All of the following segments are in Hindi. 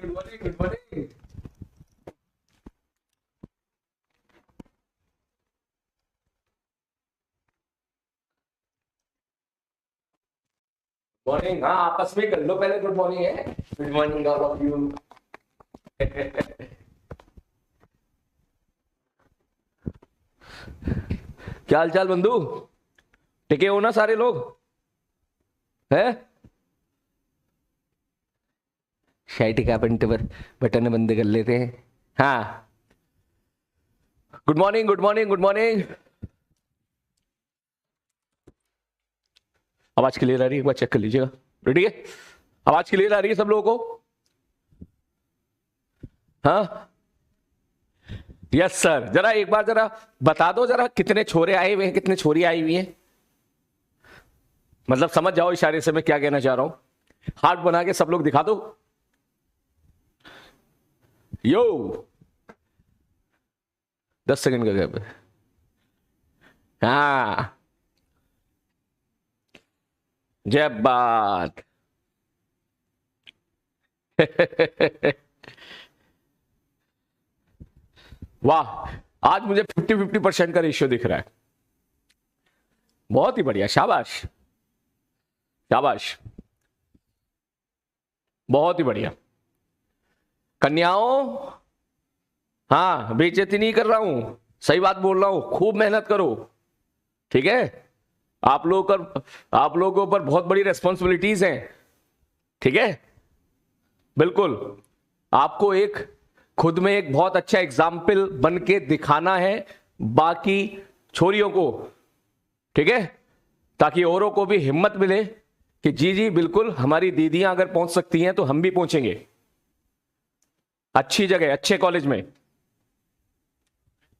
Good morning good morning. Morning, हाँ आपस में कर लो पहले। गुड मॉर्निंग है। Good morning all of you. क्या हाल चाल बंधु? टिके हो ना सारे लोग? है शायद टिका पर बटन बंद कर लेते हैं। हाँ, good morning good morning good morning. आवाज क्लियर आ रही है? एक बार चेक कर लीजिएगा। रेडी है? आवाज क्लियर आ रही है सब लोगों को? हाँ यस सर। जरा एक बार जरा बता दो जरा, कितने छोरे आए हुए हैं, कितने छोरी आई हुई हैं? मतलब समझ जाओ इशारे से मैं क्या कहना चाह रहा हूं। हार्ट बना के सब लोग दिखा दो। यो 10 सेकंड का गैप है। हाँ जय बात। वाह, आज मुझे 50-50% का रेशियो दिख रहा है। बहुत ही बढ़िया, शाबाश शाबाश, बहुत ही बढ़िया। कन्याओं, हाँ बेइज्जती नहीं कर रहा हूं, सही बात बोल रहा हूं। खूब मेहनत करो, ठीक है? आप लोगों के ऊपर बहुत बड़ी रेस्पॉन्सिबिलिटीज हैं, ठीक है? बिल्कुल आपको एक खुद में एक बहुत अच्छा एग्जाम्पल बन के दिखाना है बाकी छोरियों को, ठीक है? ताकि औरों को भी हिम्मत मिले कि जी जी बिल्कुल, हमारी दीदियां अगर पहुंच सकती हैं तो हम भी पहुंचेंगे। अच्छी जगह, अच्छे कॉलेज में।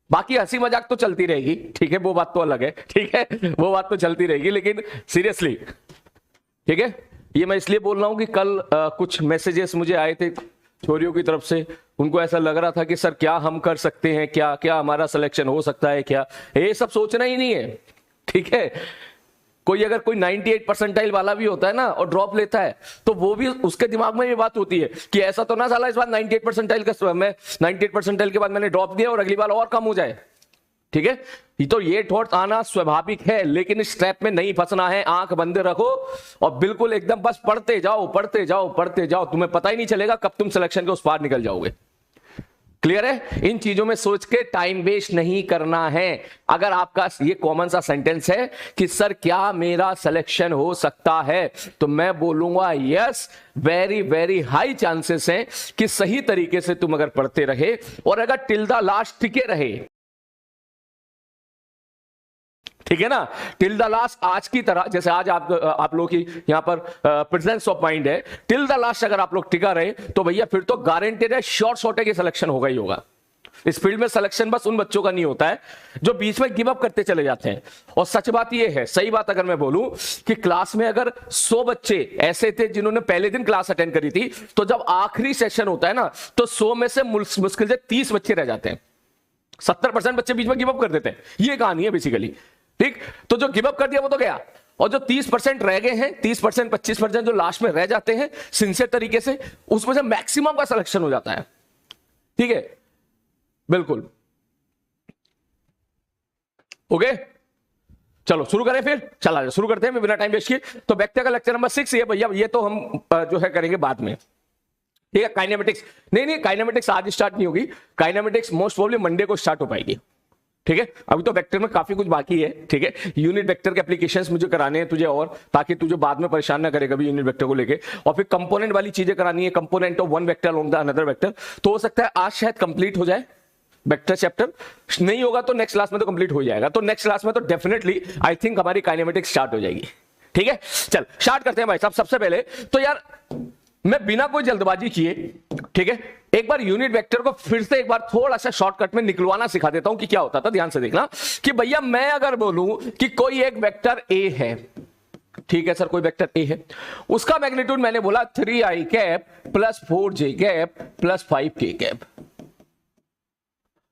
बाकी हंसी मजाक तो चलती रहेगी, ठीक है? वो बात तो अलग है, ठीक है? वो बात तो चलती रहेगी, लेकिन सीरियसली, ठीक है? ये मैं इसलिए बोल रहा हूं कि कल कुछ मैसेजेस मुझे आए थे छोरियों की तरफ से। उनको ऐसा लग रहा था कि सर क्या हम कर सकते हैं, क्या क्या हमारा सिलेक्शन हो सकता है क्या? ये सब सोचना ही नहीं है, ठीक है? कोई अगर कोई 98 परसेंटाइल वाला भी होता है ना और ड्रॉप लेता है, तो वो भी उसके दिमाग में ये बात होती है कि ऐसा तो ना साला इस बार 98 परसेंटाइल का, मैं 98 परसेंटाइल के बाद मैंने ड्रॉप दिया और अगली बार और कम हो जाए, ठीक है? तो ये थॉट आना स्वाभाविक है, लेकिन इस ट्रैप में नहीं फंसना है। आंख बंद रखो और बिल्कुल एकदम बस पढ़ते जाओ पढ़ते जाओ पढ़ते जाओ। तुम्हें पता ही नहीं चलेगा कब तुम सिलेक्शन के उस पार निकल जाओगे। क्लियर है? इन चीजों में सोच के टाइम वेस्ट नहीं करना है। अगर आपका ये कॉमन सा सेंटेंस है कि सर क्या मेरा सिलेक्शन हो सकता है, तो मैं बोलूंगा yes, very very high chances हैं कि सही तरीके से तुम अगर पढ़ते रहे और अगर टिल द लास्ट टिके रहे, ठीक है ना? टिल द लास्ट, आज की तरह जैसे आज आप लोग की यहां पर प्रेजेंस ऑफ माइंड है, टिल द लास्ट अगर आप लोग टिका रहे तो भैया फिर तो गारंटेड है, शॉर्ट शॉर्ट की सिलेक्शन होगा ही होगा। इस फील्ड में सिलेक्शन बस उन बच्चों का नहीं होता है जो बीच में गिव अप करते चले जाते हैं। और सच बात यह है, सही बात अगर मैं बोलूं कि क्लास में अगर 100 बच्चे ऐसे थे जिन्होंने पहले दिन क्लास अटेंड करी थी, तो जब आखिरी सेशन होता है ना, तो 100 में से मुश्किल से 30 बच्चे रह जाते हैं। 70% बच्चे बीच में गिव अप कर देते हैं। यह कहानी है बेसिकली, ठीक? तो जो गिव अप कर दिया वो तो गया, और जो 30% रह गए हैं, 30% 25% जो लास्ट में रह जाते हैं सिंसियर तरीके से, उसमें से मैक्सिमम का सिलेक्शन हो जाता है, ठीक है? बिल्कुल ओके, चलो शुरू करें फिर। चला शुरू करते हैं बिना टाइम वेस्ट किए। तो वेक्टर का लेक्चर नंबर 6 ये भैया, ये तो हम जो है करेंगे बाद में, ठीक है? काइनेमेटिक्स नहीं, काइनेमेटिक्स आज स्टार्ट नहीं होगी। काइनेमेटिक्स मोस्ट प्रोबेबली मंडे को स्टार्ट हो पाएगी, ठीक है? अभी तो वेक्टर में काफी कुछ बाकी है, ठीक है? यूनिट वेक्टर के एप्लीकेशंस मुझे कराने हैं तुझे, और ताकि तुझे बाद में परेशान ना करे कभी यूनिट वेक्टर को लेके। और फिर कंपोनेंट वाली चीजें करानी है, component of one vector on the another vector. तो हो सकता है आज शायद कंप्लीट हो जाए वेक्टर चैप्टर, नहीं होगा तो नेक्स्ट क्लास में तो कंप्लीट हो जाएगा। तो नेक्स्ट क्लास में तो डेफिनेटली आई थिंक हमारी काइनेमेटिक्स स्टार्ट हो जाएगी, ठीक है? चल स्टार्ट करते हैं भाई साहब। सबसे पहले तो यार मैं बिना कोई जल्दबाजी किए, ठीक है, एक बार यूनिट वेक्टर को फिर से एक बार थोड़ा सा शॉर्टकट में निकलवाना सिखा देता हूं कि क्या होता था। ध्यान से देखना कि भैया मैं अगर बोलूं कि कोई एक वेक्टर ए है, ठीक है सर, कोई वेक्टर ए है, उसका मैग्नीट्यूड मैंने बोला 3i cap plus 4j cap plus 5k cap,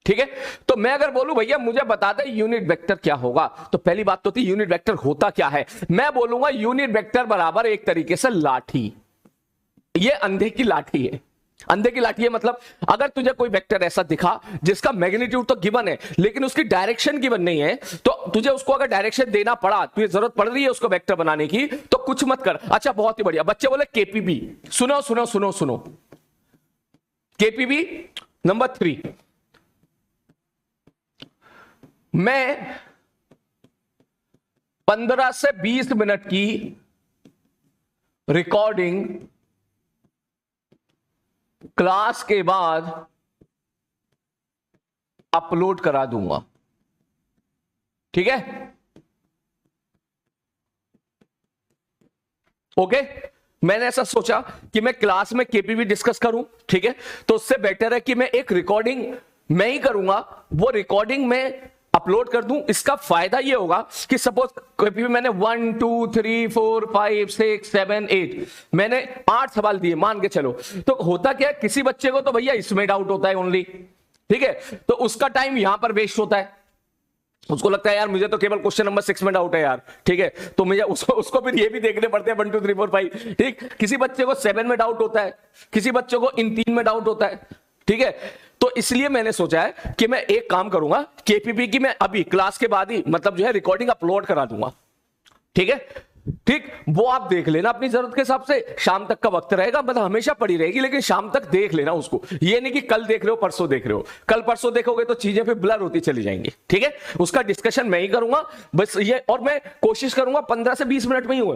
ठीक है? तो मैं अगर बोलूं भैया मुझे बता दे यूनिट वेक्टर क्या होगा, तो पहली बात तो थी यूनिट वेक्टर होता क्या है। मैं बोलूंगा यूनिट वेक्टर बराबर एक तरीके से लाठी, ये अंधे की लाठी है, अंधे की लाठी है मतलब अगर तुझे कोई वेक्टर ऐसा दिखा जिसका मैग्नीट्यूड तो गिवन है लेकिन उसकी डायरेक्शन गिवन नहीं है, तो तुझे उसको अगर डायरेक्शन देना पड़ा, तुझे जरूरत पड़ रही है उसको वेक्टर बनाने की, तो कुछ मत कर। अच्छा बहुत ही बढ़िया, बच्चे बोले केपीबी, सुनो सुनो सुनो सुनो, केपीबी नंबर 3, मैं 15 से 20 मिनट की रिकॉर्डिंग क्लास के बाद अपलोड करा दूंगा, ठीक है? ओके, मैंने ऐसा सोचा कि मैं क्लास में केपीवी डिस्कस करूं, ठीक है? तो उससे बेटर है कि मैं एक रिकॉर्डिंग मैं ही करूंगा, वो रिकॉर्डिंग में अपलोड कर दूं। इसका फायदा ये होगा कि सपोज केपीवी मैंने 1 2 3 4 5 6 7 8 मैंने 8 सवाल दिए मान के चलो, तो होता क्या है, किसी बच्चे को तो भैया इसमें डाउट होता है ओनली, ठीक है? तो उसका टाइम यहां पर वेस्ट होता है, उसको लगता है यार मुझे तो केवल क्वेश्चन नंबर 6 में डाउट है यार, ठीक है? तो मुझे उसको फिर ये भी देखने पड़ते हैं 1 2 3 4 5, ठीक? किसी बच्चे को 7 में डाउट होता है, किसी बच्चे को इन 3 में डाउट होता है, ठीक है? तो इसलिए मैंने सोचा है कि मैं एक काम करूंगा, केपीपी की मैं अभी क्लास के बाद ही मतलब जो है रिकॉर्डिंग अपलोड करा दूंगा, ठीक है? ठीक, वो आप देख लेना अपनी जरूरत के हिसाब से, शाम तक का वक्त रहेगा, मतलब हमेशा पड़ी रहेगी, लेकिन शाम तक देख लेना उसको, ये नहीं कि कल देख रहे हो परसों देख रहे हो, कल परसों देखोगे तो चीजें फिर ब्लर होती चली जाएंगी, ठीक है? उसका डिस्कशन मैं ही करूंगा बस ये, और मैं कोशिश करूंगा 15 से 20 मिनट में ही हो।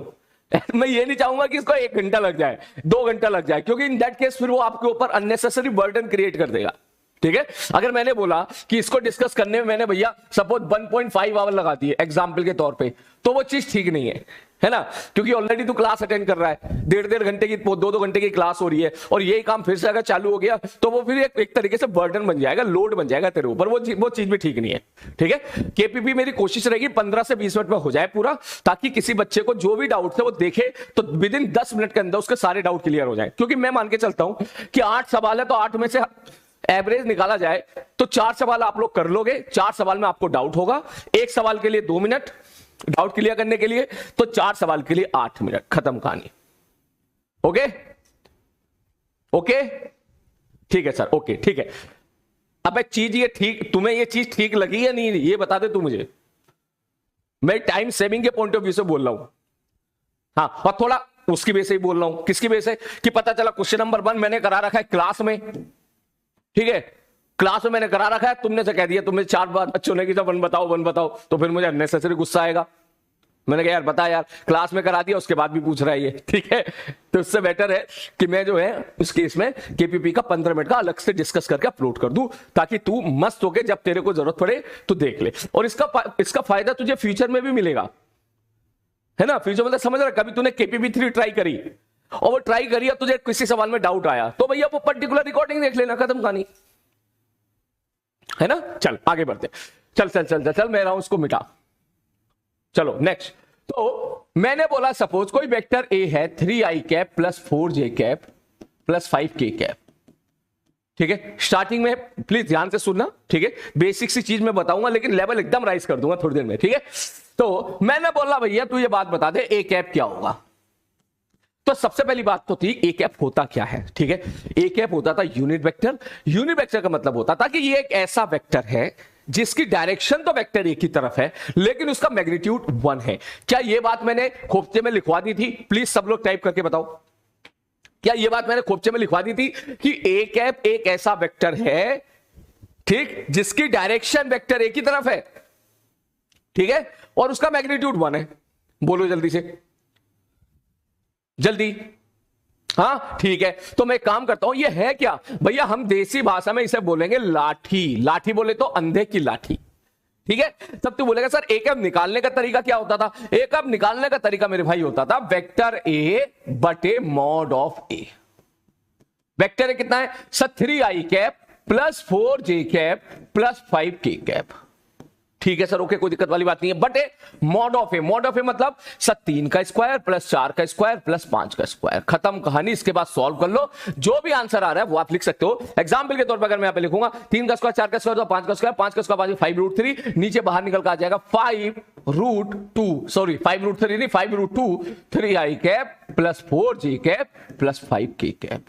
मैं ये नहीं चाहूंगा कि इसको 1 घंटा लग जाए, 2 घंटा लग जाए, क्योंकि इन दैट केस फिर वो आपके ऊपर अननेसेसरी बर्डन क्रिएट कर देगा, ठीक है? अगर मैंने बोला कि इसको डिस्कस करने में मैंने भैया सपोज 1.5 आवर लगा दी है एग्जाम्पल के तौर पे, तो वो चीज ठीक नहीं है ना? क्योंकि ऑलरेडी तू क्लास अटेंड कर रहा है, 1.5 घंटे की 2 घंटे की क्लास हो रही है, और यही काम फिर से अगर चालू हो गया तो वो फिर एक तरीके से बर्डन बन जाएगा, लोड बन जाएगा तेरे ऊपर, वो चीज भी ठीक नहीं है, ठीक है? केपीपी मेरी कोशिश रहेगी 15 से 20 मिनट में हो जाए पूरा, ताकि किसी बच्चे को जो भी डाउट है वो देखे तो विद इन 10 मिनट के अंदर उसके सारे डाउट क्लियर हो जाए। क्योंकि मैं मान के चलता हूं कि 8 सवाल है, तो 8 में से एवरेज निकाला जाए तो 4 सवाल आप लोग कर लोगे, 4 सवाल में आपको डाउट होगा, 1 सवाल के लिए 2 मिनट डाउट क्लियर करने के लिए, तो 4 सवाल के लिए 8 मिनट, खत्म कहानी। ओके ओके, ठीक है सर, ओके ठीक है। अब एक चीज ये ठीक, तुम्हें ये चीज ठीक लगी या नहीं, ये बता दे तू मुझे, मैं टाइम सेविंग के पॉइंट ऑफ व्यू से बोल रहा हूं, हाँ, और थोड़ा उसकी बेस से ही बोल रहा हूं। किसकी बेस है कि पता चला क्वेश्चन नंबर 1 मैंने करा रखा है क्लास में, ठीक है? क्लास में मैंने करा रखा है, तुमने से कह दिया, तुम्हें 4 बार बच्चों ने कि वन बताओ, तो फिर मुझे अननेसेसरी गुस्सा आएगा। मैंने कहा यार बता यार, क्लास में करा दिया उसके बाद भी पूछ रहा है ये, ठीक है? तो उससे बेटर है कि मैं जो है उस केस में केपीपी का 15 मिनट का अलग से डिस्कस करके अपलोड कर दूं, ताकि तू मस्त होके जब तेरे को जरूरत पड़े तो देख ले। और इसका फायदा तुझे फ्यूचर में भी मिलेगा, है ना? फ्यूचर मतलब समझ रहा, कभी तूने केपीपी 3 ट्राई करी और वो ट्राई करी और तुझे किसी सवाल में डाउट आया, तो भैया वो पर्टिकुलर रिकॉर्डिंग देख लेना, खत्म कहानी, है ना? चल आगे बढ़ते, चल चल चल चल, चल मैं रहा हूं उसको मिटा। चलो नेक्स्ट, तो मैंने बोला सपोज कोई वेक्टर ए है 3i cap plus 4j cap plus 5k cap, ठीक है? स्टार्टिंग में प्लीज ध्यान से सुनना, ठीक है? बेसिक सी चीज मैं बताऊंगा, लेकिन लेवल एकदम राइज कर दूंगा थोड़ी देर में, ठीक है? तो मैंने बोला भैया तू ये बात बता दे ए कैप क्या होगा। तो सबसे पहली बात तो थी ए कैप होता क्या है, ठीक है? ए कैप होता था यूनिट वेक्टर। यूनिट वेक्टर का मतलब होता था कि ये एक ऐसा वेक्टर है जिसकी डायरेक्शन तो वेक्टर एक ही तरफ है, लेकिन उसका मैग्नीट्यूड 1 है। क्या ये बात मैंने खोपचे में लिखवा दी थी? प्लीज सब लोग टाइप करके बताओ, क्या ये बात मैंने खोपचे में लिखवा दी थी कि ए कैप एक ऐसा वेक्टर है, ठीक, जिसकी डायरेक्शन वेक्टर एक ही तरफ है, ठीक है, और उसका मैग्नीट्यूड 1 है? बोलो जल्दी से, जल्दी। हाँ ठीक है, तो मैं काम करता हूं, ये है क्या भैया? हम देसी भाषा में इसे बोलेंगे लाठी। लाठी बोले तो अंधे की लाठी, ठीक है? तब तू बोलेगा सर ए कैप निकालने का तरीका क्या होता था? ए कैप निकालने का तरीका मेरे भाई होता था वेक्टर ए बटे mod of A. Vector A कितना है sir? 3i cap plus 4j cap plus 5k cap, ठीक है सर, ओके, कोई दिक्कत वाली बात नहीं है। But a mod of a, mod of a मतलब सर 3 का स्क्वायर प्लस 4 का स्क्वायर प्लस 5 का स्क्वायर, खत्म कहानी। इसके बाद सॉल्व कर लो, जो भी आंसर आ रहा है वो आप लिख सकते हो। एग्जांपल के तौर पर अगर मैं यहां पे लिखूंगा 3 का स्क्वायर 4 का स्क्वायर तो 5 का स्क्वायर, 5 का स्क्वायर 5√3, नीचे बाहर निकल कर आ जाएगा 5√2, सॉरी 5√3 नहीं 5√2, 3i cap plus 4j cap plus 5k cap.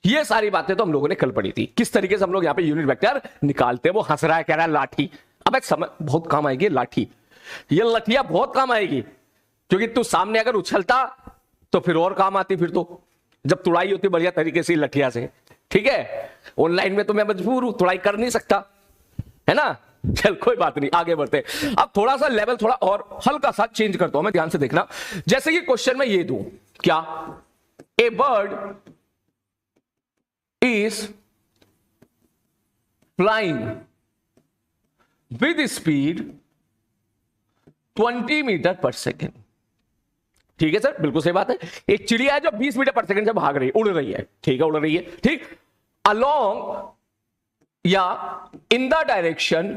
ये सारी बातें तो हम लोगों ने कल पढ़ी थी, किस तरीके से हम लोग यहां पे यूनिट वेक्टर निकालते हैं। वो हंस रहा है, कह रहा है लाठी। अब समय बहुत काम आएगी लाठी, ये लठिया बहुत काम आएगी, क्योंकि तू सामने अगर उछलता तो फिर और काम आती, फिर तो जब तुड़ाई होती बढ़िया तरीके से लठिया से, ठीक है। ऑनलाइन में तो मैं मजबूर हूं, तुड़ाई कर नहीं सकता, है ना। चल कोई बात नहीं, आगे बढ़ते। अब थोड़ा सा लेवल थोड़ा और हल्का सा चेंज करता हूं मैं, ध्यान से देखना। जैसे कि क्वेश्चन में ये दूं, क्या a bird is flying with speed 20 metre per second. ठीक है सर, बिल्कुल सही बात है। एक चिड़िया है जो 20 मीटर पर सेकंड से भाग रही है, उड़ रही है, ठीक है, उड़ रही है, ठीक। अलोंग या इन द डायरेक्शन,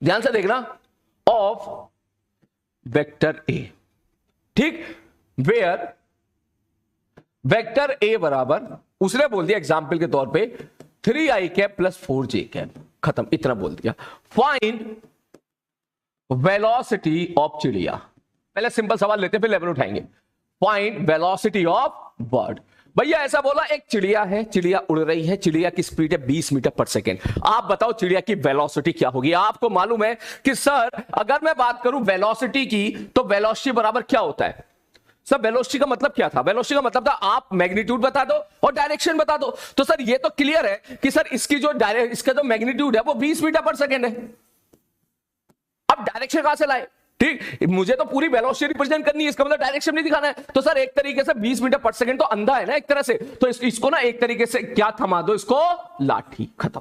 ध्यान से देखना, ऑफ वेक्टर ए, ठीक। वेयर वेक्टर ए बराबर, उसने बोल दिया एग्जाम्पल के तौर पे 3i cap plus 4j cap, खत्म, इतना बोल दिया। फाइंड वेलोसिटी ऑफ चिड़िया। पहले सिंपल सवाल लेते हैं, फिर लेवल उठाएंगे। Find velocity of bird. भैया ऐसा बोला, एक चिड़िया है, चिड़िया उड़ रही है, चिड़िया की स्पीड है 20 मीटर पर सेकेंड। आप बताओ चिड़िया की वेलोसिटी क्या होगी। आपको मालूम है कि सर अगर मैं बात करूं वेलोसिटी की, तो वेलोसिटी बराबर क्या होता है सर? वेलोसिटी का मतलब क्या था? वेलोसिटी का मतलब था आप मैग्नीट्यूड बता दो और डायरेक्शन बता दो। तो सर ये तो क्लियर है कि सर इसकी जो इसका जो मैग्नीट्यूड है वो 20 मीटर पर सेकेंड है। अब डायरेक्शन कहां से लाए? ठीक, मुझे तो पूरी वेलोसिटी रिप्रेजेंट करनी है, इसका मतलब डायरेक्शन नहीं दिखाना है। तो सर एक तरीके से 20 मीटर पर सेकंड तो अंधा है ना एक तरह से, तो इसको ना एक तरीके से क्या थमा दो, इसको लाठी, खत्म।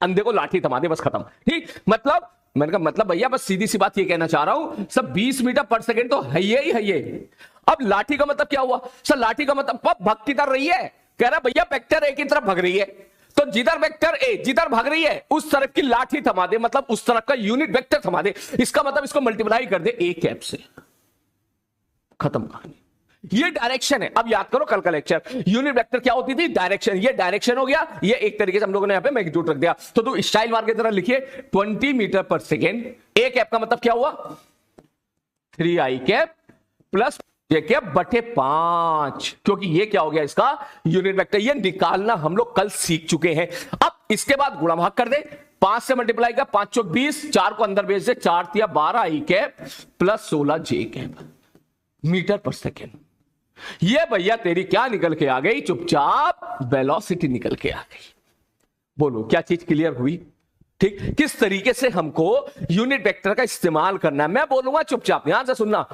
अंधे को लाठी थमा दे, बस खत्म, ठीक। मतलब मैंने कहा मतलब भैया बस सीधी सी बात ये कहना चाह रहा हूं, सब 20 मीटर पर सेकंड तो है ही है ये। अब लाठी का मतलब क्या हुआ सर? लाठी का मतलब भग किधर रही है? कह रहा भैया वेक्टर ए की तरफ भग रही है, तो जिधर वेक्टर ए जिधर भाग रही है उस तरफ की लाठी थमा दे, मतलब उस तरफ का यूनिट वेक्टर थमा दे। इसका मतलब इसको मल्टीप्लाई कर दे ए कैप से, खत्म कहानी। ये डायरेक्शन है। अब याद करो कल का लेक्चर, यूनिट वेक्टर क्या होती थी? डायरेक्शन। ये डायरेक्शन हो गया, ये एक तरीके से हम लोगों ने यहां पे मैग्नीट्यूड रख दिया। तो तू स्टाइल मार के तरह लिखिए 20 metre per second. A cap का मतलब क्या हुआ? 3i कैप प्लस ये क्या बटे 5, क्योंकि ये क्या हो गया इसका यूनिट वेक्टर। ये निकालना हम लोग कल सीख चुके हैं। अब इसके बाद गुणा भाग कर दे, 5 से मल्टीप्लाई कर, 5 चौक 20, 4 को अंदर भेज दे, 4 तिया 12i cap plus 16j cap meter per second. ये भैया तेरी क्या निकल के आ गई? चुपचाप वेलोसिटी निकल के आ गई। बोलो क्या चीज क्लियर हुई? ठीक, किस तरीके से हमको यूनिट वेक्टर का इस्तेमाल करना है मैं बोलूंगा, चुपचाप ध्यान से सुनना।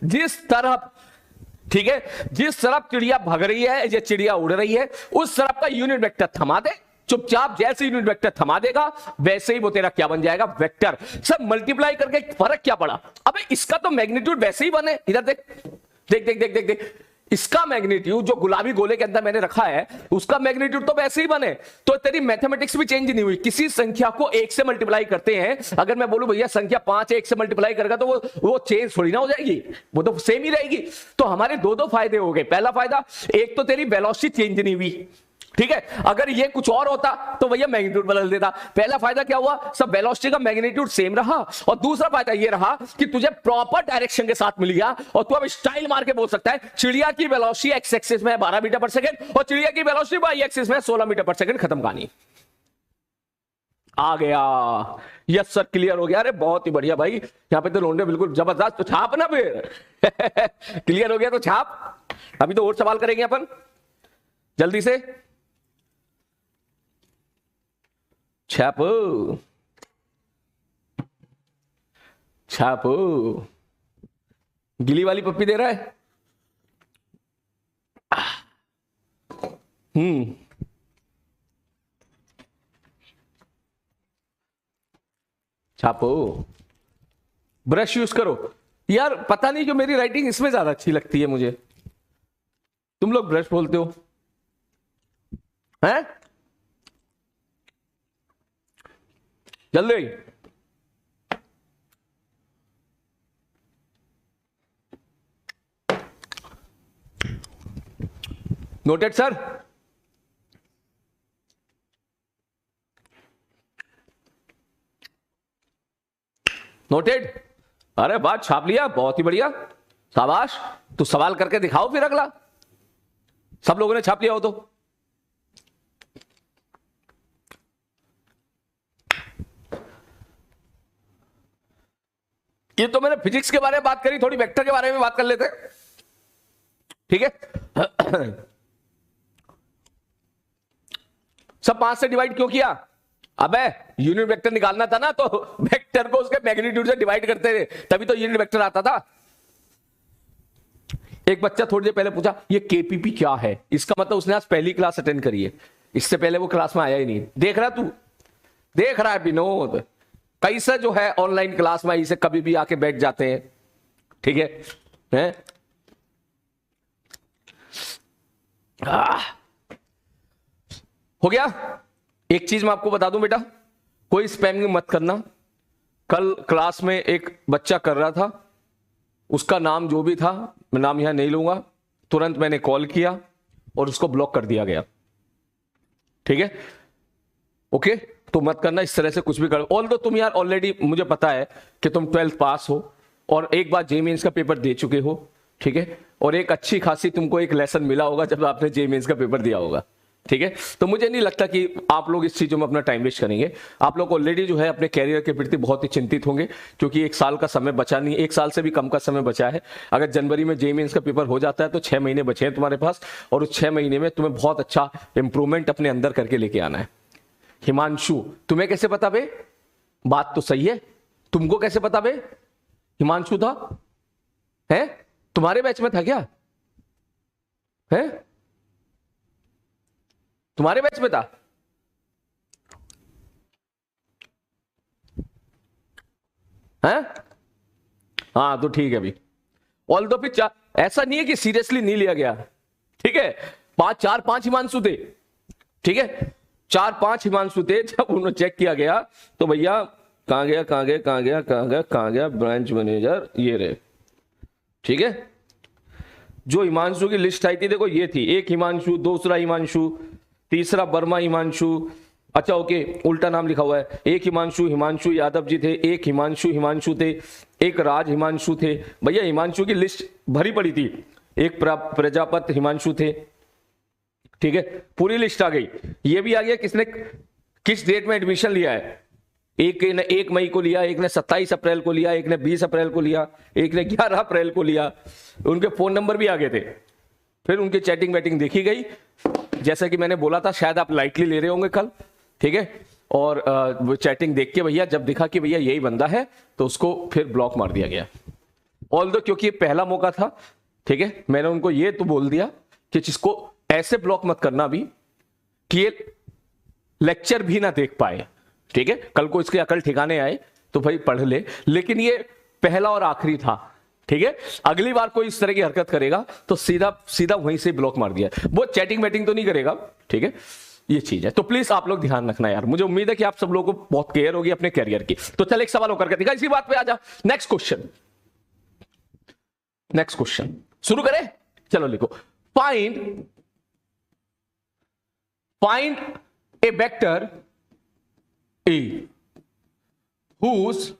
जिस तरफ, ठीक है, जिस तरफ चिड़िया भाग रही है या चिड़िया उड़ रही है उस तरफ का यूनिट वेक्टर थमा दे चुपचाप। जैसे यूनिट वेक्टर थमा देगा वैसे ही वो तेरा क्या बन जाएगा? वेक्टर। सब मल्टीप्लाई करके फर्क क्या पड़ा? अबे इसका तो मैग्नीट्यूड वैसे ही बने, इधर देख देख देख देख देख देख, इसका मैग्नीट्यूड जो गुलाबी गोले के अंदर मैंने रखा है उसका मैग्नीट्यूड तो वैसे ही बने। तो तेरी मैथमेटिक्स भी चेंज नहीं हुई। किसी संख्या को 1 से मल्टीप्लाई करते हैं, अगर मैं बोलूं भैया संख्या 5 1 से मल्टीप्लाई करेगा तो वो चेंज थोड़ी ना हो जाएगी, वो तो सेम ही रहेगी। तो हमारे दो फायदे हो गए। पहला फायदा, एक तो तेरी वेलोसिटी चेंज नहीं हुई, ठीक है। अगर ये कुछ और होता तो भैया मैग्नीट्यूड बदल देता। पहला फायदा क्या हुआ? सब वेलोसिटी का मैग्नीट्यूड सेम रहा। और दूसरा फायदा ये रहा कि तुझे प्रॉपर डायरेक्शन के साथ मिल गया और तू अब स्टाइल मार के बोल सकता है चिड़िया की वेलोसिटी एक्स एक्सिस में 12 मीटर पर सेकंड और चिड़िया की वेलोसिटी वाई एक्सिस में 16 मीटर पर सेकंड। खत्म कहानी। आ गया? यस सर, क्लियर हो गया। अरे बहुत ही बढ़िया भाई, यहां पे तो लोंडे बिल्कुल जबरदस्त। तो छाप ना फिर क्लियर हो गया तो छाप। अभी तो और सवाल करेंगे अपन, जल्दी से छाप छाप। गिली वाली पप्पी दे रहा है। छापो, ब्रश यूज करो। यार पता नहीं क्यों मेरी राइटिंग इसमें ज्यादा अच्छी लगती है मुझे, तुम लोग ब्रश बोलते हो हैं। जल्दी नोटेड सर। नोटेड। अरे बात छाप लिया, बहुत ही बढ़िया, शाबाश। तो सवाल करके दिखाओ फिर अगला। सब लोगों ने छाप लिया हो तो ये तो मैंने फिजिक्स के बारे में बात करी, थोड़ी वेक्टर के बारे में बात कर लेते हैं, ठीक है। सब 5 से डिवाइड क्यों किया? अबे यूनिट वेक्टर निकालना था ना, तो वेक्टर को उसके मैग्नीट्यूड से डिवाइड करते थे, तभी तो यूनिट वेक्टर आता था। एक बच्चा थोड़ी देर पहले पूछा ये केपीपी क्या है, इसका मतलब उसने आज पहली क्लास अटेंड करी है, इससे पहले वो क्लास में आया ही नहीं। देख रहा तू, देख रहा है विनोद कैसे जो है ऑनलाइन क्लास में इसे कभी भी आके बैठ जाते हैं, ठीक है, हैं? हो गया। एक चीज मैं आपको बता दूं बेटा, कोई स्पैमिंग मत करना। कल क्लास में एक बच्चा कर रहा था, उसका नाम जो भी था, मैं नाम यहां नहीं लूंगा, तुरंत मैंने कॉल किया और उसको ब्लॉक कर दिया गया, ठीक है, ओके। तो मत करना इस तरह से कुछ भी करो। ऑल दो तुम यार ऑलरेडी मुझे पता है कि तुम 12th पास हो और एक बार जे मेंस का पेपर दे चुके हो, ठीक है, और एक अच्छी खासी तुमको एक लेसन मिला होगा जब आपने जे मेंस का पेपर दिया होगा, ठीक है। तो मुझे नहीं लगता कि आप लोग इस चीजों में अपना टाइम वेस्ट करेंगे। आप लोग ऑलरेडी जो है अपने कैरियर के प्रति बहुत ही चिंतित होंगे, क्योंकि 1 साल का समय बचा नहीं, 1 साल से भी कम का समय बचा है। अगर जनवरी में जे मेंस का पेपर हो जाता है तो 6 महीने बचे हैं तुम्हारे पास, और उस 6 महीने में तुम्हें बहुत अच्छा इंप्रूवमेंट अपने अंदर करके लेके आना है। हिमांशु, तुम्हें कैसे पता बे? बात तो सही है, तुमको कैसे पता बे? हिमांशु था, है तुम्हारे बैच में था क्या? है तुम्हारे बैच में था? हैं? हाँ तो ठीक है अभी। ऑल दो फिर ऐसा नहीं है कि सीरियसली नहीं लिया गया, ठीक है। 4-5 हिमांशु थे, ठीक है, 4-5 हिमांशु थे। जब उन्होंने चेक किया गया तो भैया कहां गया कहां गया कहां गया कहां गया कहां गया, ब्रांच मैनेजर ये रहे, ठीक है। जो हिमांशु की लिस्ट आई थी देखो, ये थी, एक हिमांशु, दूसरा हिमांशु, तीसरा वर्मा हिमांशु, अच्छा ओके उल्टा नाम लिखा हुआ है, एक हिमांशु, हिमांशु यादव जी थे, एक हिमांशु थे, एक राज हिमांशु थे। भैया हिमांशु की लिस्ट भरी पड़ी थी, एक प्रजापत हिमांशु थे, ठीक है, पूरी लिस्ट आ गई। ये भी आ गया किसने किस डेट में एडमिशन लिया है। एक ने 1 मई को लिया, एक ने 27 अप्रैल को लिया, एक ने 20 अप्रैल को लिया, एक ने 11 अप्रैल को लिया। उनके फोन नंबर भी आ गए थे। फिर उनकी चैटिंग वैटिंग देखी गई, जैसा कि मैंने बोला था, शायद आप लाइटली ले रहे होंगे कल, ठीक है। और वो चैटिंग देख के भैया जब दिखा कि भैया यही बंदा है तो उसको फिर ब्लॉक मार दिया गया। ऑल दो क्योंकि पहला मौका था, ठीक है, मैंने उनको ये तो बोल दिया कि जिसको ऐसे ब्लॉक मत करना भी कि ये लेक्चर भी ना देख पाए, ठीक है। कल को इसके अकल ठिकाने आए तो भाई पढ़ ले, लेकिन ये पहला और आखिरी था, ठीक है। अगली बार कोई इस तरह की हरकत करेगा तो सीधा सीधा वहीं से ब्लॉक मार दिया। वो चैटिंग बैटिंग तो नहीं करेगा, ठीक है, ये चीज है। तो प्लीज आप लोग ध्यान रखना यार, मुझे उम्मीद है कि आप सब लोगों को बहुत केयर होगी अपने कैरियर की। तो चल एक सवाल होकर के दिखा, इसी बात पे आ जा। नेक्स्ट क्वेश्चन, नेक्स्ट क्वेश्चन शुरू करें, चलो लिखो। Find A vector A whose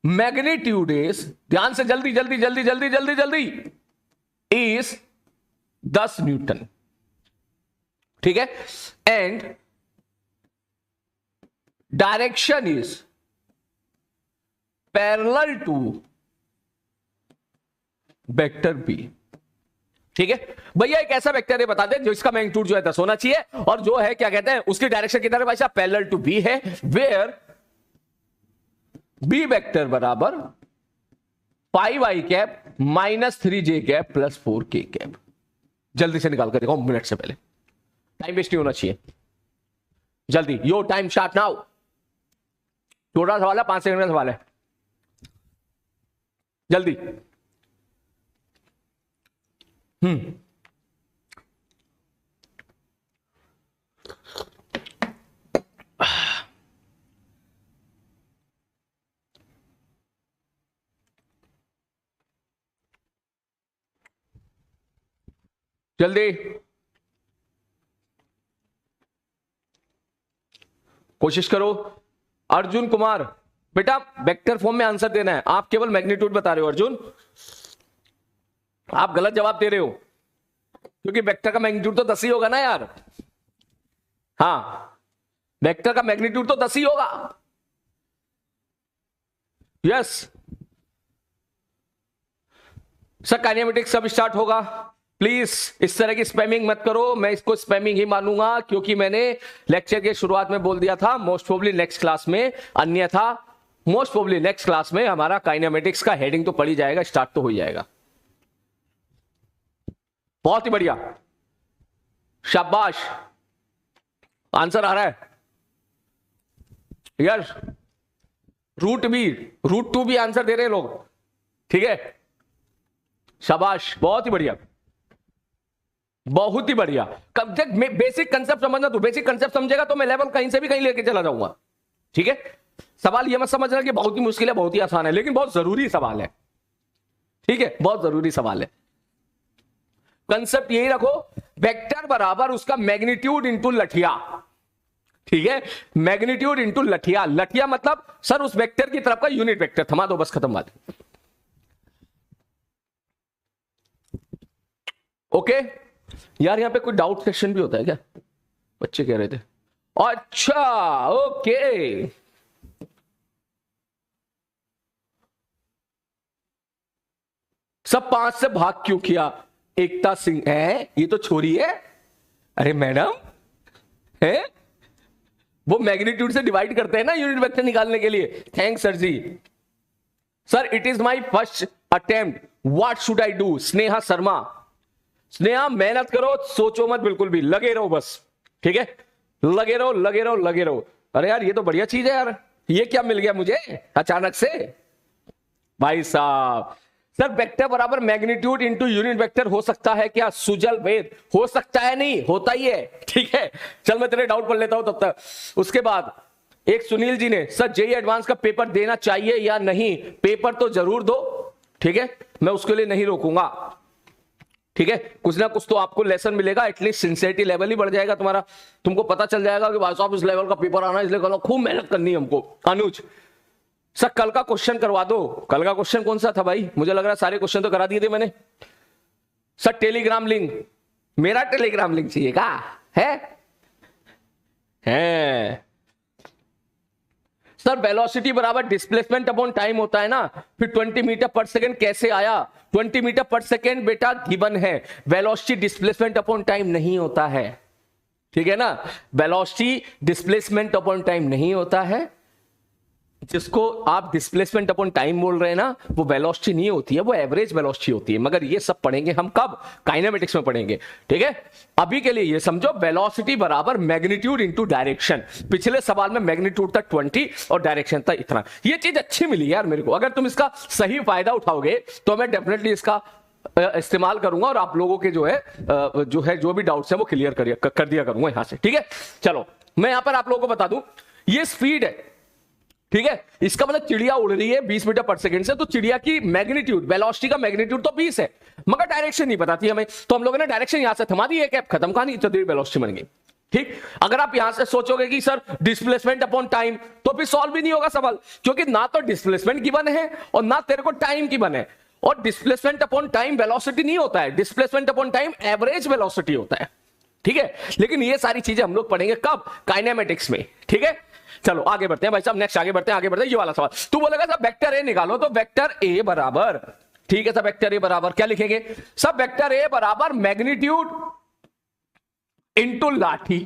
magnitude is, ध्यान से जल्दी जल्दी जल्दी जल्दी जल्दी जल्दी, इज 10 न्यूटन, ठीक है, and direction is parallel to vector B, ठीक है। भैया एक ऐसा वेक्टर है बता दे जो इसका मैग्नीट्यूड जो है 10 होना चाहिए और जो है क्या कहते हैं उसकी डायरेक्शन किधर है भाई साहब, पैरेलल टू बी है, वेयर बी वेक्टर बराबर 5i cap -3j cap +4k cap. जल्दी से निकाल कर देखो, मिनट से पहले, टाइम वेस्ट नहीं होना चाहिए, जल्दी। यो टाइम स्टार्ट नाउ। छोटा सवाल है, 5 सेकंड का सवाल है, जल्दी। जल्दी कोशिश करो। अर्जुन कुमार, बेटा वेक्टर फॉर्म में आंसर देना है, आप केवल मैग्नीट्यूड बता रहे हो। अर्जुन आप गलत जवाब दे रहे हो, क्योंकि वेक्टर का मैग्नीट्यूड तो 10 ही होगा ना यार। हाँ, वेक्टर का मैग्नीट्यूड तो 10 ही होगा। यस सर, काइनेमेटिक्स कब स्टार्ट होगा? प्लीज इस तरह की स्पैमिंग मत करो, मैं इसको स्पैमिंग ही मानूंगा, क्योंकि मैंने लेक्चर के शुरुआत में बोल दिया था मोस्ट प्रोबेबली नेक्स्ट क्लास में, अन्यथा मोस्ट प्रोबेबली नेक्स्ट क्लास में हमारा काइनेमेटिक्स का हेडिंग तो पड़ ही जाएगा, स्टार्ट तो हो ही जाएगा। बहुत ही बढ़िया, शाबाश, आंसर आ रहा है यार। रूट 2 भी आंसर दे रहे हैं लोग, ठीक है, शाबाश, बहुत ही बढ़िया, बहुत ही बढ़िया। कब तक बेसिक कंसेप्ट समझना, तू बेसिक कंसेप्ट समझेगा तो मैं लेवल कहीं से भी कहीं लेके चला जाऊंगा, ठीक है। सवाल ये मत समझना कि बहुत ही मुश्किल है, बहुत ही आसान है, लेकिन बहुत जरूरी सवाल है, ठीक है, बहुत जरूरी सवाल है। कंसेप्ट यही रखो, वेक्टर बराबर उसका मैग्नीट्यूड इंटू लठिया, ठीक है, मैग्नीट्यूड इंटू लठिया। लठिया मतलब सर उस वेक्टर की तरफ का यूनिट वेक्टर, थमा दो बस, खत्म बात। ओके यार, यहां पे कोई डाउट सेक्शन भी होता है क्या? बच्चे कह रहे थे। अच्छा ओके, सब 5 से भाग क्यों किया? एकता सिंह है, ये तो छोरी है। अरे मैडम है, वो मैग्नीट्यूड से डिवाइड करते हैं ना यूनिट वेक्टर निकालने के लिए। Thanks sir ji. Sir it is my first attempt, what should I do? Sneha Sharma. Sneha मेहनत करो, सोचो मत बिल्कुल भी, लगे रहो बस, ठीक है, लगे रहो लगे रहो लगे रहो। अरे यार ये तो बढ़िया चीज है यार, ये क्या मिल गया मुझे अचानक से भाई साहब। सर वेक्टर बराबर मैग्नीट्यूड इंटू यूनिट वेक्टर हो सकता है क्या? सुजल वेद, हो सकता है नहीं, होता ही है, ठीक है। चल मैं तेरे डाउट पढ़ लेता हूं तब तक। उसके बाद एक सुनील जी ने, सर जेईई एडवांस का पेपर देना चाहिए या नहीं? पेपर तो जरूर दो, ठीक है, मैं उसके लिए नहीं रोकूंगा, ठीक है। कुछ ना कुछ तो आपको लेसन मिलेगा, एटलीस्ट सिंसियरिटी लेवल ही बढ़ जाएगा तुम्हारा, तुमको पता चल जाएगा कि भाई साहब इस लेवल का पेपर आना, इसलिए कल खूब मेहनत करनी है हमको। अनुज सर कल का क्वेश्चन करवा दो। कल का क्वेश्चन कौन सा था भाई? मुझे लग रहा है सारे क्वेश्चन तो करा दिए थे मैंने। सर टेलीग्राम लिंक, मेरा टेलीग्राम लिंक चाहिए क्या है? सर वेलोसिटी बराबर डिस्प्लेसमेंट अपॉन टाइम होता है ना, फिर 20 मीटर पर सेकंड कैसे आया? 20 मीटर पर सेकंड बेटा गिवन है, वेलोसिटी डिस्प्लेसमेंट अपॉन टाइम नहीं होता है, ठीक है ना। वेलोसिटी डिस्प्लेसमेंट अपॉन टाइम नहीं होता है, जिसको आप डिस्प्लेसमेंट अपॉन टाइम बोल रहे हैं ना, वो वेलोसिटी नहीं होती है, वो एवरेज वेलोसिटी होती है। मगर ये सब पढ़ेंगे हम कब? काइनेमेटिक्स में पढ़ेंगे, ठीक है। अभी के लिए ये समझो, वेलोसिटी बराबर मैग्नीट्यूड इनटू डायरेक्शन। पिछले सवाल में मैग्नीट्यूड था 20 और डायरेक्शन था इतना। ये चीज अच्छी मिली यार मेरे को, अगर तुम इसका सही फायदा उठाओगे तो मैं डेफिनेटली इसका इस्तेमाल करूंगा और आप लोगों के जो भी डाउट्स हैं वो क्लियर कर दिया करूंगा यहां से, ठीक है। चलो मैं यहां पर आप लोगों को बता दूं, ये स्पीड है, ठीक है, इसका मतलब चिड़िया उड़ रही है 20 मीटर पर सेकंड से, तो चिड़िया की मैग्नीट्यूड, वेलोसिटी का मैग्नीट्यूड तो 20 है, मगर डायरेक्शन नहीं बताती हमें, तो हम लोगों ने डायरेक्शन यहां से थमा दी है, कैप खत्म, कहानी, इतनी देर वेलोसिटी बन गई, ठीक। अगर आप यहां से सोचोगे कि सर डिस्प्लेसमेंट अपॉन टाइम, तो फिर सॉल्व भी नहीं होगा सवाल, क्योंकि ना तो डिस्प्लेसमेंट गिवन है और ना तेरे को टाइम गिवन है, और डिस्प्लेसमेंट अपॉन टाइम वेलोसिटी नहीं होता है, displacement upon time average velocity होता है, ठीक है। लेकिन ये सारी चीजें हम लोग पढ़ेंगे कब? काइनेमेटिक्स में, ठीक है। चलो आगे बढ़ते हैं भाई साहब, नेक्स्ट आगे बढ़ते हैं। ये वाला सवाल तू बोलेगा सब वेक्टर ए निकालो, तो वेक्टर ए बराबर, ठीक है, सब वेक्टर ए बराबर क्या लिखेंगे? सब वेक्टर ए बराबर मैग्नीट्यूड इंटू लाठी,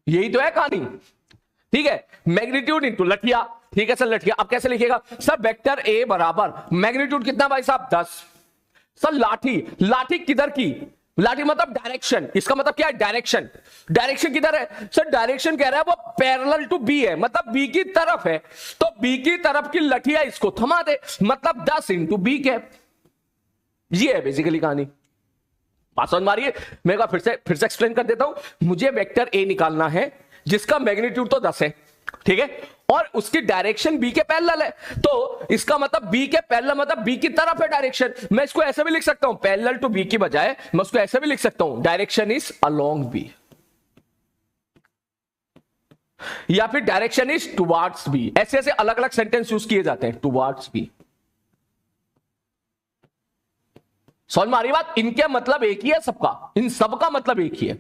यही तो है कहानी, ठीक है, मैग्नीट्यूड इंटू लठिया, ठीक है सर। लठिया अब कैसे लिखेगा? सब वेक्टर ए बराबर मैग्नीट्यूड कितना भाई साहब? 10। सर लाठी, लाठी किधर की? लाठी मतलब डायरेक्शन, इसका मतलब क्या है? डायरेक्शन, डायरेक्शन किधर है? सर डायरेक्शन कह रहा है वो पैरेलल टू बी है, मतलब बी की तरफ है, तो बी की तरफ की लठिया इसको थमा दे, मतलब 10 इंटू बी कैप। ये है बेसिकली कहानी, बात समझ मारिए। मैं एक बार फिर से एक्सप्लेन कर देता हूं। मुझे वेक्टर ए निकालना है जिसका मैग्नीट्यूड तो 10 है, ठीक है, और उसकी डायरेक्शन बी के पैरेलल है, तो इसका मतलब बी के पैरेलल मतलब बी की तरफ है डायरेक्शन। मैं इसको ऐसे भी लिख सकता हूं, पैरेलल टू बी की बजाय मैं उसको ऐसे भी लिख सकता हूं, डायरेक्शन इज अलोंग बी, या फिर डायरेक्शन इज टुवार्ड्स बी। ऐसे ऐसे अलग अलग सेंटेंस यूज किए जाते हैं, टुवार्ड्स बी, समझ में आ रही बात? इनके मतलब एक ही है सबका, इन सबका मतलब एक ही है।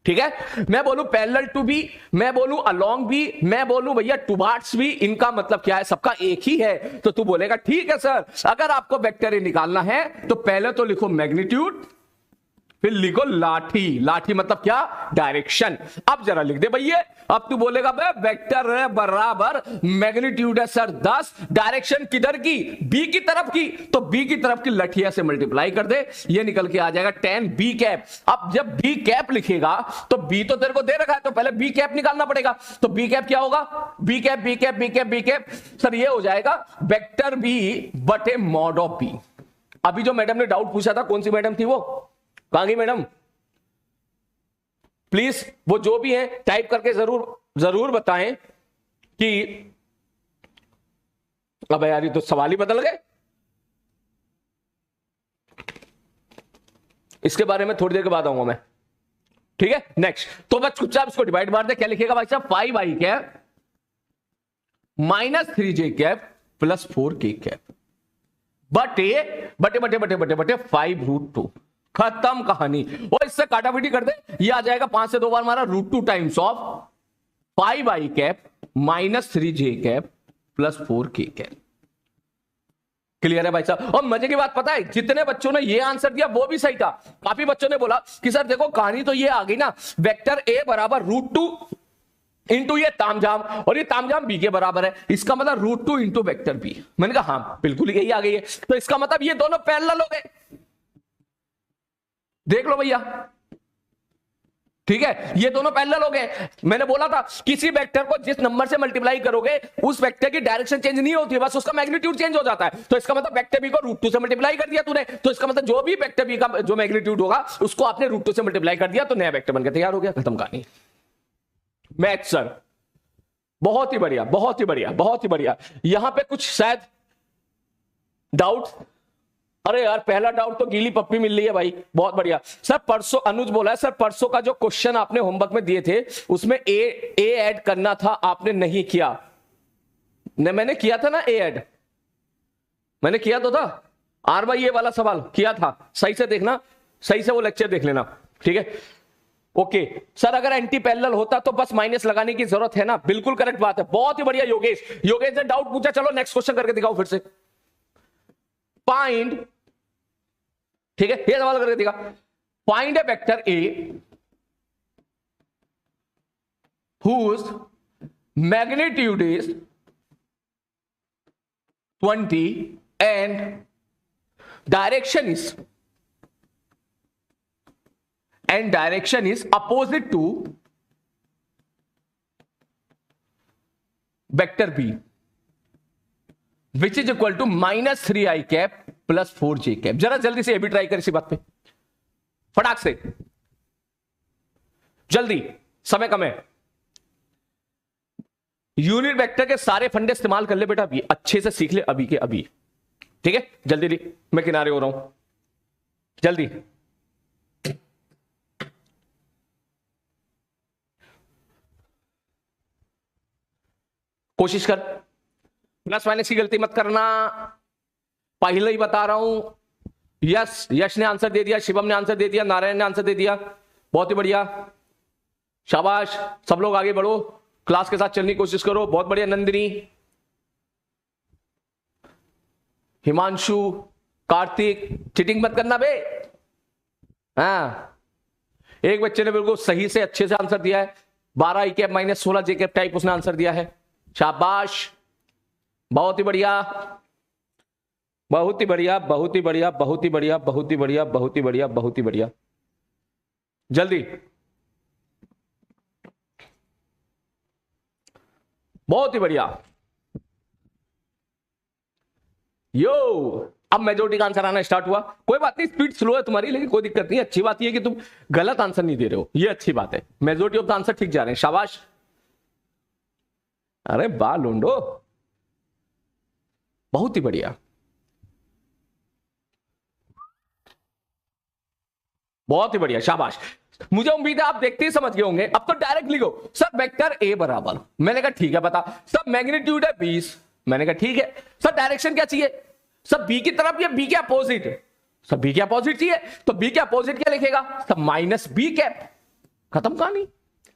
ठीक है, मैं बोलूं पैरेलल टू भी, मैं बोलूं अलोंग भी, मैं बोलूं भैया टुवार्ड्स भी, इनका मतलब क्या है? सबका एक ही है। तो तू बोलेगा ठीक है सर, अगर आपको वेक्टर ए निकालना है तो पहले तो लिखो मैग्नीट्यूड, फिर लिखो लाठी। लाठी मतलब क्या? डायरेक्शन। अब जरा लिख दे भैया। अब तू बोलेगा वेक्टर है बराबर मैग्नीट्यूड है सर 10, डायरेक्शन किधर की? बी की तरफ की, तो बी की तरफ की लठिया से मल्टीप्लाई कर दे, ये निकल के आ जाएगा 10 बी कैप। अब जब बी कैप लिखेगा तो बी तो तेरे को दे रखा है, तो पहले बी कैप निकालना पड़ेगा। तो बी कैप क्या होगा? B cap B cap B cap B cap, sir ये हो जाएगा वेक्टर बी बटे मॉड ऑफ बी। अभी जो मैडम ने डाउट पूछा था, कौन सी मैडम थी वो? कहां गई मैडम? प्लीज वो जो भी है टाइप करके जरूर बताएं कि अब यार ये तो सवाल ही बदल गए। इसके बारे में थोड़ी देर के बाद आऊंगा मैं, ठीक है। नेक्स्ट, तो बस चुपचाप इसको डिवाइड मार दे। क्या लिखेगा भाई साहब? 5i cap minus 3j cap plus 4k cap बटे बटे बटे बटे बटे बटे 5√2। खत्म कहानी। और इससे काटापीटी कर दे, ये आ जाएगा 5 से 2 बार मारा √2 times of 5i cap minus 3j cap plus 4k cap. Clear है भाई साहब? और मजे की बात पता है, जितने बच्चों ने ये आंसर दिया वो भी सही था। काफी बच्चों ने बोला कि सर देखो कहानी तो ये आ गई ना, वेक्टर ए बराबर √2 इंटू ये तामझाम, और ये तामझाम बी के बराबर है, इसका मतलब √2 इंटू वेक्टर बी। मैंने कहा हाँ बिल्कुल यही आ गई है, तो इसका मतलब ये दोनों पैरेलल हो गए। देख लो भैया, ठीक है, ये दोनों पैरेलल हो गए। मैंने बोला था किसी वेक्टर को जिस नंबर से मल्टीप्लाई करोगे उस वेक्टर की डायरेक्शन चेंज नहीं होती है, बस उसका मैग्नीट्यूड चेंज हो जाता है। तो इसका मतलब वेक्टर बी को √2 से मल्टीप्लाई कर दिया तूने, तो इसका मतलब जो भी वेक्टर बी का जो मैग्नीट्यूड होगा उसको आपने √2 से मल्टीप्लाई कर दिया, तो नया वेक्टर बनकर तैयार हो गया। खत्म कहानी। मैथ सर बहुत ही बढ़िया, बहुत ही बढ़िया, बहुत ही बढ़िया। यहां पे कुछ शायद डाउट? अरे यार पहला डाउट तो गीली पप्पी मिल रही है भाई, बहुत बढ़िया। सर परसों अनुज बोला है, सर परसों का जो क्वेश्चन आपने होमवर्क में दिए थे उसमें ए ऐड करना था, आपने नहीं किया। मैंने किया था ना ए ऐड, मैंने किया तो था। आर भाई ये वाला सवाल किया था, सही से देखना, सही से वो लेक्चर देख लेना, ठीक है। ओके सर, अगर एंटी पैरेलल होता तो बस माइनस लगाने की जरूरत है ना? बिल्कुल करेक्ट बात है, बहुत ही बढ़िया योगेश। योगेश ने डाउट पूछा, चलो नेक्स्ट क्वेश्चन करके दिखाओ फिर से। फाइंड, ठीक है, ये सवाल करके दिखा। Find A vector A whose magnitude is 20 and direction is opposite to vector B, which is equal to minus 3i cap plus 4j cap। जरा जल्दी से ये भी ट्राई कर इसी बात पे, फटाक से, जल्दी, समय कम है। यूनिट वेक्टर के सारे फंडे इस्तेमाल कर ले बेटा, अभी अच्छे से सीख ले, अभी के अभी, ठीक है। जल्दी लिख, मैं किनारे हो रहा हूं, जल्दी। कोशिश कर, प्लस माइनस की गलती मत करना, पहले ही बता रहा हूं। यश ने आंसर दे दिया, शिवम ने आंसर दे दिया, नारायण ने आंसर दे दिया, बहुत ही बढ़िया, शाबाश। सब लोग आगे बढ़ो, क्लास के साथ चलने की कोशिश करो, बहुत बढ़िया। नंदिनी, हिमांशु, कार्तिक, चीटिंग मत करना बे। हाँ, एक बच्चे ने बिल्कुल सही से अच्छे से आंसर दिया है, 12i cap minus 16j cap type उसने आंसर दिया है, शाबाश, बहुत ही बढ़िया, बहुत ही बढ़िया, बहुत ही बढ़िया, बहुत ही बढ़िया, बहुत ही बढ़िया, बहुत ही बढ़िया, बहुत ही बढ़िया। जल्दी, बहुत ही बढ़िया। यो, अब मेजोरिटी का आंसर आना स्टार्ट हुआ। कोई बात नहीं, स्पीड स्लो है तुम्हारी, लेकिन कोई दिक्कत नहीं। अच्छी बात यह है कि तुम गलत आंसर नहीं दे रहे हो, ये अच्छी बात है। मेजोरिटी ऑफ द आंसर ठीक जा रहे हैं, शाबाश। अरे वाह लूंडो, बहुत ही बढ़िया, बहुत ही बढ़िया, शाबाश। मुझे उम्मीद है आप देखते ही समझ गए होंगे। अब तो डायरेक्ट लिखो, सर वेक्टर ए बराबर, मैंने कहा ठीक है बता। सर मैग्नीट्यूड है 20, मैंने कहा ठीक है। सर डायरेक्शन क्या चाहिए? सब बी की तरफ या बी के अपोजिट? सब बी के अपोजिट चाहिए, तो बी के अपोजिट क्या लिखेगा? सब माइनस बी कैप, खत्म कहानी।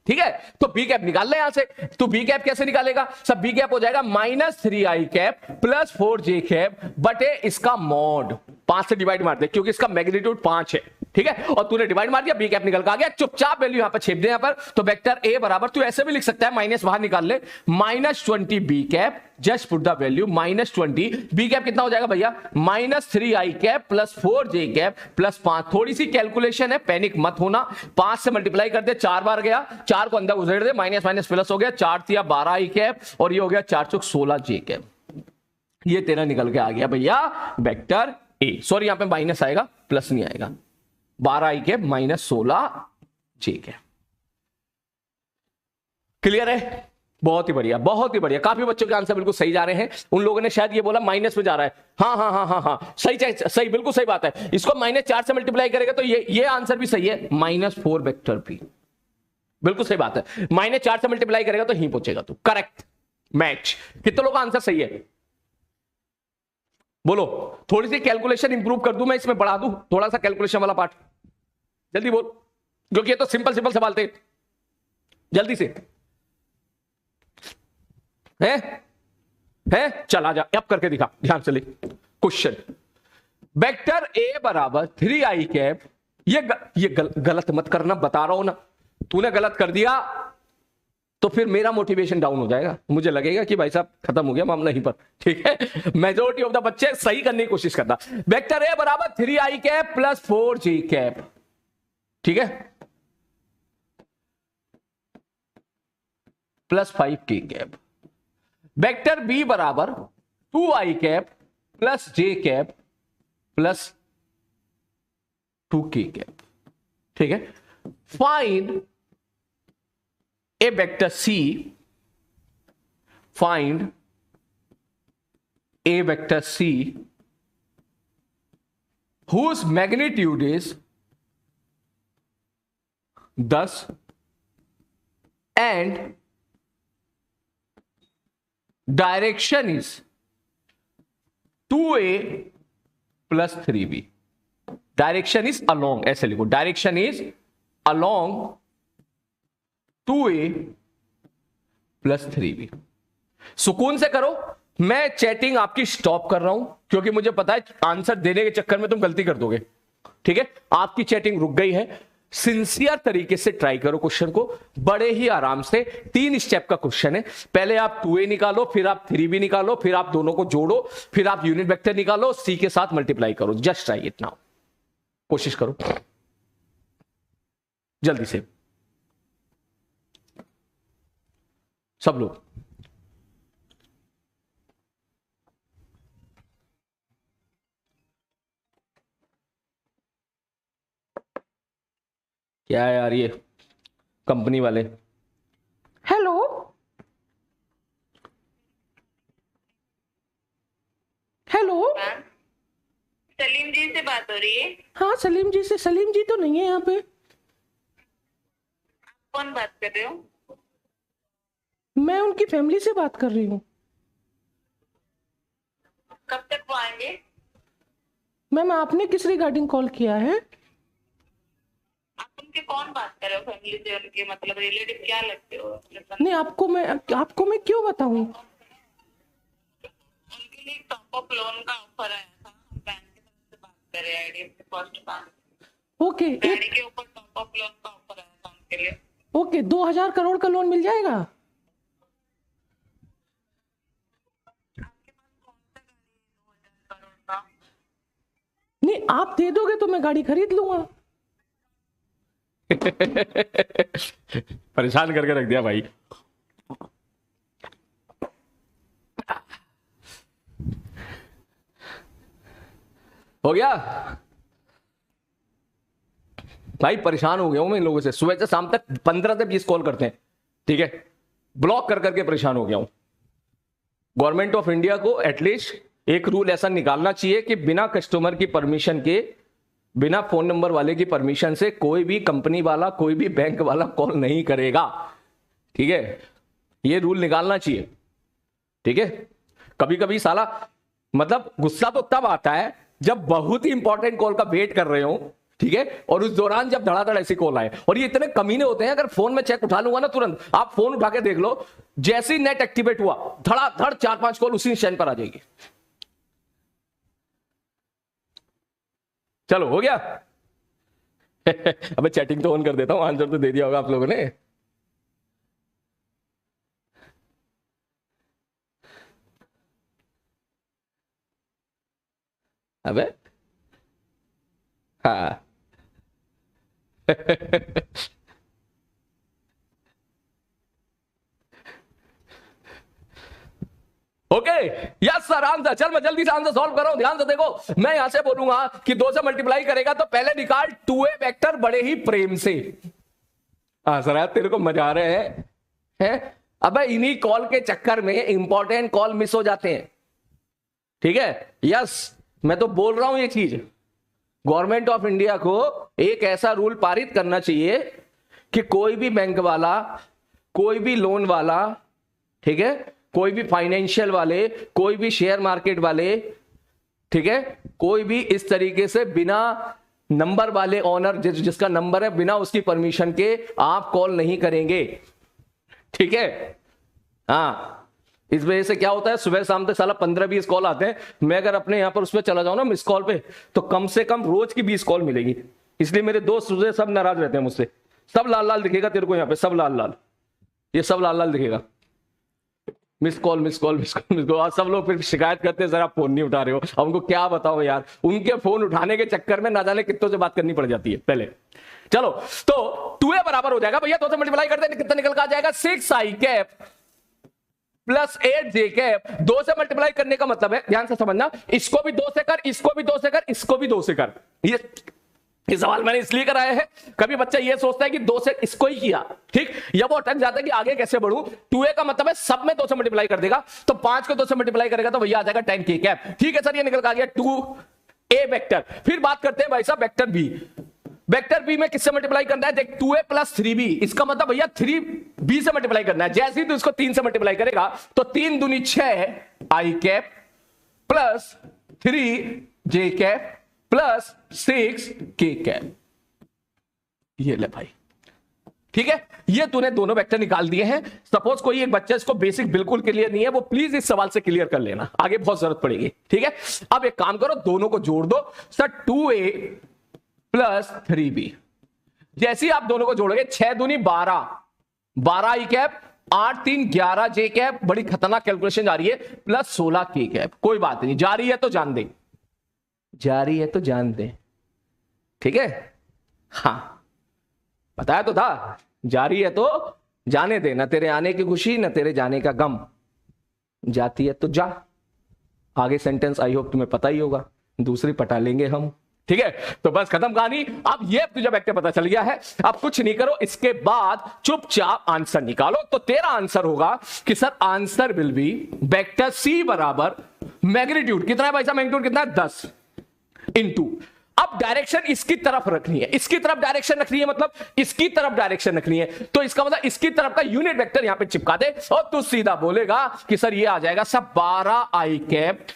ठीक है, तो बी कैप निकाल ले यहां से। तो बी कैप कैसे निकालेगा? सब बी कैप हो जाएगा -3i cap plus 4j cap बटे इसका मॉड। 5 से डिवाइड मार दे क्योंकि इसका मैग्नीट्यूड 5 है। ठीक है, और तूने डिवाइड मार दिया, बी कैप निकल के आ गया। चुपचाप वैल्यू यहां पर छेप दे यहां पर। तो वेक्टर ए बराबर, तू ऐसे भी लिख सकता है, माइनस बाहर निकाल ले, -20 B cap, just put the value -20 B cap कितना हो जाएगा भैया? -3i cap plus 4j cap plus 5। थोड़ी सी कैलकुलेशन है, पैनिक मत होना। 5 से मल्टीप्लाई कर दे, 4 बार गया, 4 को अंदर उधेड़ दे, माइनस माइनस प्लस हो गया, 4 तिया 12i कैप और ये हो गया 4 चौक 16j कैप। ये तेरा निकल के आ गया भैया वेक्टर ए। सॉरी यहां पे माइनस आएगा, प्लस नहीं आएगा। 12i cap -16j cap. Clear है? बहुत ही बढ़िया, बहुत ही बढ़िया। काफी बच्चों के आंसर बिल्कुल सही जा रहे हैं। उन लोगों ने शायद ये बोला माइनस में जा रहा है। हाँ हाँ हाँ हाँ हाँ, सही सही, बिल्कुल सही बात है। इसको -4 से मल्टीप्लाई करेगा तो ये आंसर भी सही है, -4 वेक्टर पी। बिल्कुल सही बात है, -4 से मल्टीप्लाई करेगा तो ही पहुंचेगा तू। Correct match. कितने लोगों का आंसर सही है? बोलो, थोड़ी सी कैलकुलेशन इंप्रूव कर दूं मैं, इसमें बढ़ा दूं थोड़ा सा कैलकुलेशन वाला पार्ट? जल्दी बोल, क्योंकि ये तो सिंपल सिंपल सवाल थे। जल्दी से है चल आजा, अब करके दिखा, ध्यान से लिख क्वेश्चन। वेक्टर ए बराबर 3i कैप, ये गलत मत करना, बता रहा हूं ना। तूने गलत कर दिया तो फिर मेरा मोटिवेशन डाउन हो जाएगा, मुझे लगेगा कि भाई साहब खत्म हो गया मामला यहीं पर। ठीक है, मेजोरिटी ऑफ द बच्चे सही करने की कोशिश करता। वेक्टर ए बराबर 3i cap plus 4j cap, ठीक है, plus 5k cap. Vector B बराबर 2i cap plus j cap plus 2k cap. ठीक है, find a vector C, find a vector C whose magnitude is 10 and direction is 2a plus 3b. Direction is along, ऐसे लिखो, direction is along 2a plus 3b। सुकून से करो, मैं चैटिंग आपकी स्टॉप कर रहा हूं क्योंकि मुझे पता है आंसर देने के चक्कर में तुम गलती कर दोगे। ठीक है, आपकी चैटिंग रुक गई है। सिंसियर तरीके से ट्राई करो क्वेश्चन को, बड़े ही आराम से। 3 स्टेप का क्वेश्चन है। पहले आप 2a निकालो, फिर आप 3b निकालो, फिर आप दोनों को जोड़ो, फिर आप यूनिट वेक्टर निकालो, c के साथ मल्टीप्लाई करो। जस्ट ट्राई इट नाउ, कोशिश करो जल्दी से सब लोग। क्या है यार ये कंपनी वाले? हेलो हेलो, सलीम जी से बात हो रही है? हाँ सलीम जी से। सलीम जी तो नहीं है यहाँ पे। कौन बात कर रहे हो? मैं उनकी फैमिली से बात कर रही हूँ। कब तक वो आएंगे? मैम आपने किस रिगार्डिंग कॉल किया है? आप उनके कौन बात कर रहे हो? फैमिली से उनके मतलब रिलेटिव क्या लगते हो? नहीं, आपको मैं क्यों बताऊं? उनके लिए टॉप अप लोन का ऑफर आया था, हम बैंक की तरफ से बात कर रहे हैं, आईडीएफसी फर्स्ट बैंक। ओके, गाड़ी के ऊपर टॉप अप लोन का ऑफर आया था उनके लिए। ओके, 2000 करोड़ का लोन मिल जाएगा? आपके पास कौन सा गाड़ी है 2000 करोड़ का? नहीं, आप दे दोगे तो मैं गाड़ी खरीद लूंगा। परेशान करके रख दिया भाई। हो गया भाई, परेशान हो गया हूं मैं इन लोगों से। सुबह से शाम तक 15 से 20 कॉल करते हैं। ठीक है, ब्लॉक कर करके परेशान हो गया हूं। गवर्नमेंट ऑफ इंडिया को एटलीस्ट एक रूल ऐसा निकालना चाहिए कि बिना कस्टमर की परमिशन के, बिना फोन नंबर वाले की परमिशन से कोई भी कंपनी वाला, कोई भी बैंक वाला कॉल नहीं करेगा। ठीक है, ये रूल निकालना चाहिए। ठीक है, कभी कभी साला मतलब गुस्सा तो तब आता है जब बहुत ही इंपॉर्टेंट कॉल का वेट कर रहे हो, ठीक है, और उस दौरान जब धड़ाधड़ ऐसी कॉल आए। और ये इतने कमीने होते हैं, अगर फोन में चेक उठा लूंगा ना तुरंत, आप फोन उठा के देख लो, जैसे ही नेट एक्टिवेट हुआ धड़ाधड़ 4-5 कॉल उसी निशान पर आ जाएगी। चलो हो गया। अबे चैटिंग तो ऑन कर देता हूं, आंसर तो दे दिया होगा आप लोगों ने। अबे हाँ। Okay yes sir answer. चल मैं जल्दी से आंसर सॉल्व कर रहा हूं, ध्यान से देखो। मैं यहां से बोलूंगा कि 2 से मल्टीप्लाई करेगा तो पहले निकाल 2a वेक्टर बड़े ही प्रेम से। हाँ सर यार तेरे को मजा आ रहे हैं? अबे इन्हीं कॉल के चक्कर में इंपॉर्टेंट कॉल मिस हो जाते हैं, ठीक है। यस मैं तो बोल रहा हूं ये चीज, गवर्नमेंट ऑफ इंडिया को एक ऐसा रूल पारित करना चाहिए कि कोई भी बैंक वाला, कोई भी लोन वाला, ठीक है, कोई भी फाइनेंशियल वाले, कोई भी शेयर मार्केट वाले, ठीक है, कोई भी इस तरीके से बिना नंबर वाले ओनर जिसका नंबर है, बिना उसकी परमिशन के आप कॉल नहीं करेंगे, ठीक है। हाँ इस वजह से क्या होता है, सुबह शाम तक साला 15-20 कॉल आते हैं। मैं अगर अपने यहां पर उसमें चला जाऊं ना मिस कॉल पे, तो कम से कम रोज की 20 कॉल मिलेगी। इसलिए मेरे दोस्त मुझे सब नाराज रहते हैं मुझसे, सब लाल लाल दिखेगा तेरे को यहाँ पे, सब लाल लाल, ये सब लाल लाल दिखेगा, miss call miss call miss call miss call. और सब लोग फिर शिकायत करते हैं सर आप फोन नहीं उठा रहे हो। अब उनको क्या बताओ यार, उनके फोन उठाने के चक्कर में ना जाने कितनों से बात करनी पड़ जाती है पहले। चलो तो 2a बराबर हो जाएगा भैया, 2 से मल्टीप्लाई करते हैं कितना निकल कर आ जाएगा, 6i cap plus 8j cap. 2 से मल्टीप्लाई करने का मतलब है, ध्यान से समझना, इसको भी 2 से कर, इसको भी 2 से कर, इसको भी 2 से कर। ये सवाल मैंने इसलिए कराया है, कभी बच्चा ये सोचता है कि 2 से इसको ही किया, ठीक, या वो अटक जाता है कि आगे कैसे बढ़ूं। 2a का मतलब है सब में 2 से मल्टीप्लाई कर देगा, तो 5 को 2 से मल्टीप्लाई करेगा तो भैया आ जाएगा 10k कैप। ठीक है सर ये निकल कर आ गया 2a वेक्टर। फिर बात करते हैं भाई साहब वेक्टर बी। वेक्टर बी में किससे मल्टीप्लाई करना है, देख 2a प्लस 3b, इसका मतलब भैया 3b से मल्टीप्लाई करना है। जैसे ही तू इसको 3 से मल्टीप्लाई करेगा तो 3 दूनी 6 i cap plus 3j cap plus 6k cap. ये ले भाई, ठीक है, ये तूने दोनों वेक्टर निकाल दिए हैं। सपोज कोई एक बच्चा इसको बेसिक बिल्कुल क्लियर नहीं है, वो प्लीज इस सवाल से क्लियर कर लेना, आगे बहुत जरूरत पड़ेगी, ठीक है। अब एक काम करो, दोनों को जोड़ दो सर, 2a प्लस 3b। जैसे ही आप दोनों को जोड़ोगे 6 दूनी 12, 12 i कैप, 8 3 11 j कैप, बड़ी खतरनाक कैलकुलेशन जा रही है, प्लस 16 k कैप। कोई बात नहीं, जा रही है तो जान दे, जा रही है तो जान दे, ठीक है। हाँ बताया तो था, जा रही है तो जाने दे, ना तेरे आने की खुशी ना तेरे जाने का गम, जाती है तो जा। आगे सेंटेंस आई होप तुम्हें पता ही होगा, दूसरी पटा लेंगे हम, ठीक है। तो बस खत्म कहानी। अब ये तुझे वेक्टर पता चल गया है, अब कुछ नहीं करो, इसके बाद चुपचाप आंसर निकालो। तो तेरा आंसर होगा कि sir answer will be vector C बराबर मैग्नीट्यूड कितना है भाई साहब, मैग्नीट्यूड कितना है 10 इंटू, अब डायरेक्शन इसकी तरफ रखनी है, इसकी तरफ डायरेक्शन रखनी है, मतलब इसकी तरफ डायरेक्शन रखनी है, तो इसका मतलब इसकी तरफ का यूनिट वेक्टर यहां पे चिपका दे और तू सीधा बोलेगा कि सर ये आ जाएगा सब 12 i cap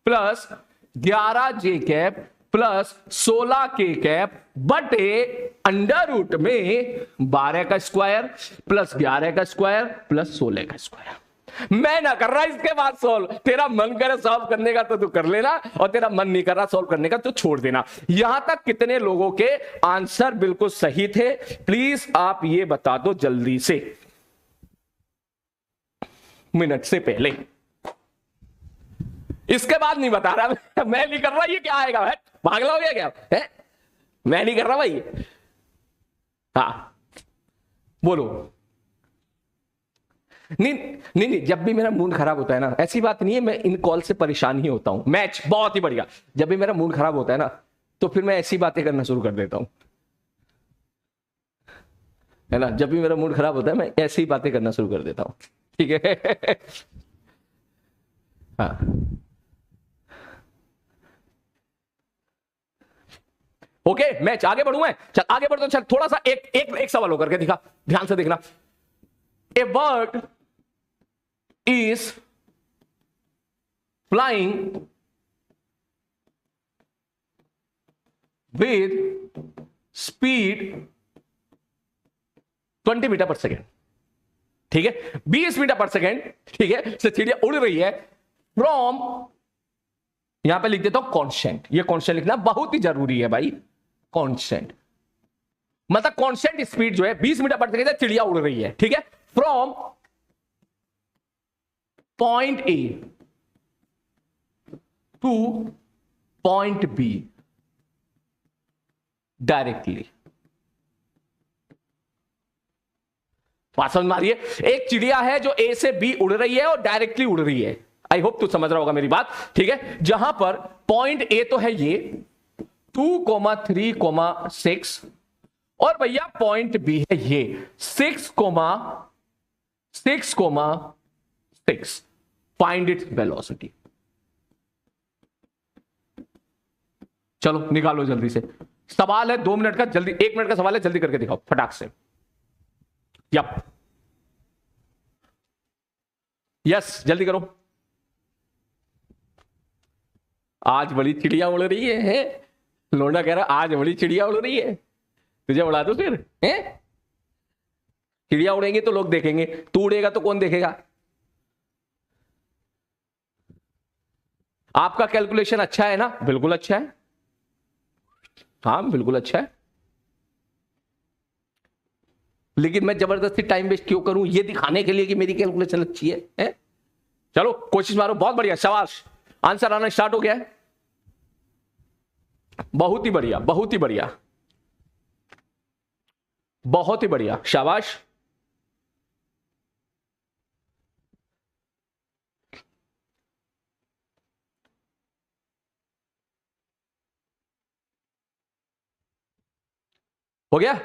plus 11 j cap plus 16 k cap बटे अंडर रूट में 12 का स्क्वायर प्लस 11 का स्क्वायर प्लस 16 का स्क्वायर। मैं ना कर रहा इसके बाद सॉल्व, तेरा मन करे सॉल्व करने का तो तू कर लेना, और तेरा मन नहीं कर रहा सॉल्व करने का तो छोड़ देना। यहां तक कितने लोगों के आंसर बिल्कुल सही थे, प्लीज आप ये बता दो जल्दी से, मिनट से पहले। इसके बाद नहीं बता रहा मैं नहीं कर रहा, ये क्या आएगा है, पागल हो गया क्या है, मैं नहीं कर रहा भाई। हाँ बोलो। नहीं, जब भी मेरा मूड खराब होता है ना, ऐसी बात नहीं है, मैं इन कॉल से परेशान ही होता हूं। मैच बहुत ही बढ़िया, जब भी मेरा मूड खराब होता है ना, तो फिर मैं ऐसी बातें करना शुरू कर देता हूं, है ना। जब भी मेरा मूड खराब होता है मैं ऐसी ही बातें करना शुरू कर देता हूं, ठीक है। हाँ ओके, मैच आगे बढ़ू मैं, चल आगे बढ़, तो चल थोड़ा सा एक सवाल होकर के दिखा, ध्यान से देखना। A bird is flying with speed 20 metre per second, ठीक है, 20 मीटर पर सेकेंड, ठीक है, से चिड़िया उड़ रही है फ्रॉम, यहां पे लिख देता हूं कांस्टेंट, ये कांस्टेंट लिखना बहुत ही जरूरी है भाई, कांस्टेंट मतलब कांस्टेंट स्पीड जो है 20 मीटर पर सेकेंड चिड़िया उड़ रही है, ठीक है, from point A two point be directly. बात समझ में आ रही है? एक चिड़िया है जो ए से बी उड़ रही है और डायरेक्टली उड़ रही है। आई होप तू समझ रहा होगा मेरी बात, ठीक है, जहां पर पॉइंट ए तो है ये 2,3,6 और भैया पॉइंट बी है ये 6,6,6। Find its velocity. चलो निकालो जल्दी से, सवाल है 2 मिनट का, जल्दी 1 मिनट का सवाल है, जल्दी करके दिखाओ फटाक से। यप यस जल्दी करो। आज बड़ी चिड़िया उड़ रही है? लोंडा कह रहा आज बड़ी चिड़िया उड़ रही है, तुझे उड़ा दो फिर हैं? चिड़िया उड़ेंगे तो लोग देखेंगे, तू उड़ेगा तो कौन देखेगा? आपका कैलकुलेशन अच्छा है ना? बिल्कुल अच्छा है, हाँ बिल्कुल अच्छा है, लेकिन मैं जबरदस्ती टाइम वेस्ट क्यों करूं ये दिखाने के लिए कि मेरी कैलकुलेशन अच्छी है? चलो कोशिश मारो, बहुत बढ़िया, शाबाश, आंसर आना स्टार्ट हो गया है, बहुत ही बढ़िया, बहुत ही बढ़िया, बहुत ही बढ़िया, शाबाश। हो गया?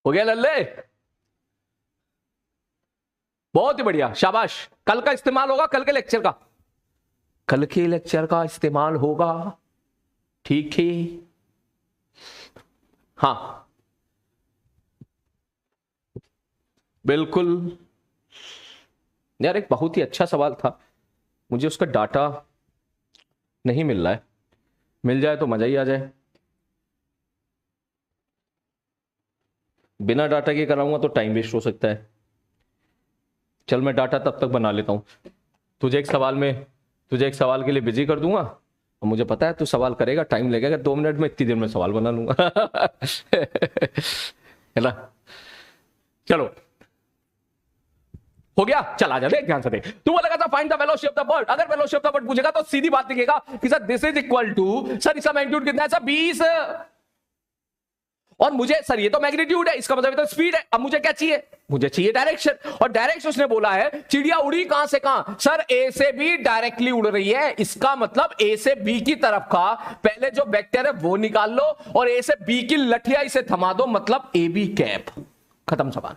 हो गया लल्ले? बहुत ही बढ़िया, शाबाश। कल का इस्तेमाल होगा, कल के लेक्चर का, कल के लेक्चर का इस्तेमाल होगा, ठीक है? हाँ बिल्कुल यार, एक बहुत ही अच्छा सवाल था, मुझे उसका डाटा नहीं मिल रहा है, मिल जाए तो मजा ही आ जाए। बिना डाटा के कराऊंगा तो टाइम वेस्ट हो सकता है। चल मैं डाटा तब तक बना लेता हूं, तुझे एक सवाल के लिए बिजी कर दूंगा, और मुझे पता है तू सवाल करेगा, टाइम लगेगा, 2 मिनट में इतनी देर में सवाल बना लूंगा। है ना? चलो हो गया, चला जा, देख ध्यान से देख। तू बोलेगा था find the velocity of the bird, अगर वेलोसिटी ऑफ द बर्ड पूछेगा तो सीधी बात लिखेगा कि sir this is equal to, sir इसका मैग्नीट्यूड कितना है? सर 20, और मुझे सर ये तो मैग्नीट्यूड है, इसका मतलब तो स्पीड है, अब मुझे क्या चाहिए? मुझे चाहिए डायरेक्शन, और डायरेक्शन उसने बोला है चिड़िया उड़ी कहां से कहां? सर ए से बी डायरेक्टली उड़ रही है, इसका मतलब ए से बी की तरफ का पहले जो वेक्टर है वो निकाल लो और ए से बी की लठिया से थमा दो, मतलब ए बी कैप, खत्म सवाल।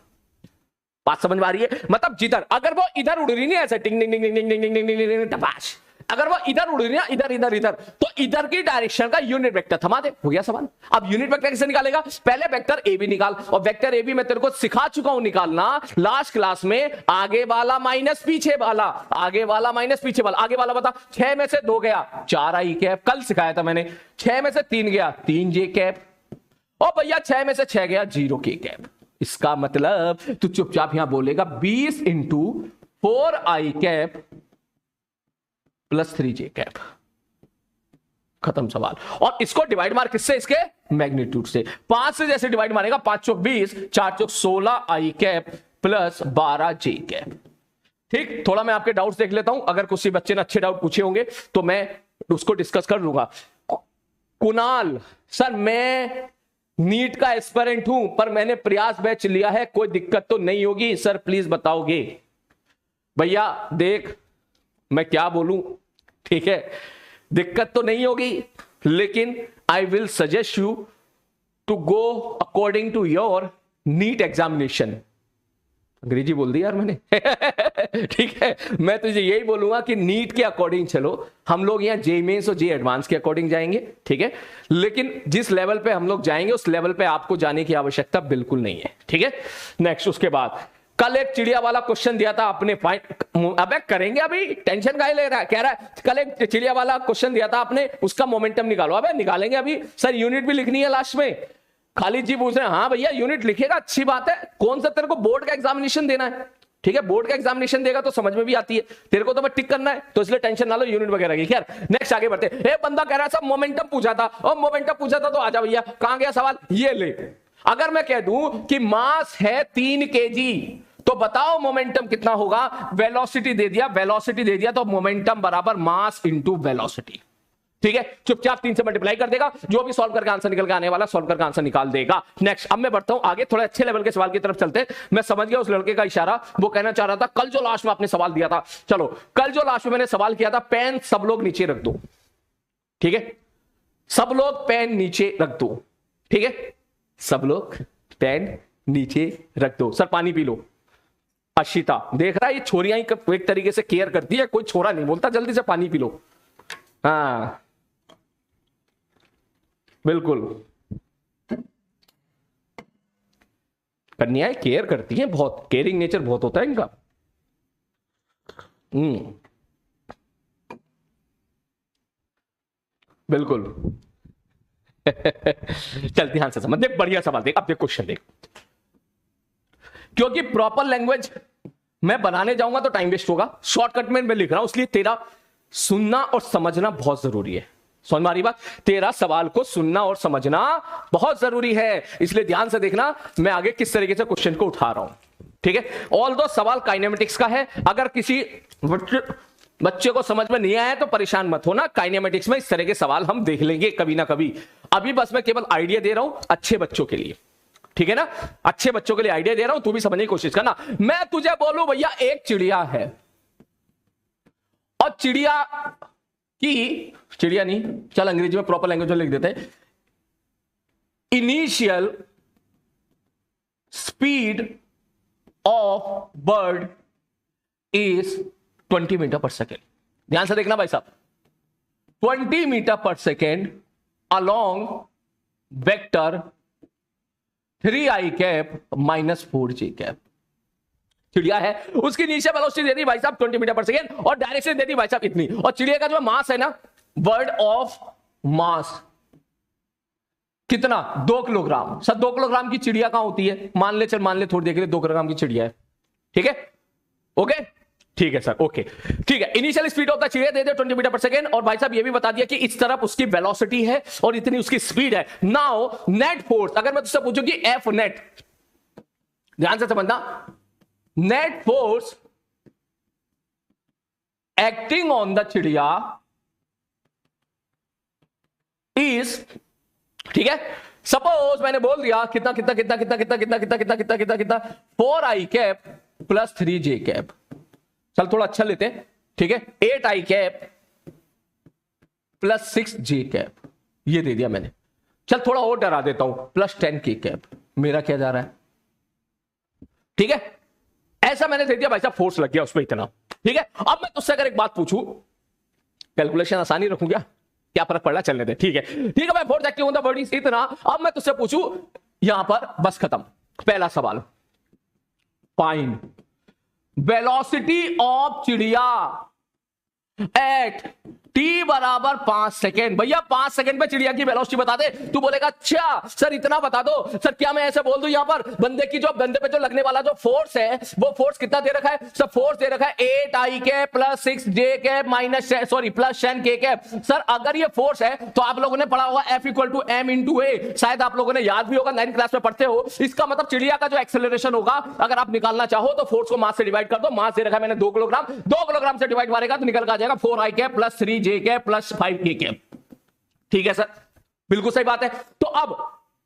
बात समझ में आ रही है? मतलब जिधर, अगर वो इधर उड़ रही नहीं ऐसे टिंग टिंग टिंग टिंग टिंग टिंग टिंग टिंग टिंग टपाश, अगर वो इधर उड़ रही है, इधर इधर इधर, तो इधर की डायरेक्शन का यूनिट वेक्टर थमा दे, हो गया सवाल। अब यूनिट वेक्टर कैसे निकालेगा? पहले वेक्टर ए बी निकाल, और वेक्टर ए बी मैं तेरे को सिखा चुका हूं निकालना लास्ट क्लास में, आगे वाला माइनस पीछे वाला, आगे वाला माइनस पीछे वाला, आगे वाला बता, 6 में से 2 गया 4 आई कैप, कल सिखाया था मैंने, 6 में से 3 गया 3 जे कैप, और भैया 6 में से 6 गया 0 के कैप। इसका मतलब तू चुपचाप यहां बोलेगा 20 इंटू 4 आई कैप प्लस 3 जे कैप, खत्म सवाल। और इसको डिवाइड मार किससे? इसके मैग्नीट्यूड से। 5 से जैसे डिवाइड मारेगा, 5 चौक 20, 4 चौक 16 आई कैप प्लस 12 जे कैप। ठीक, थोड़ा मैं आपके डाउट्स देख लेता हूं, अगर किसी बच्चे ने अच्छे डाउट पूछे होंगे तो मैं उसको डिस्कस कर लूंगा। कुणाल, सर मैं नीट का एस्पिरेंट हूं पर मैंने प्रयास बैच लिया है, कोई दिक्कत तो नहीं होगी सर, प्लीज बताओगे? भैया देख मैं क्या बोलूं, ठीक है, दिक्कत तो नहीं होगी, लेकिन I will suggest you to go according to your NEET examination. अंग्रेजी बोल दी यार मैंने। ठीक है, मैं तुझे यही बोलूंगा कि नीट के अकॉर्डिंग चलो, हम लोग यहाँ जे मेंस और जे एडवांस के अकॉर्डिंग जाएंगे, ठीक है, लेकिन जिस लेवल पे हम लोग जाएंगे उस लेवल पे आपको जाने की आवश्यकता बिल्कुल नहीं है, ठीक है। नेक्स्ट, उसके बाद कल एक चिड़िया वाला क्वेश्चन दिया था आपने, अबे करेंगे अभी, टेंशन काहे ले रहा है, कह रहा है कल एक चिड़िया वाला क्वेश्चन दिया था आपने, उसका मोमेंटम निकालो। अबे निकालेंगे अभी सर, यूनिट भी लिखनी है लास्ट में। खालिद जी पूछ रहे हैं, हाँ भैया यूनिट लिखेगा, अच्छी बात है। कौन सा तेरे को बोर्ड का एग्जामिनेशन देना है, ठीक है, बोर्ड का एग्जामिनेशन देगा तो समझ में भी आती है, तेरे को तो बस टिक करना है, तो इसलिए टेंशन ना लो यूनिट वगैरह की। खैर नेक्स्ट आगे बढ़ते। ए बंदा कह रहा है सब मोमेंटम पूछा था, और मोमेंटम पूछा था तो आजा भैया, कहां गया सवाल, ये ले। अगर मैं कह दूं कि मास है 3 kg, तो बताओ मोमेंटम कितना होगा। वेलोसिटी दे दिया, वेलोसिटी दे दिया, तो मोमेंटम बराबर मास इंटू वेलोसिटी, ठीक है। चुपचाप 3 से मल्टीप्लाई कर देगा, जो भी सॉल्व करके आंसर निकल के आने वाला सॉल्व करके आंसर निकाल देगा। नेक्स्ट, अब मैं बढ़ता हूं आगे, थोड़े अच्छे लेवल के सवाल की तरफ चलते हैं। मैं समझ गया उस लड़के का इशारा, वो कहना चाह रहा था कल जो लास्ट में आपने सवाल दिया था। चलो, कल जो लास्ट में मैंने सवाल किया था, पेन सब लोग नीचे रख दो, ठीक है, सब लोग पेन नीचे रख दो, ठीक है, सब लोग पेन नीचे रख दो। सर पानी पी लो। अशिता देख रहा है, ये छोरियां ही एक तरीके से केयर करती है, कोई छोरा नहीं बोलता जल्दी से पानी पी लो। हाँ बिल्कुल, कन्याएं केयर करती हैं, बहुत केयरिंग नेचर बहुत होता है इनका। बिल्कुल। चल ध्यान से समझ, देख बढ़िया सवाल देख, अब देख क्वेश्चन देख, क्योंकि प्रॉपर लैंग्वेज मैं बनाने जाऊंगा तो टाइम वेस्ट होगा, शॉर्टकट में मैं लिख रहा हूं, इसलिए तेरा सुनना और समझना बहुत जरूरी है। समझ में आ रही बात, तेरा सवाल को सुनना और समझना बहुत जरूरी है, इसलिए ध्यान से देखना मैं आगे किस तरीके से क्वेश्चन को उठा रहा हूं, ठीक है। ऑल दो सवाल काइनेमेटिक्स का है, अगर किसी बच्चे को समझ में नहीं आया तो परेशान मत होना, काइनेमेटिक्स में इस तरह के सवाल हम देख लेंगे कभी ना कभी। अभी बस मैं केवल आइडिया दे रहा हूं अच्छे बच्चों के लिए, ठीक है ना, अच्छे बच्चों के लिए आइडिया दे रहा हूं, तू भी समझने की कोशिश करना। मैं तुझे बोलूं भैया एक चिड़िया है, और चिड़िया नहीं, चल अंग्रेजी में प्रॉपर लैंग्वेज में लिख देते हैं, initial speed of bird is 20 metre per second. ध्यान से देखना भाई साहब, 20 metre per second along vector 3i cap minus 4j cap. चिड़िया है, उसकी इनिशियल वेलोसिटी दे दी भाई साहब 20 मीटर पर सेकेंड, और डायरेक्शन दे दी भाई साहब इतनी, और चिड़िया का जो मास है ना, वर्ड ऑफ मास कितना, 2 किलोग्राम। सर 2 किलोग्राम की चिड़िया कहां होती है, मान ले, चल मान ले, थोड़ी देख ले, 2 किलोग्राम की चिड़िया है, ठीक है, ओके, ठीक है सर, ओके, ठीक है। इनिशियल स्पीड ऑफ द चिड़िया दे दे 20 मीटर पर सेकेंड, और भाई साहब ये भी बता दिया कि इस तरफ उसकी वेलोसिटी है और इतनी उसकी स्पीड है। नाउ नेट फोर्स, अगर मैं तुझसे पूछूं कि एफ नेट, ध्यान से समझना, net force acting on the चिड़िया इज, ठीक है, सपोज मैंने बोल दिया कितना कितना कितना कितना कितना कितना कितना कितना कितना कितना कितना 4i cap plus 3j cap. चल थोड़ा अच्छा लेते हैं, ठीक है, 8i cap plus 6j cap, ये दे दिया मैंने। चल थोड़ा और डरा देता हूं, प्लस 10k कैप। मेरा क्या जा रहा है, ठीक है, ऐसा मैंने दे दिया भाई साहब, फोर्स लग गया उसमें इतना, ठीक है। अब मैं तुझसे अगर एक बात पूछूं, कैलकुलेशन आसानी रखूं क्या फर्क पड़ रहा है, चलने दे, ठीक है, ठीक है भाई, force acting on the body इतना। अब मैं तुझसे पूछूं यहां पर, बस खत्म, पहला सवाल, फाइंड वेलोसिटी ऑफ चिड़िया एट t बराबर 5 सेकेंड। भैया 5 सेकेंड में चिड़िया की वेलोसिटी बता दे। तू बोलेगा अच्छा सर इतना बता दो, सर क्या मैं ऐसे बोल दूं यहां पर बंदे पे जो लगने वाला जो फोर्स है, वो फोर्स कितना दे रखा है सर, फोर्स दे रखा है 8i के प्लस 6j के माइनस सॉरी प्लस 10k के। सर अगर ये फोर्स है तो आप लोगों ने पढ़ा होगा F equal to m into a, शायद आप लोगों ने याद भी होगा, 9th क्लास में पढ़ते हो। इसका मतलब चिड़िया का जो एक्सेलरेशन होगा, अगर आप निकालना चाहो तो फोर्स को मास से डिवाइड कर दो, मास दे रखा है मैंने 2 किलोग्राम, 2 किलोग्राम से डिवाइड मारेगा तो निकल कर आ जाएगा 4i के प्लस 3j के प्लस 5k के। ठीक है सर, बिल्कुल सही बात है। तो अब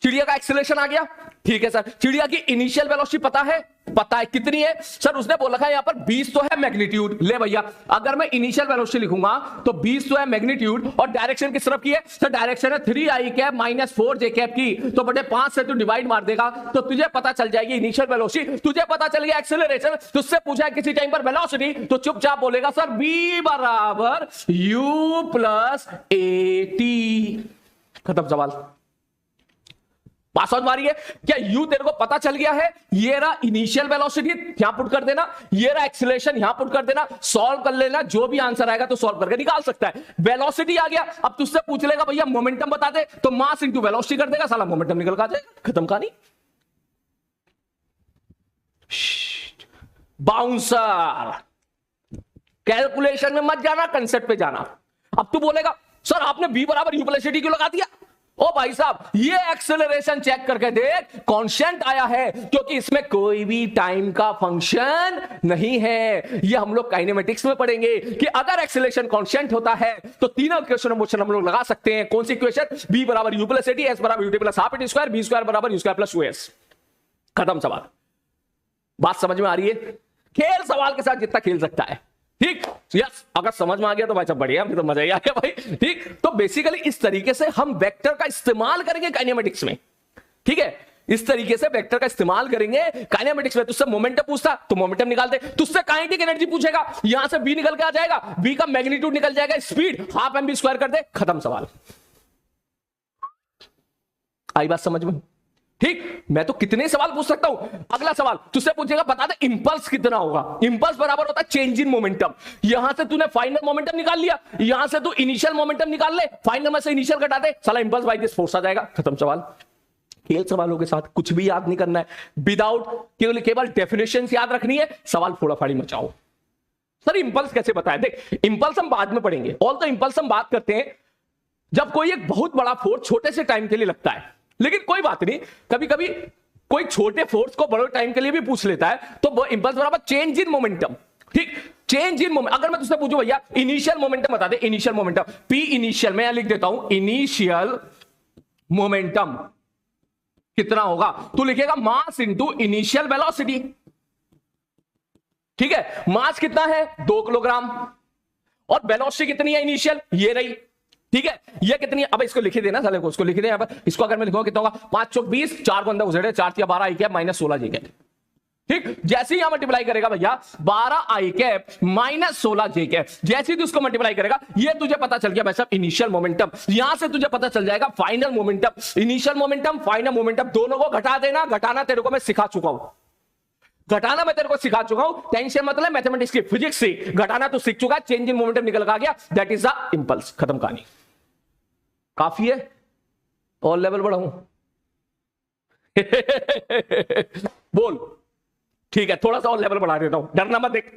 चिड़िया का एक्सेलरेशन आ गया, ठीक है सर। चिड़िया की इनिशियल वेलोसिटी पता है? पता है। कितनी है सर? उसने बोला है यहां पर 20 तो है मैग्नीट्यूड। ले भैया, अगर मैं इनिशियल वेलोसिटी लिखूंगा तो 20 तो है मैग्नीट्यूड, और डायरेक्शन किस तरफ की है सर? डायरेक्शन है 3i cap minus 4j cap की, तो बटे 5 से तू डिवाइड मार देगा तो तुझे पता चल जाएगी इनिशियल वेलोसिटी, तुझे पता चल गया एक्सेलरेशन। तुझसे पूछा है किसी टाइम पर वेलोसिटी, तो चुपचाप बोलेगा सर v बराबर u प्लस at। खत्म सवाल। बात समझ मारी है क्या? यू तेरे को पता चल गया है, ये रहा इनिशियल वेलोसिटी, यहां पुट कर देना, ये रहा एक्सीलरेशन, यहां पुट कर देना, सॉल्व कर लेना, जो भी आंसर आएगा तो सॉल्व करके निकाल सकता है। वेलोसिटी आ गया, अब तुझसे पूछ लेगा भैया मोमेंटम बता दे, तो मास इंटू वेलोसिटी कर देगा, साला मोमेंटम निकल का जाएगा, खत्म कहानी। बाउंसर, कैलकुलेशन में मत जाना, कंसेप्ट पे जाना। अब तू बोलेगा सर आपने बी बराबर यू प्लस टी क्यों लगा दिया? ओ भाई साहब, ये एक्सेलरेशन चेक करके देख, कांस्टेंट आया है, क्योंकि इसमें कोई भी टाइम का फंक्शन नहीं है। ये हम लोग काइनेमेटिक्स में पढ़ेंगे कि अगर एक्सेलरेशन कांस्टेंट होता है तो तीनों इक्वेशन ऑफ मोशन हम लोग लगा सकते हैं। कौन सी इक्वेशन? बी बराबर यू प्लस एटी, एस बराबर UT plus half AT square, B square बराबर यू स्क्वायर प्लस 2s। खत्म सवाल। बात समझ में आ रही है? खेल सवाल के साथ जितना खेल सकता है, ठीक। यस, अगर समझ में आ गया तो भाई सब बढ़िया, तो मजा ही आ गया भाई, ठीक। तो बेसिकली इस तरीके से हम वेक्टर का इस्तेमाल करेंगे काइनेमेटिक्स में, ठीक है। इस तरीके से वेक्टर का इस्तेमाल करेंगे काइनेमेटिक्स में। तुझसे मोमेंटम पूछता तो मोमेंटम निकाल दे, तुझसे काइनेटिक एनर्जी पूछेगा, यहां से बी निकल के आ जाएगा, बी का मैग्नीट्यूड निकल जाएगा, speed half M B square कर दे, खत्म सवाल। आई बात समझ में? ठीक। मैं तो कितने सवाल पूछ सकता हूं। अगला सवाल तुझसे पूछेगा बता दे इंपल्स कितना होगा। इंपल्स बराबर होता है चेंज इन मोमेंटम। यहां से तूने फाइनल मोमेंटम निकाल लिया, यहां से तू इनिशियल मोमेंटम निकाल ले, फाइनल में से इनिशियल घटा दे, साला इंपल्स बाय दिस फोर्स आ जाएगा, खत्म सवाल। खेल सवालों के साथ कुछ भी याद नहीं करना है, विदाउट केवल डेफिनेशन याद रखनी है, सवाल फोड़ाफाड़ी मचाओ। सर इंपल्स कैसे बताए? देख, इंपल्स हम बाद में पढ़ेंगे, ऑल तो इंपल्स हम बात करते हैं जब कोई एक बहुत बड़ा फोर्स छोटे से टाइम के लिए लगता है। लेकिन कोई बात नहीं, कभी कभी कोई छोटे फोर्स को बड़े टाइम के लिए भी पूछ लेता है, तो वो इंपल्स बराबर चेंज इन मोमेंटम, ठीक। Change in momentum. अगर मैं तुझसे पूछूं भैया इनिशियल मोमेंटम बता दे, इनिशियल मोमेंटम पी इनिशियल, मैं लिख देता हूं इनिशियल मोमेंटम कितना होगा, तू लिखेगा मास इंटू इनिशियल वेलोसिटी, ठीक है। मास कितना है? 2 किलोग्राम, और वेलोसिटी कितनी है इनिशियल? ये रही, ठीक है। ये कितनी है? अब इसको लिख देना साले को, उसको लिख दे यहां पर। इसको अगर मैं लिखूंगा कितना होगा? 5 चौक 20, 4 को अंदर घुसेड़े, 4 या 12 आई कैप माइनस 16 जी कैप, ठीक। जैसे ही यहां मल्टीप्लाई करेगा भैया 12 आई कैप माइनस 16 जे कैप, जैसे ही उसको मल्टीप्लाई करेगा ये तुझे पता चल गया भाई साहब इनिशियल मोमेंटम। यहां से तुझे पता चल जाएगा final momentum. Initial momentum final momentum दोनों को घटा देना, घटाना तेरे को मैं सिखा चुका हूं, घटाना मैं तेरे को सिखा चुका हूं। टेंशन मतलब मैथमेटिक्स की, फिजिक्स से घटाना तो सीख चुका है, चेंज इन मोमेंटम निकल आ गया, दैट इज द इंपल्स, खत्म कहानी। काफी है और लेवल बढ़ाऊं? बोल, ठीक है, थोड़ा सा और लेवल बढ़ा देता हूं, डरना मत, देख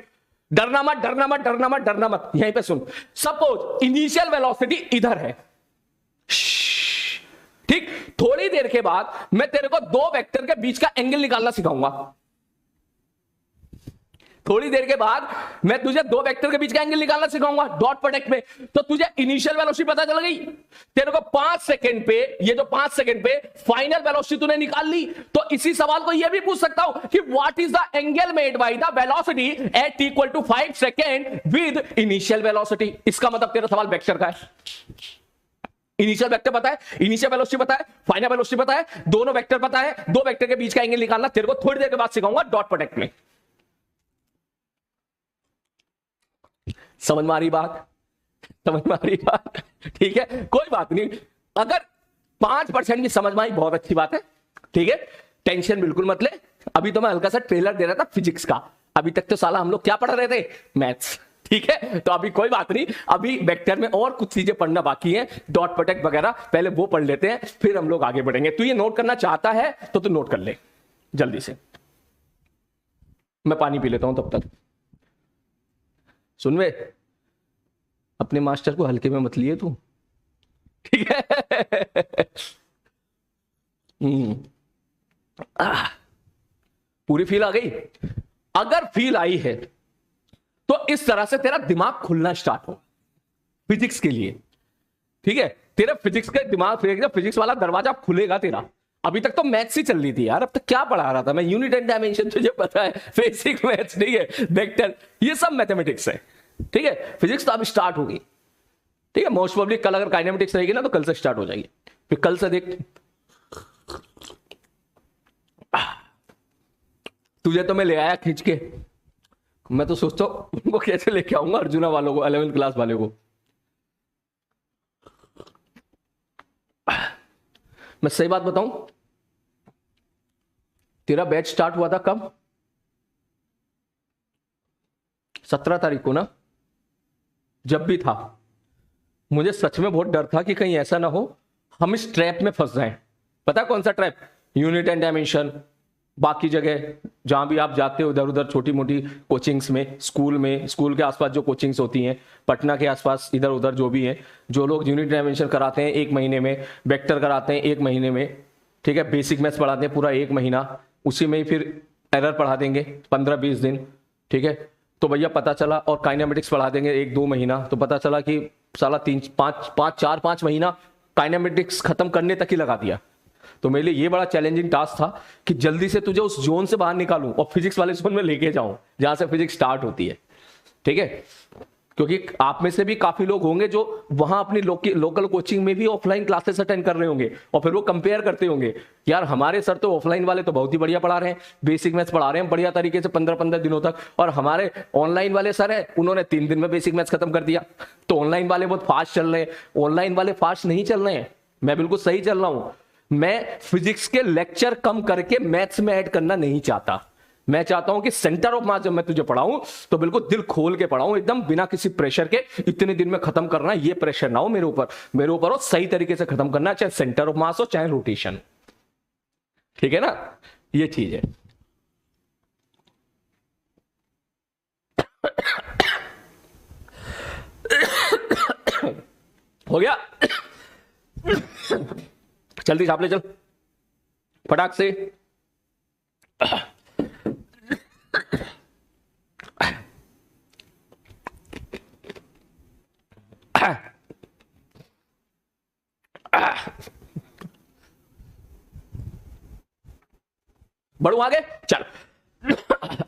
डरना मत, डरना मत, डरना मत, डरना मत। यहीं पे सुन, सपोज इनिशियल वेलोसिटी इधर है, ठीक। थोड़ी देर के बाद मैं तेरे को 2 वेक्टर के बीच का एंगल निकालना सिखाऊंगा। थोड़ी देर के बाद मैं तुझे 2 वेक्टर के बीच का एंगल निकालना सिखाऊंगा डॉट प्रोडक्ट में। तो तुझे इनिशियल वेलोसिटी पता चल गई, तेरे को 5 सेकंड पे, ये जो 5 सेकंड पे फाइनल वेलोसिटी तूने निकाल ली। तो इसी सवाल को यह भी पूछ सकता हूं कि what is the angle made by the velocity at equal to 5 second with initial velocity. इसका मतलब तेरा सवाल वेक्टर का है। इनिशियल वेक्टर पता है, इनिशियल वेलोसिटी पता है, फाइनल वेलोसिटी पता है, दोनों वेक्टर पता है, 2 वेक्टर के बीच का एंगल निकालना तेरे को थोड़ी देर के बाद सिखाऊंगा डॉट प्रोडक्ट में। समझ में आ रही बात? समझ में आ रही बात? ठीक है, कोई बात नहीं, अगर 5% भी समझ में आई बहुत अच्छी बात है, ठीक है। टेंशन बिल्कुल मत ले। अभी तो मैं हल्का सा ट्रेलर दे रहा था फिजिक्स का, अभी तक तो साला हम लोग क्या पढ़ रहे थे? मैथ्स, ठीक है। तो अभी कोई बात नहीं, अभी वेक्टर में और कुछ चीजें पढ़ना बाकी है, डॉट प्रोडक्ट वगैरह, पहले वो पढ़ लेते हैं, फिर हम लोग आगे बढ़ेंगे। तू ये नोट करना चाहता है तो तू नोट कर ले जल्दी से। मैं पानी पी लेता हूं तब तक। सुन वे, अपने मास्टर को हल्के में मत लिए तू, ठीक है। पूरी फील आ गई? अगर फील आई है तो इस तरह से तेरा दिमाग खुलना स्टार्ट हो फिजिक्स के लिए, ठीक है। तेरा फिजिक्स का दिमाग, फिजिक्स वाला दरवाजा खुलेगा तेरा। अभी तक तो मैथ्स ही चल रही थी यार, अब तक क्या पढ़ा रहा था मैं? यूनिट एंड डायमेंशन तुझे पता है, बेसिक मैथ्स, ठीक है, वेक्टर, ये सब मैथमेटिक्स है, ठीक है। फिजिक्स तो अभी स्टार्ट होगी, ठीक है। मोस्ट प्रोबेबली कल अगर काइनेमेटिक्स रहेगी ना तो कल से स्टार्ट हो जाएगी, फिर कल से देख। तुझे तो मैं ले आया खींच के, मैं तो सोचता हूं उनको कैसे लेके आऊंगा, अर्जुना वालों को, 11th क्लास वाले को। मैं सही बात बताऊं, तेरा बैच स्टार्ट हुआ था कब? 17 तारीख को ना, जब भी था, मुझे सच में बहुत डर था कि कहीं ऐसा ना हो हम इस ट्रैप में फंस जाएं। पता कौन सा ट्रैप? यूनिट एंड डायमेंशन, बाकी जगह जहां भी आप जाते हो इधर उधर छोटी मोटी कोचिंग्स में, स्कूल में, स्कूल के आसपास जो कोचिंग्स होती हैं, पटना के आसपास इधर उधर जो भी हैं, जो लोग यूनिट डायमेंशन कराते हैं 1 महीने में, वेक्टर कराते हैं 1 महीने में, ठीक है, बेसिक मैथ्स पढ़ाते हैं पूरा 1 महीना, उसी में ही फिर एरर पढ़ा देंगे 15-20 दिन, ठीक है। तो भैया पता चला, और काइनेमेटिक्स पढ़ा देंगे 1-2 महीना, तो पता चला कि साला 4-5 महीना काइनेमेटिक्स खत्म करने तक ही लगा दिया। तो मेरे लिए ये बड़ा चैलेंजिंग टास्क था कि जल्दी से तुझे उस जोन से बाहर निकालूं और फिजिक्स वाले जोन में लेके जाऊं जहां से फिजिक्स स्टार्ट होती है, ठीक है। क्योंकि आप में से भी काफी लोग होंगे जो वहां अपनी लोकल कोचिंग में भी ऑफलाइन क्लासेस अटेंड कर रहे होंगे, और फिर वो कंपेयर करते होंगे, यार हमारे सर तो ऑफलाइन वाले तो बहुत ही बढ़िया पढ़ा रहे हैं, बेसिक मैथ्स पढ़ा रहे हैं बढ़िया तरीके से 15-15 दिनों तक, और हमारे ऑनलाइन वाले सर है उन्होंने 3 दिन में बेसिक मैथ्स खत्म कर दिया। तो ऑनलाइन वाले बहुत फास्ट चल रहे हैं, ऑनलाइन वाले फास्ट नहीं चल रहे हैं, मैं बिल्कुल सही चल रहा हूं। मैं फिजिक्स के लेक्चर कम करके मैथ्स में ऐड करना नहीं चाहता, मैं चाहता हूं कि सेंटर ऑफ मास जब मैं तुझे पढ़ाऊं तो बिल्कुल दिल खोल के पढ़ाऊं, एकदम बिना किसी प्रेशर के, इतने दिन में खत्म करना है ये प्रेशर ना हो मेरे ऊपर, मेरे ऊपर हो सही तरीके से खत्म करना, चाहे सेंटर ऑफ मास हो चाहे रोटेशन, ठीक है ना, ये चीज है। हो गया, जल्दी छाप ले चल फटाक से। बढ़ू आगे चल।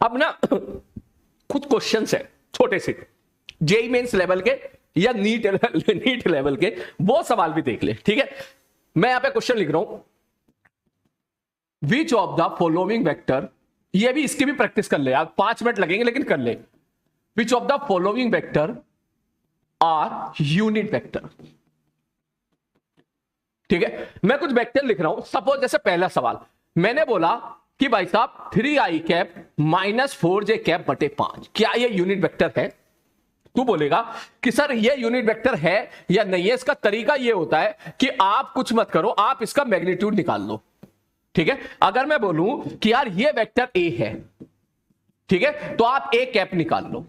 अब ना कुछ क्वेश्चंस है छोटे से, जेई मेंस लेवल के या नीट लेवल के, वो सवाल भी देख ले, ठीक है। मैं यहां पे क्वेश्चन लिख रहा हूं, विच ऑफ द फॉलोइंग वेक्टर, ये भी इसकी भी प्रैक्टिस कर ले यार, 5 मिनट लगेंगे लेकिन कर ले। Which of the following vector are unit vector, ठीक है। मैं कुछ वेक्टर लिख रहा हूं, सपोज जैसे पहला सवाल मैंने बोला कि भाई साहब 3i माइनस 4j बटे 5, क्या ये यूनिट वेक्टर है? तू बोलेगा कि सर ये यूनिट वेक्टर है या नहीं है। इसका तरीका ये होता है कि आप कुछ मत करो, आप इसका मैग्नीट्यूड निकाल लो, ठीक है। अगर मैं बोलूं कि यार ये वेक्टर ए है, ठीक है, तो आप a निकाल लो,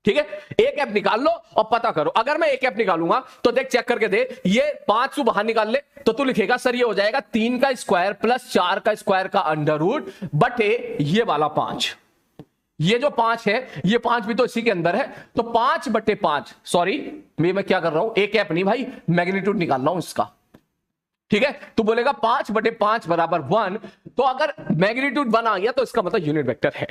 ठीक है, a निकाल लो और पता करो। अगर मैं a निकालूंगा तो देख चेक करके दे, ये 5 तू बाहर निकाल ले तो तू लिखेगा सर ये हो जाएगा 3 का स्क्वायर प्लस 4 का स्क्वायर का अंडर रूट बटे ये वाला 5, ये जो 5 है ये 5 भी तो इसी के अंदर है, तो 5 बटे 5, सॉरी मैं क्या कर रहा हूं, a नहीं भाई, मैग्नीट्यूड निकाल रहा हूं इसका, ठीक है। तू बोलेगा 5 बटे 5 बराबर 1, तो अगर मैग्नीट्यूड 1 आ गया तो इसका मतलब यूनिट वेक्टर है।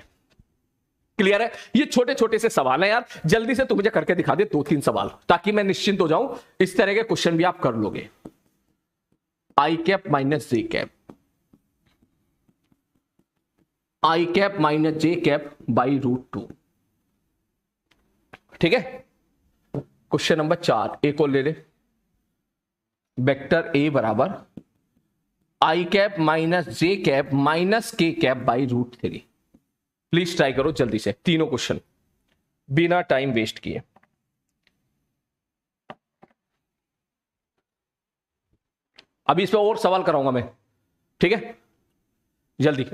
क्लियर है? ये छोटे छोटे से सवाल है यार, जल्दी से तू मुझे करके दिखा दे 2-3 सवाल, ताकि मैं निश्चिंत हो जाऊं, इस तरह के क्वेश्चन भी आप कर लोगे। i minus j, i minus j by √2, ठीक है। क्वेश्चन नंबर 4 एक और ले ले, वेक्टर a बराबर i minus j minus k by √3। Please try करो जल्दी से तीनों क्वेश्चन बिना टाइम वेस्ट किए। अभी इस पर और सवाल कराऊंगा मैं, ठीक है, जल्दी।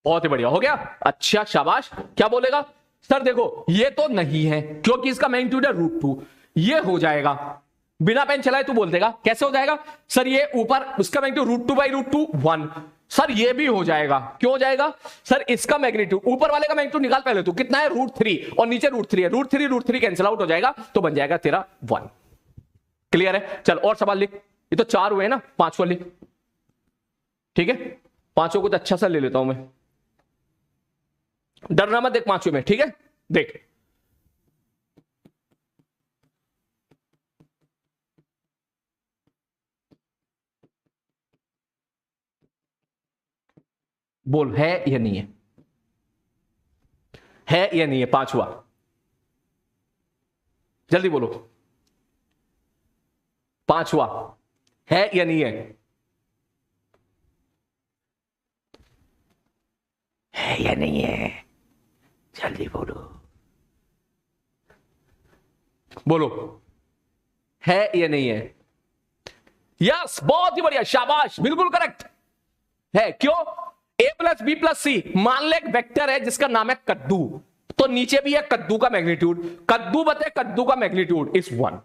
बहुत ही बढ़िया, हो गया। अच्छा शाबाश। क्या बोलेगा सर? देखो ये तो नहीं है क्योंकि इसका मैग्नीट्यूड है √2। ये हो जाएगा, बिना पेन चलाए तू बोल देगा कैसे हो जाएगा सर? ये ऊपर उसका मैग्नीट्यूड √2/√2 1। सर ये भी हो जाएगा, क्यों हो जाएगा सर? इसका मैग्नीट्यूड, ऊपर वाले का मैग्नीट्यूड निकाल पहले तू, कितना है? √3 और नीचे √3 है। √3 कैंसिल आउट हो जाएगा तो बन जाएगा तेरा 1। क्लियर है? चल और सवाल लिख। ये तो 4 हुए ना, 5वां लिख। ठीक है, 5 कुछ अच्छा सा ले लेता हूं मैं, डरना मत। देख 5वें में, ठीक है देख। बोल है या नहीं है? है या नहीं है 5वां? जल्दी बोलो, 5वां है या नहीं है? है या नहीं है? जल्दी बोलो, बोलो है या नहीं है? यस, बहुत ही बढ़िया, शाबाश, बिल्कुल करेक्ट है। क्यों? a+b+c, मान ले एक वेक्टर है जिसका नाम है कद्दू, तो नीचे भी है कद्दू का मैग्नीट्यूड, कद्दू बते कद्दू का मैग्नीट्यूड इज 1।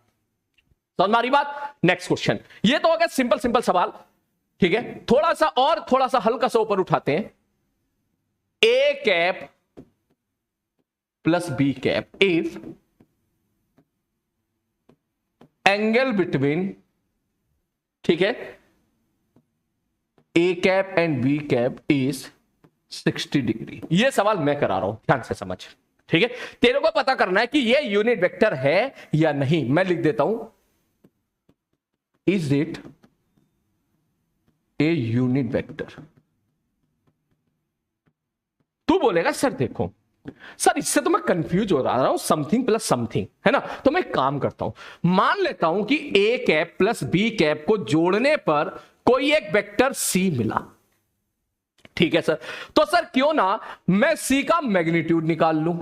समझ मारी बात? Next question. ये तो हो गया सिंपल सिंपल सवाल, ठीक है। थोड़ा सा हल्का सा ऊपर उठाते हैं। a + b is angle between, ठीक है, a and b is 60 degree. ये सवाल मैं करा रहा हूं, ध्यान से समझ, ठीक है। तेरे को पता करना है कि ये यूनिट वेक्टर है या नहीं। मैं लिख देता हूं, is it a unit vector? तू बोलेगा सर देखो सर इससे तो मैं कंफ्यूज हो रहा हूं, समथिंग प्लस समथिंग, है ना। तो मैं एक काम करता हूं, मान लेता हूं कि a + b को जोड़ने पर कोई एक वेक्टर c मिला, ठीक है सर। तो सर क्यों ना मैं c का मैग्नीट्यूड निकाल लूं?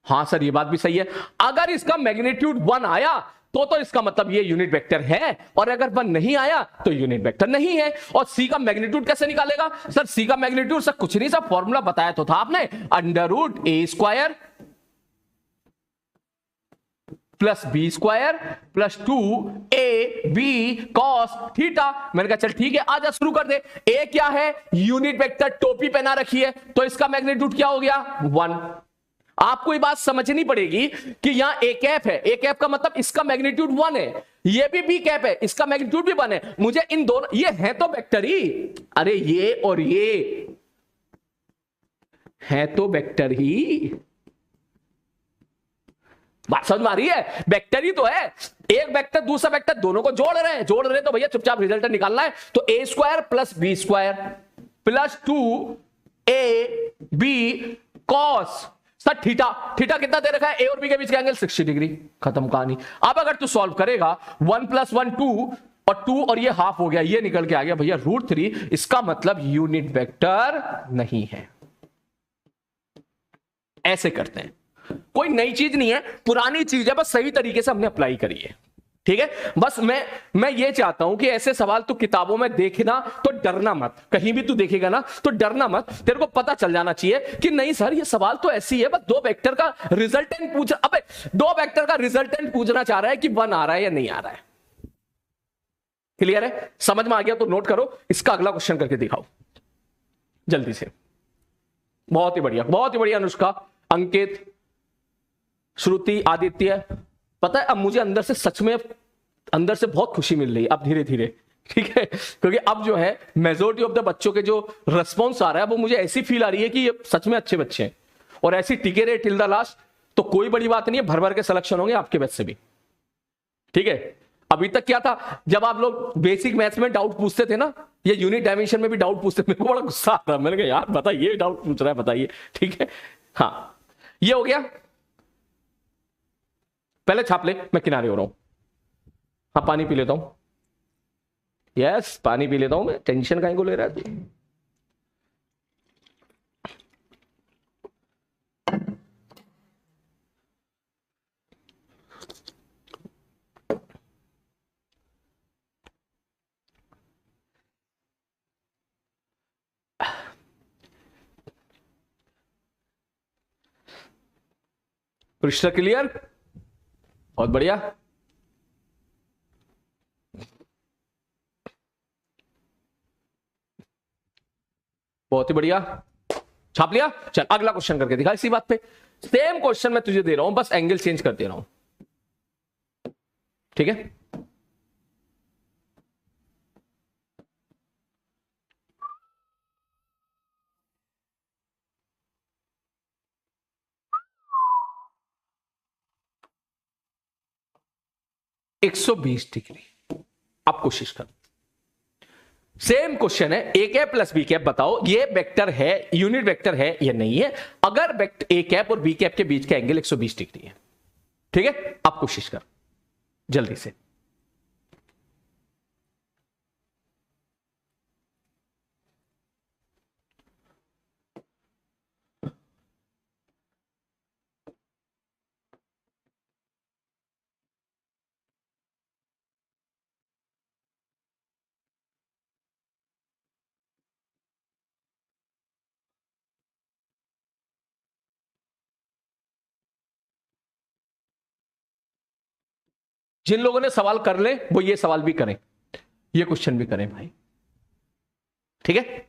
हां सर ये बात भी सही है। अगर इसका मैग्नीट्यूड 1 आया तो इसका मतलब ये यूनिट वेक्टर है, और अगर 1 नहीं आया तो यूनिट वेक्टर नहीं है। और c का मैग्नीट्यूड कैसे निकालेगा सर? c का मैग्नीट्यूड सर कुछ नहीं, सर फॉर्मूला बताया तो था आपने, √a² + b² + 2ab cos theta. मैंने कहा चल ठीक है, आजा शुरू कर दे। a क्या है? यूनिट वेक्टर, टोपी पहना रखी है, तो इसका मैग्नीट्यूड क्या हो गया? 1। आपको ये बात समझनी पड़ेगी कि यहां a है, a का मतलब इसका मैग्नीट्यूड 1 है, ये भी b है, इसका मैग्नीट्यूड भी 1 है। मुझे इन दोनों, ये है तो वेक्टर ही, अरे ये और ये है तो वेक्टर ही। बात समझ में आ रही है? वेक्टर ही तो है, एक वेक्टर दूसरा वेक्टर दोनों को जोड़ रहे हैं तो भैया चुपचाप रिजल्ट निकालना है। तो a² + b² + 2ab cos sir theta कितना दे रखा है? a और b के बीच का एंगल 60 डिग्री, खत्म कहानी। अब अगर तू सॉल्व करेगा 1 + 1 2 और 2 और ये हाफ हो गया, ये निकल के आ गया भैया √3। इसका मतलब यूनिट वेक्टर नहीं है। ऐसे करते हैं, कोई नई चीज नहीं है, पुरानी चीज है, बस सही तरीके से हमने अप्लाई करी है, ठीक है। बस मैं ये चाहता हूं कि ऐसे सवाल तू किताबों में देखना तो डरना मत, कहीं भी तू देखेगा ना तो डरना मत। तेरे को पता चल जाना चाहिए कि नहीं सर ये सवाल तो ऐसी है, बस 2 वेक्टर का रिजल्टेंट पूछ, अबे 2 वेक्टर का रिजल्टेंट पूछना चाह रहा है कि 1 आ रहा है या नहीं आ रहा है। क्लियर है? समझ में आ गया तो नोट करो, इसका अगला क्वेश्चन करके दिखाओ जल्दी से। बहुत ही बढ़िया अनुष्का, अंकित, श्रुति, आदित्य। पता है अब मुझे अंदर से सच में, अंदर से बहुत खुशी मिल रही है अब धीरे धीरे, ठीक है। क्योंकि अब जो है मेजोरिटी ऑफ द बच्चों के जो रिस्पॉन्स आ रहा है वो मुझे ऐसी फील आ रही है कि ये सच में अच्छे बच्चे हैं और ऐसी टिके रहे टिल द लास्ट, तो कोई बड़ी बात नहीं है, भर भर के सिलेक्शन होंगे आपके बैच से भी, ठीक है। अभी तक क्या था, जब आप लोग बेसिक मैथ्स में डाउट पूछते थे ना, ये यूनिट डायमेंशन में भी डाउट पूछते, मेरे को बड़ा गुस्सा आता है। मैंने कहा यार बताइए, डाउट पूछ रहा है बताइए, ठीक है। हाँ ये हो गया, पहले छाप ले, मैं किनारे हो रहा हूं। हाँ पानी पी लेता हूं, यस पानी पी लेता हूं मैं, टेंशन काहे को ले रहा है तू? कृष्ण क्लियर, बहुत बढ़िया। बहुत ही बढ़िया, छाप लिया। चल अगला क्वेश्चन करके दिखा इसी बात पे। सेम क्वेश्चन मैं तुझे दे रहा हूं, बस एंगल चेंज कर दे रहा हूं, ठीक है। एक 120 डिग्री। अब कोशिश कर, सेम क्वेश्चन है, A cap plus B cap, बताओ ये वेक्टर है, यूनिट वेक्टर है या नहीं है, अगर ए कैप और बी कैप के बीच का एंगल 120 डिग्री है, ठीक है। अब कोशिश कर जल्दी से। जिन लोगों ने सवाल कर ले वो ये सवाल भी करें, ये क्वेश्चन भी करें भाई, ठीक है।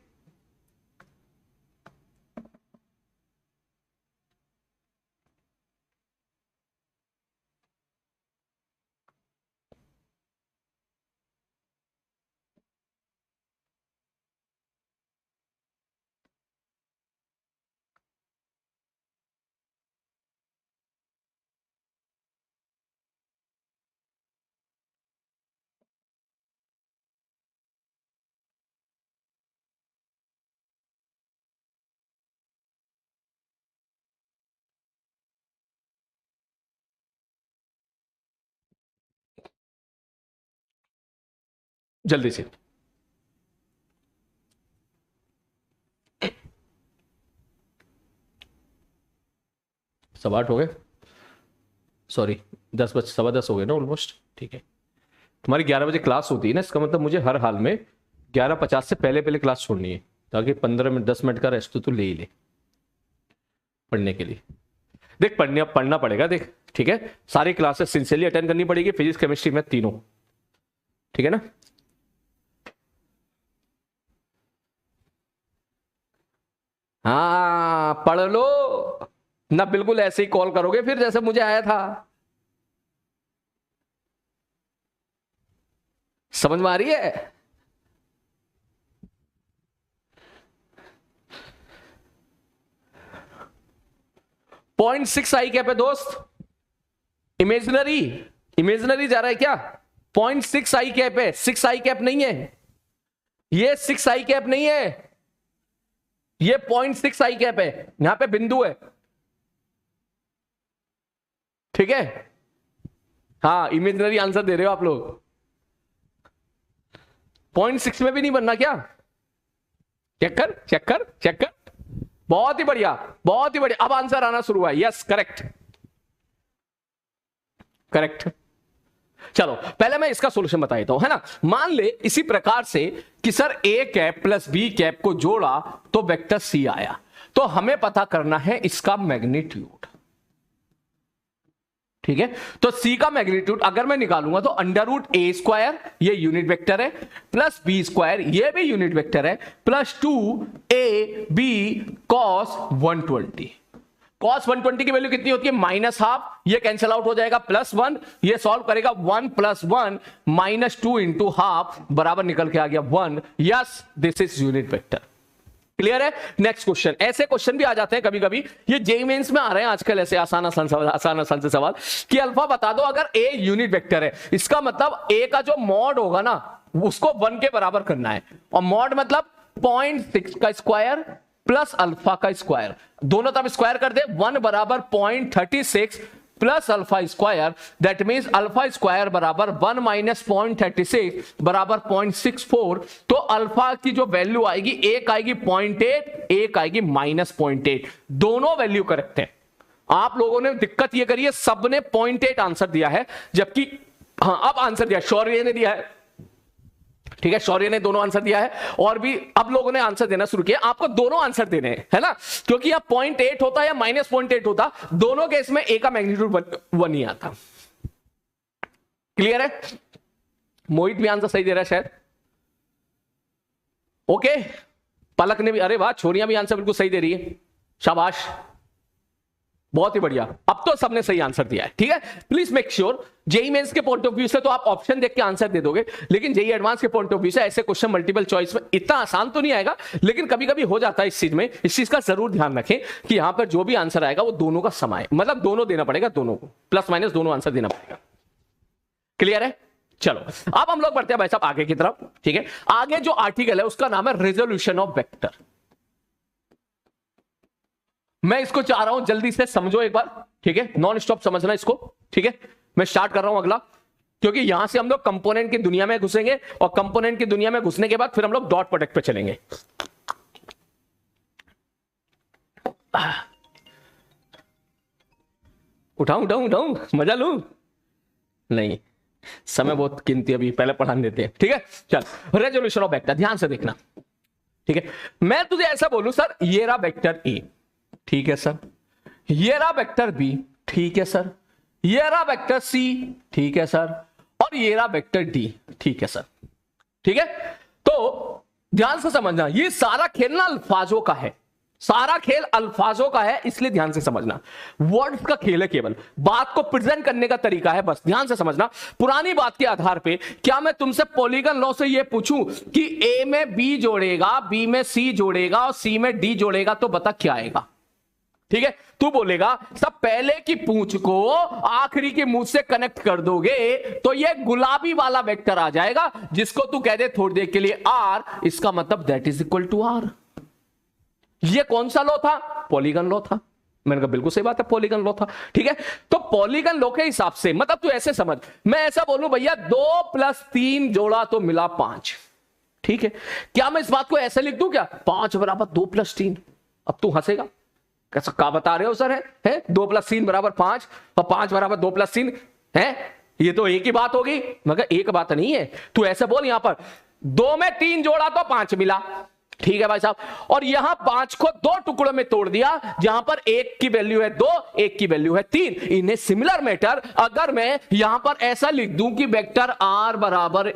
जल्दी से, सवा 8 हो गए, सॉरी 10 बज, सवा 10 हो गए ना ऑलमोस्ट, ठीक है। तुम्हारी 11 बजे क्लास होती है ना, इसका मतलब मुझे हर हाल में 11:50 से पहले पहले क्लास छोड़नी है, ताकि 15 मिनट 10 मिनट का रेस्ट तो ले ही ले पढ़ने के लिए। देख पढ़ना पड़ेगा, देख ठीक है, सारी क्लासेस सिंसियरली अटेंड करनी पड़ेगी, फिजिक्स केमिस्ट्री में तीनों, ठीक है ना। हाँ पढ़ लो ना, बिल्कुल ऐसे ही कॉल करोगे फिर जैसे मुझे आया था, समझ में आ रही है। 0.6 आई कैप है दोस्त, इमेजिनरी, इमेजिनरी जा रहा है क्या। 0.6 आई कैप है, 6 आई कैप नहीं है ये, 6 आई कैप नहीं है ये, 0.6 आई कैप है, यहां पे बिंदु है, ठीक है। हाँ इमेजिनरी आंसर दे रहे हो आप लोग, 0.6 में भी नहीं बनना क्या, चेक कर चेक कर चेक कर, बहुत ही बढ़िया बहुत ही बढ़िया, अब आंसर आना शुरू हुआ, यस करेक्ट करेक्ट। चलो पहले मैं इसका सॉल्यूशन बता देता हूं, है ना। मान ले इसी प्रकार से कि sir A cap plus B cap को जोड़ा तो वेक्टर सी आया, तो हमें पता करना है इसका मैग्नीट्यूड, ठीक है। तो सी का मैग्नीट्यूड अगर मैं निकालूंगा तो √a², ये यूनिट वेक्टर है, प्लस b² ये भी यूनिट वेक्टर है, प्लस 2ab cos 120। cos 120 की वैल्यू कितनी होती है, -½ ये कैंसिल आउट हो जाएगा, +1 ये सॉल्व करेगा, 1 + 1 -2 × ½ बराबर निकल के आ गया 1। Yes this is unit vector, clear है। नेक्स्ट क्वेश्चन, ऐसे क्वेश्चन भी आ जाते हैं कभी कभी, ये जेईई मेंस में आ रहे हैं आजकल ऐसे आसान आसान से सवाल कि अल्फा बता दो अगर ए यूनिट वेक्टर है, इसका मतलब ए का जो मॉड होगा ना उसको 1 के बराबर करना है, और मॉड मतलब 0.6 का स्क्वायर प्लस अल्फा का स्क्वायर, दोनों तरफ स्क्वायर कर दे, 1 बराबर 0.36 plus alpha square, that means alpha square बराबर 1 - 0.36 बराबर 0.64। तो अल्फा की जो वैल्यू आएगी, एक आएगी 0.8 एक आएगी -0.8, दोनों वैल्यू करेक्ट है। आप लोगों ने दिक्कत ये करी है, सबने 0.8 आंसर दिया है, जबकि हाँ अब आंसर दिया शौर्य ने दिया है, ठीक है, शौर्य ने दोनों आंसर दिया है और भी अब लोगों ने आंसर देना शुरू किया। आपको दोनों आंसर देने हैं, है ना, क्योंकि यहां 0.8 होता या -0.8 होता, दोनों केस में ए का मैग्नीट्यूड 1 ही आता। क्लियर है? मोहित भी आंसर सही दे रहा है शायद। ओके, पलक ने भी, अरे वाह, छोरियां भी आंसर बिल्कुल सही दे रही है, शाबाश, बहुत ही बढ़िया। अब तो सबने सही आंसर दिया है, ठीक है। Please make sure, JEE Mains के पॉइंट ऑफ व्यू से तो आप ऑप्शन देख के आंसर दे दोगे, लेकिन जेई एडवांस के पॉइंट ऑफ व्यू से ऐसे क्वेश्चन मल्टीपल चॉइस में इतना आसान तो नहीं आएगा, लेकिन कभी कभी हो जाता है इस चीज में। इस चीज का जरूर ध्यान रखें कि यहां पर जो भी आंसर आएगा वो दोनों का सम आए, मतलब दोनों देना पड़ेगा, दोनों को प्लस माइनस दोनों आंसर देना पड़ेगा। क्लियर है? चलो अब हम लोग बढ़ते हैं भाई साहब आगे की तरफ, ठीक है। आगे जो आर्टिकल है उसका नाम है रेजोल्यूशन ऑफ वेक्टर। मैं इसको चाह रहा हूं जल्दी से समझो एक बार, ठीक है, नॉन स्टॉप समझना इसको, ठीक है। मैं स्टार्ट कर रहा हूं अगला, क्योंकि यहां से हम लोग कंपोनेंट की दुनिया में घुसेंगे और कंपोनेंट की दुनिया में घुसने के बाद फिर हम लोग डॉट प्रोडक्ट पे चलेंगे। उठाऊं मजा लूं? नहीं, समय बहुत कीमती, अभी पहले पढ़ाने देते हैं, ठीक है। चल, रेजोल्यूशन ऑफ वेक्टर ध्यान से देखना, ठीक है। मैं तुझे ऐसा बोलूं, सर ये रहा वेक्टर ए, ठीक है सर, ये रहा वेक्टर बी, ठीक है सर, ये रहा वेक्टर सी, ठीक है सर, और ये रहा वेक्टर डी, ठीक है सर, ठीक है। तो ध्यान से समझना, ये सारा खेल ना अल्फाजों का है, सारा खेल अल्फाजों का है, इसलिए ध्यान से समझना, वर्ड्स का खेल है, केवल बात को प्रेजेंट करने का तरीका है, बस ध्यान से समझना। पुरानी बात के आधार पे क्या मैं तुमसे पॉलीगन लॉ से ये पूछूं कि ए में बी जोड़ेगा, बी में सी जोड़ेगा और सी में डी जोड़ेगा, तो बता क्या आएगा? ठीक है, तू बोलेगा सब पहले की पूंछ को आखिरी की मूंछ से कनेक्ट कर दोगे तो ये गुलाबी वाला वेक्टर आ जाएगा, जिसको तू कह दे थोड़ी देर के लिए आर, इसका मतलब that is equal to R. ये कौन सा लॉ था? पॉलीगन लॉ था। मैंने कहा बिल्कुल सही बात है, पॉलीगन लॉ था, ठीक है। तो पॉलीगन लॉ के हिसाब से मतलब तू ऐसे समझ, मैं ऐसा बोलूं भैया 2 + 3 जोड़ा तो मिला 5, ठीक है। क्या मैं इस बात को ऐसे लिख दूं क्या, 5 = 2 + 3? अब तू हंसेगा, कैसा क्या बता रहे हो सर, है 2 + 3 = 5 और 5 = 2 + 3 है, ये तो एक ही बात होगी। मगर एक बात नहीं है, तू ऐसे बोल, यहां पर 2 में 3 जोड़ा तो 5 मिला, ठीक है भाई साहब, और यहां 5 को 2 टुकड़ों में तोड़ दिया, जहां पर 1 की वैल्यू है 2, 1 की वैल्यू है 3। इन्हें सिमिलर मैटर अगर मैं यहां पर ऐसा लिख दूं कि vector r =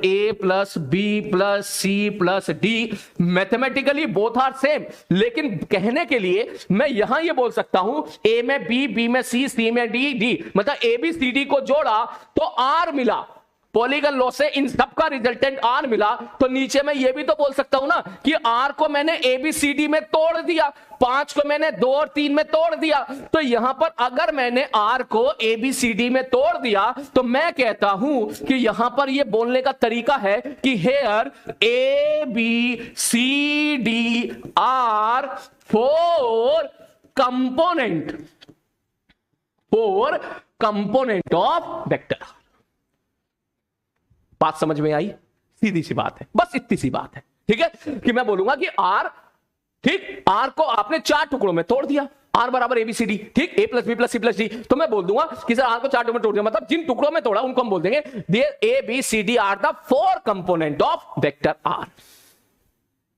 a + b + c + d, mathematically both are same, लेकिन कहने के लिए मैं यहां ये बोल सकता हूं a में b, b में c, c में d, d मतलब a b c d को जोड़ा तो r मिला, पॉलीगन लॉ से इन सब का रिजल्टेंट आर मिला। तो नीचे मैं ये भी तो बोल सकता हूं ना कि आर को मैंने ए बी सी डी में तोड़ दिया, 5 को मैंने 2 और 3 में तोड़ दिया। तो यहां पर अगर मैंने आर को ए बी सी डी में तोड़ दिया तो मैं कहता हूं कि यहां पर ये बोलने का तरीका है कि here A B C D are 4 component of vector. बात समझ में आई? सीधी सी बात है, बस इतनी सी बात है, ठीक है, कि मैं बोलूंगा कि आर, ठीक, आर को आपने 4 टुकड़ों में तोड़ दिया, आर = ABCD, ठीक, A + B + C + D, तो मैं बोल दूंगा कि सर आर को 4 टुकड़ों में तोड़ दिया, मतलब जिन टुकड़ों में तोड़ा उनको हम बोल देंगे A B C D are the 4 component of vector are.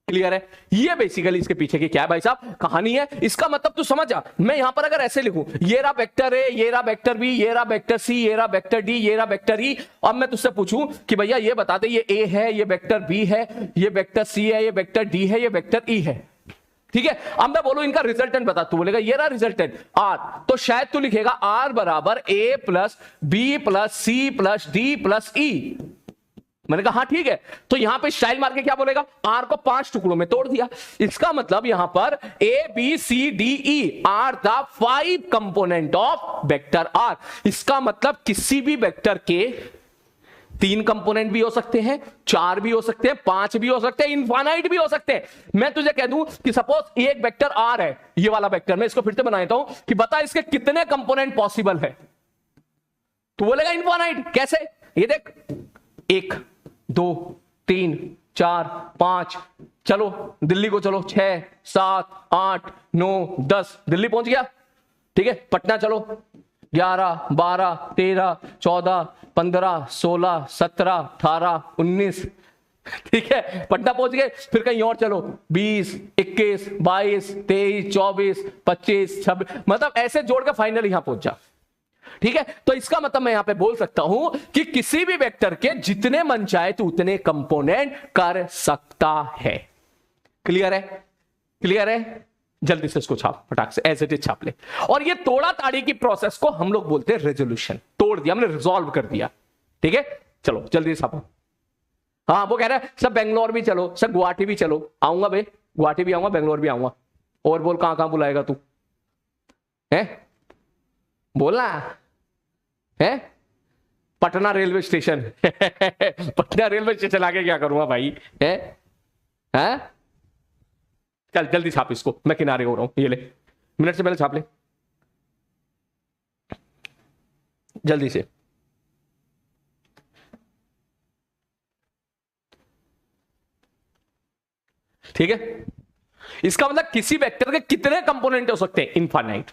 Clear है? ये बेसिकली इसके पीछे की क्या है भाई साहब कहानी है। इसका मतलब तू समझ जा, मैं यहां पर अगर ऐसे लिखूं, ये रहा वेक्टर ए, ये रहा वेक्टर बी, ये रहा वेक्टर सी, ये रहा वेक्टर डी, ये रहा वेक्टर ई, अब मैं तुझसे पूछूं कि भैया ये बता दे, ये ए है, ये वेक्टर बी है, ये वेक्टर सी है, ये वेक्टर डी है, ये वेक्टर ई है, ठीक है। अब मैं बोलूं इनका रिजल्टेंट बता, तू बोलेगा ये रहा रिजल्टेंट आर, तो शायद तू लिखेगा R = A + B + C + D + E। मैंने कहा हाँ ठीक है, तो यहां पे स्टाइल मार के क्या बोलेगा, आर को 5 टुकड़ों में तोड़ दिया, इसका मतलब यहां पर A B C D E are the 5 component of vector are. इसका मतलब किसी भी वेक्टर के 3 कंपोनेंट भी हो सकते हैं, 4 भी हो सकते हैं, 5 भी हो सकते हैं, इनफाइनाइट भी हो सकते हैं। मैं तुझे कह दूं कि सपोज एक वेक्टर आर है, ये वाला वेक्टर, मैं इसको फिर से बना देता हूं कि बता इसके कितने कंपोनेंट पॉसिबल है, तो बोलेगा इनफाइनाइट। कैसे? ये देख, 1 2 3 4 5, चलो दिल्ली को चलो, 6 7 8 9 10, दिल्ली पहुंच गया, ठीक है। पटना चलो, 11 12 13 14 15 16 17 18 19, ठीक है, पटना पहुंच गए, फिर कहीं और चलो 20, 21, 22, 23, 24, 25, 26, मतलब ऐसे जोड़ के फाइनल यहां पहुंच जा। ठीक है, तो इसका मतलब मैं यहां पे बोल सकता हूं कि किसी भी वेक्टर के जितने मन चाहे तो उतने कंपोनेंट कर सकता है। क्लियर है? क्लियर है? जल्दी से इसको छाप, फटाक से एज इट इज छाप ले। और ये तोड़ा ताड़ी की प्रोसेस को हम लोग बोलते हैं रेजोल्यूशन। तोड़ दिया हमने, रिजॉल्व कर दिया। ठीक है, चलो जल्दी से छापो। हाँ, वो कह रहा है सब बेंगलोर भी चलो, सब गुवाहाटी भी चलो। आऊंगा भाई, गुवाहाटी भी आऊंगा, बेंगलोर भी आऊंगा। और बोल कहां कहां बुलाएगा तू? है बोलना है? Patna railway station. Patna railway station आके क्या करूंगा भाई? है? है? चल जल्दी छाप इसको, मैं किनारे हो रहा हूं। ये ले, मिनट से पहले छाप ले जल्दी से। ठीक है, इसका मतलब किसी वेक्टर के कितने कंपोनेंट हो सकते हैं? इनफाइनाइट।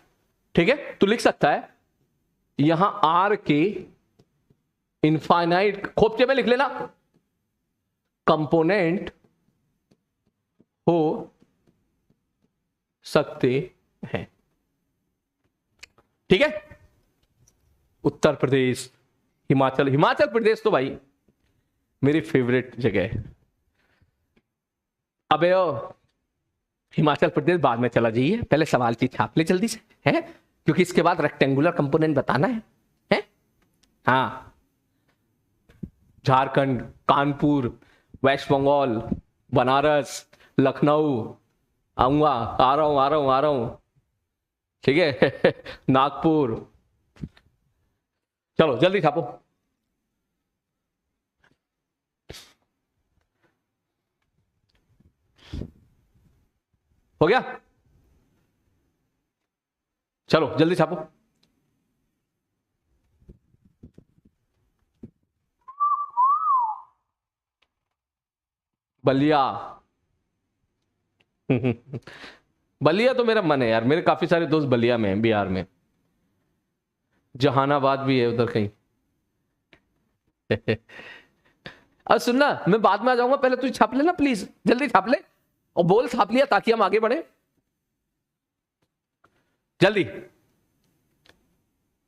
ठीक है, तो लिख सकता है यहां आर के इनफाइनाइट खोपचे में लिख लेना, कंपोनेंट हो सकते हैं। ठीक है, उत्तर प्रदेश, हिमाचल, हिमाचल प्रदेश तो भाई मेरी फेवरेट जगह है। अबे ओ, हिमाचल प्रदेश बाद में चला जाइए, पहले सवाल चीज छाप ले जल्दी से, है? क्योंकि इसके बाद रेक्टेंगुलर कंपोनेंट बताना है? हाँ, झारखंड, कानपुर, वेस्ट बंगाल, बनारस, लखनऊ, आऊंगा, आ रहा हूं। ठीक है। नागपुर, चलो जल्दी छापो। हो गया? चलो जल्दी छापो। बलिया। बलिया तो मेरा मन है यार, मेरे काफी सारे दोस्त बलिया में हैं, बिहार में। जहानाबाद भी है उधर कहीं। अब सुनना, मैं बाद में आ जाऊंगा, पहले तू छाप लेना प्लीज, जल्दी छाप ले। और बोल छाप लिया ताकि हम आगे बढ़े जल्दी।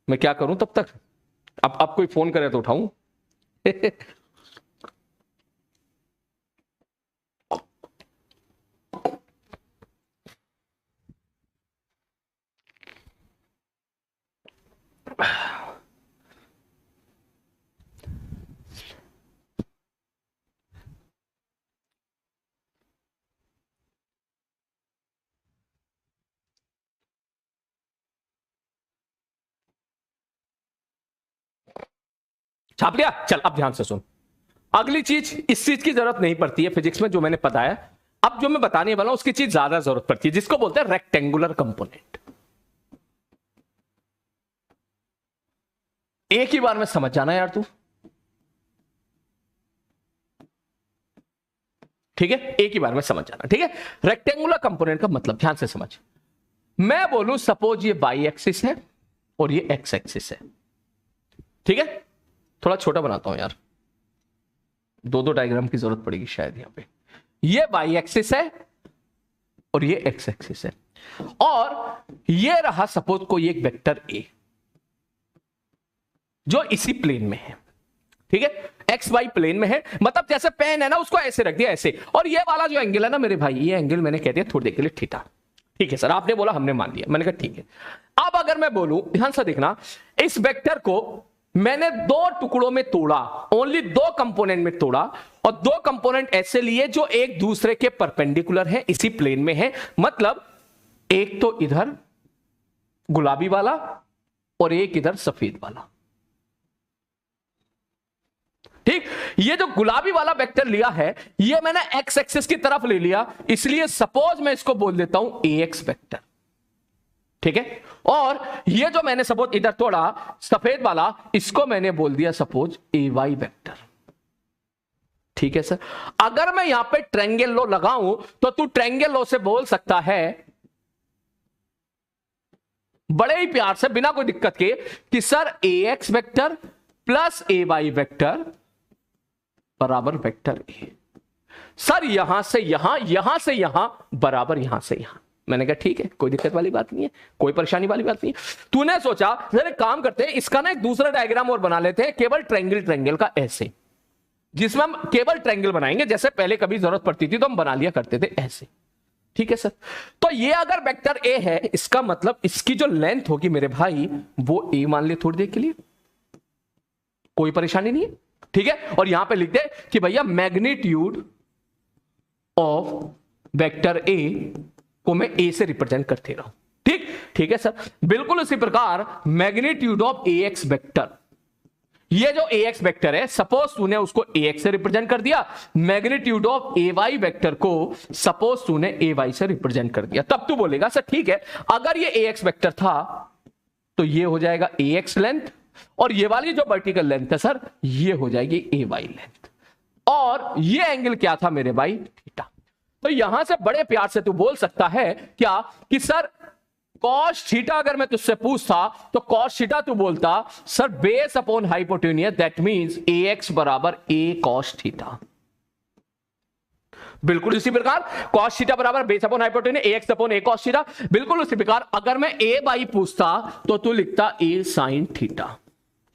मैं क्या करूं तब तक? अब कोई फोन करे तो उठाऊं? छाप लिया? चल अब ध्यान से सुन, अगली चीज, इस चीज की जरूरत नहीं पड़ती है फिजिक्स में जो मैंने बताया। अब जो मैं बताने वाला हूं उसकी चीज ज्यादा जरूरत पड़ती है, जिसको बोलते हैं रेक्टेंगुलर कंपोनेंट। एक ही बार में समझ जाना यार तू। ठीक है, एक ही बार में समझ जाना। ठीक है, रेक्टेंगुलर कंपोनेंट का मतलब ध्यान से समझ। मैं बोलूं सपोज ये वाई एक्सिस है और ये एक्स एक्सिस है। ठीक है, थोड़ा छोटा बनाता हूं यार, दो डायग्राम की जरूरत पड़ेगी शायद यहां पे। ये वाई एक्सिस है और ये एक्स एक्सिस है, और ये रहा सपोज कोई एक वेक्टर ए जो इसी प्लेन में है। ठीक है, एक्स वाई प्लेन में है, मतलब जैसे पेन है ना, उसको ऐसे रख दिया ऐसे, और ये वाला जो एंगल है ना मेरे भाई, ये एंगल मैंने कह दिया थोड़ी देर के लिए थीटा। ठीक है सर, आपने बोला, हमने मान लिया, मैंने कहा ठीक है। अब अगर मैं बोलूं, ध्यान से देखना, इस वेक्टर को मैंने दो टुकड़ों में तोड़ा, ओनली दो कंपोनेंट में तोड़ा, और दो कंपोनेंट ऐसे लिए जो एक दूसरे के परपेंडिकुलर हैं, इसी प्लेन में है। मतलब एक तो इधर गुलाबी वाला और एक इधर सफेद वाला। ठीक, ये जो गुलाबी वाला वेक्टर लिया है, ये मैंने एक्स एक्सिस की तरफ ले लिया, इसलिए सपोज मैं इसको बोल देता हूं ए एक्स वेक्टर। ठीक है, और ये जो मैंने सपोज इधर तोड़ा सफेद वाला, इसको मैंने बोल दिया सपोज ए वाई वेक्टर। ठीक है सर, अगर मैं यहां पे ट्रायंगल लॉ लगाऊं तो तू ट्रायंगल लॉ से बोल सकता है बड़े ही प्यार से, बिना कोई दिक्कत के, कि सर ए एक्स वेक्टर प्लस ए वाई वेक्टर बराबर वेक्टर ए। सर यहां से यहां, यहां से यहां बराबर यहां से यहां। मैंने कहा ठीक है, कोई दिक्कत वाली बात नहीं है, कोई परेशानी वाली बात नहीं है। तूने सोचा सर एक काम करते हैं, इसका ना एक दूसरा डायग्राम और बना लेते हैं, केवल ट्रायंगल का ऐसे, जिसमें हम केवल ट्रायंगल बनाएंगे, जैसे पहले कभी जरूरत पड़ती थी तो हम बना लिया करते थे ऐसे। ठीक है सर, तो ये अगर वेक्टर ए है, इसका मतलब इसकी जो लेंथ होगी मेरे भाई वो ए मान ले थोड़ी देर के लिए, कोई परेशानी नहीं है। ठीक है, और यहां पे लिख दे कि भैया मैग्नीट्यूड ऑफ वेक्टर ए को मैं ए से रिप्रेजेंट करते रहा हूं। ठीक है सर, बिल्कुल उसी प्रकार magnitude of A X vector, ये जो ए एक्स वेक्टर है, सपोज तूने उसको ए एक्स से रिप्रेजेंट कर दिया, magnitude of A Y vector को सपोज तूने ए वाई से रिप्रेजेंट कर दिया, तब तू बोलेगा सर ठीक है, अगर ये ए एक्स वेक्टर था तो ये हो जाएगा ए एक्स लेंथ, और ये वाली जो वर्टिकल लेंथ है सर ये हो जाएगी ए वाई लेंथ, और ये एंगल क्या था मेरे भाई, थीटा। तो यहां से बड़े प्यार से तू बोल सकता है क्या कि सर कॉस थीटा, अगर मैं तुझसे पूछता तो कॉस थीटा तू बोलता sir base upon hypotenuse, that means A x बराबर ए कॉस थीटा। बिल्कुल इसी प्रकार कॉस थीटा बराबर base upon hypotenuse A x upon A cos theta. बिल्कुल उसी प्रकार अगर मैं ए बाई पूछता तो तू लिखता ए साइन थीटा,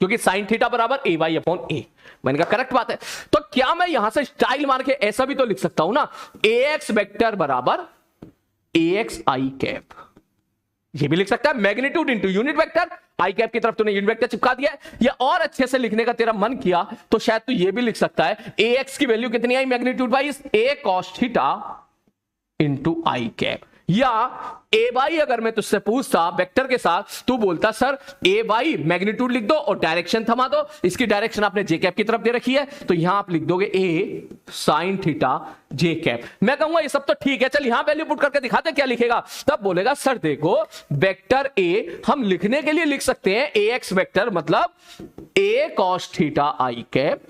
क्योंकि साइन थीटा बराबर ए वाई अपॉन ए। मैंने कहा करेक्ट बात है। तो क्या मैं यहां से स्टाइल मार के ऐसा भी तो लिख सकता हूं ना, ए एक्स वेक्टर बराबर ए एक्स आई कैप, ये भी लिख सकता है मैग्नीट्यूड इंटू यूनिट वेक्टर, आई कैप की तरफ तूने यूनिट वेक्टर चिपका दिया है, या और अच्छे से लिखने का तेरा मन किया तो शायद तू ये भी लिख सकता है ए एक्स की वैल्यू कितनी आई मैग्नीट्यूड वाइज, ए कॉस थीटा इंटू आई कैप, या ए वाई अगर मैं तुझसे पूछता वेक्टर के साथ, तू बोलता सर ए वाई मैग्नीट्यूड लिख दो और डायरेक्शन थमा दो, इसकी डायरेक्शन आपने जे कैप की तरफ दे रखी है तो यहां आप लिख दोगे ए साइन थीटा जे कैप। मैं कहूंगा ये सब तो ठीक है, चल यहां वैल्यू पुट करके दिखाते क्या लिखेगा, तब बोलेगा सर देखो वेक्टर ए हम लिखने के लिए लिख सकते हैं ए एक्स वेक्टर मतलब ए कॉस थीटा आई कैप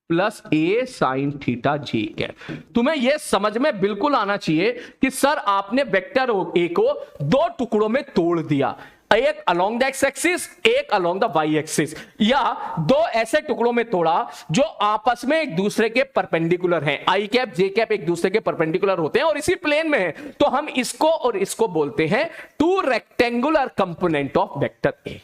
प्लस ए साइन थीटा जे कैप। तुम्हें यह समझ में बिल्कुल आना चाहिए कि सर आपने वेक्टर ए को दो टुकड़ों में तोड़ दिया, एक अलोंग द एक्स एक्सिस, एक अलोंग द वाई एक्सिस, या दो ऐसे टुकड़ों में तोड़ा जो आपस में एक दूसरे के परपेंडिकुलर हैं, आई कैप जे कैप एक दूसरे के परपेंडिकुलर होते हैं और इसी प्लेन में है, तो हम इसको और इसको बोलते हैं two rectangular component of vector A.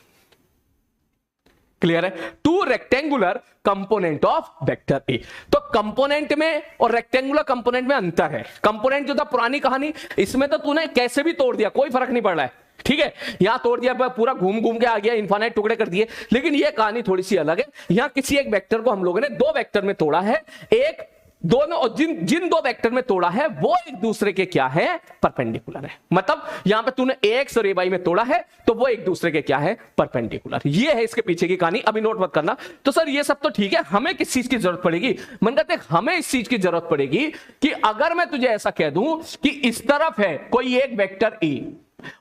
Clear है, two rectangular component of vector A. तो कंपोनेंट में और रेक्टेंगुलर कंपोनेंट में अंतर है। कंपोनेंट जो था पुरानी कहानी, इसमें तो तूने कैसे भी तोड़ दिया कोई फर्क नहीं पड़ रहा है, ठीक है, यहां तोड़ दिया पूरा घूम घूम के आ गया, इनफाइनाइट टुकड़े कर दिए, लेकिन यह कहानी थोड़ी सी अलग है। यहां किसी एक वेक्टर को हम लोगों ने दो वेक्टर में तोड़ा है, एक दोनों, और जिन दो वेक्टर में तोड़ा है वो एक दूसरे के क्या है, परपेंडिकुलर है। मतलब यहां पे तूने एक्स और ए वाई में तोड़ा है तो वो एक दूसरे के क्या है, परपेंडिकुलर। ये है इसके पीछे की कहानी, अभी नोट मत करना। तो सर ये सब तो ठीक है, हमें किस चीज की जरूरत पड़ेगी, मन कहते हैं हमें इस चीज की जरूरत पड़ेगी कि अगर मैं तुझे ऐसा कह दूं कि इस तरफ है कोई एक वेक्टर ए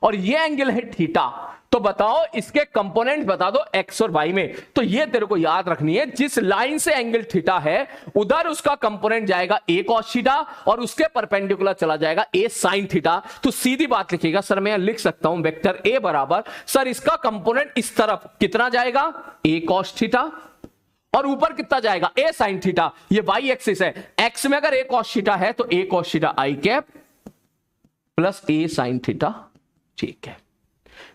और ये एंगल है थीटा, तो बताओ इसके कंपोनेंट बता दो एक्स और वाई में। तो ये तेरे को याद रखनी है, जिस लाइन से एंगल थीटा है उधर उसका कंपोनेंट जाएगा ए कॉस थीटा और उसके परपेंडिकुलर चला जाएगा ए साइन थीटा। तो सीधी बात लिखिएगा सर, मैं लिख सकता हूं वेक्टर ए बराबर, सर इसका कंपोनेंट इस तरफ कितना जाएगा, ए कॉस थीटा, और ऊपर कितना जाएगा, ए साइन थीटा। ये वाई एक्सिस है, एक्स में अगर ए कॉस थीटा है तो ए कॉस थीटा आई कैप प्लस ए साइन थीटा जे कैप।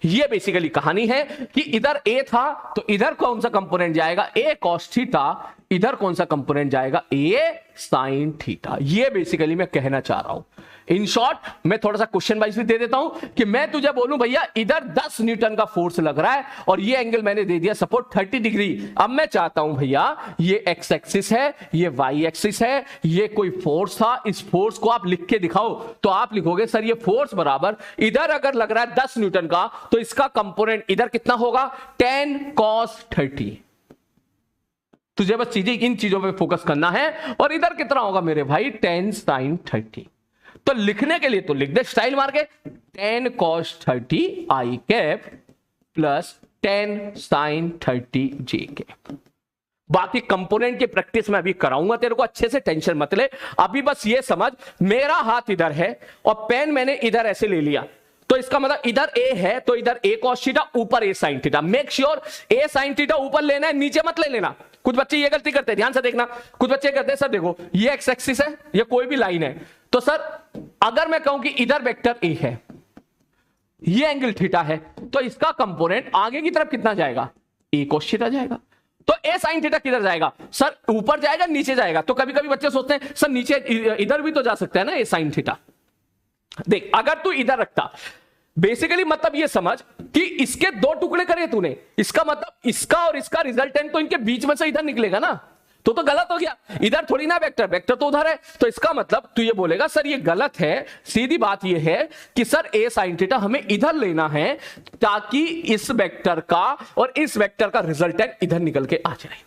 ये बेसिकली कहानी है कि इधर ए था तो इधर कौन सा कंपोनेंट जाएगा, ए कॉस थीटा, इधर कौन सा कंपोनेंट जाएगा, ए साइन थीटा। ये बेसिकली मैं कहना चाह रहा हूं। इन शॉर्ट मैं थोड़ा सा क्वेश्चन वाइज भी दे देता हूं कि मैं तुझे बोलूं भैया इधर 10 न्यूटन का फोर्स लग रहा है और ये एंगल मैंने दे दिया सपोर्ट 30 डिग्री। अब मैं चाहता हूं भैया ये एक्स एक्सिस है, ये वाई एक्सिस है, ये कोई फोर्स था, इस फोर्स को आप लिख के दिखाओ। तो आप लिखोगे सर ये फोर्स बराबर, इधर अगर लग रहा है 10 न्यूटन का तो इसका कंपोनेंट इधर कितना होगा, 10 cos 30। तुझे बस चीजें इन चीजों पे फोकस करना है। और इधर कितना होगा मेरे भाई, 10 sin 30। तो लिखने के लिए तो लिख दे स्टाइल मार के 10 cos 30 आई कैप प्लस 10 sin 30 जे कैप। बाकी कंपोनेंट की प्रैक्टिस मैं अभी कराऊंगा तेरे को, अच्छे से टेंशन मत ले। अभी बस ये समझ, मेरा हाथ इधर है और पेन मैंने इधर ऐसे ले लिया, तो इसका मतलब इधर ए है तो इधर ए कॉस थीटा, ऊपर ए साइन थीटा। मेक श्योर ए साइन थीटा ऊपर लेना है, नीचे मत ले लेना। कुछ बच्चे ये गलती करते हैं, ध्यान से देखना, कुछ बच्चे कहते हैं सर देखो ये एक्स एक्सिस है, ये कोई भी लाइन है, तो सर अगर मैं कहूं कि इधर वेक्टर ए है, ये एंगल थीटा है, तो इसका कंपोनेंट आगे की तरफ कितना जाएगा, ए कोस थीटा जाएगा। तो ए साइन थीटा किधर जाएगा सर, ऊपर जाएगा नीचे जाएगा। तो कभी कभी बच्चे सोचते हैं सर नीचे इधर भी तो जा सकता है ना ए साइन थीटा। देख अगर तू इधर रखता, बेसिकली मतलब ये समझ कि इसके दो टुकड़े करे तूने, इसका मतलब इसका और इसका रिजल्टेंट तो इनके बीच में से इधर निकलेगा ना, तो गलत हो गया। इधर थोड़ी ना वेक्टर, वेक्टर तो उधर है, तो इसका मतलब तू ये बोलेगा सर ये गलत है। सीधी बात ये है कि सर ए साइन थीटा हमें इधर लेना है ताकि इस वेक्टर का और इस वेक्टर का रिजल्टेंट इधर निकल के आ जाए।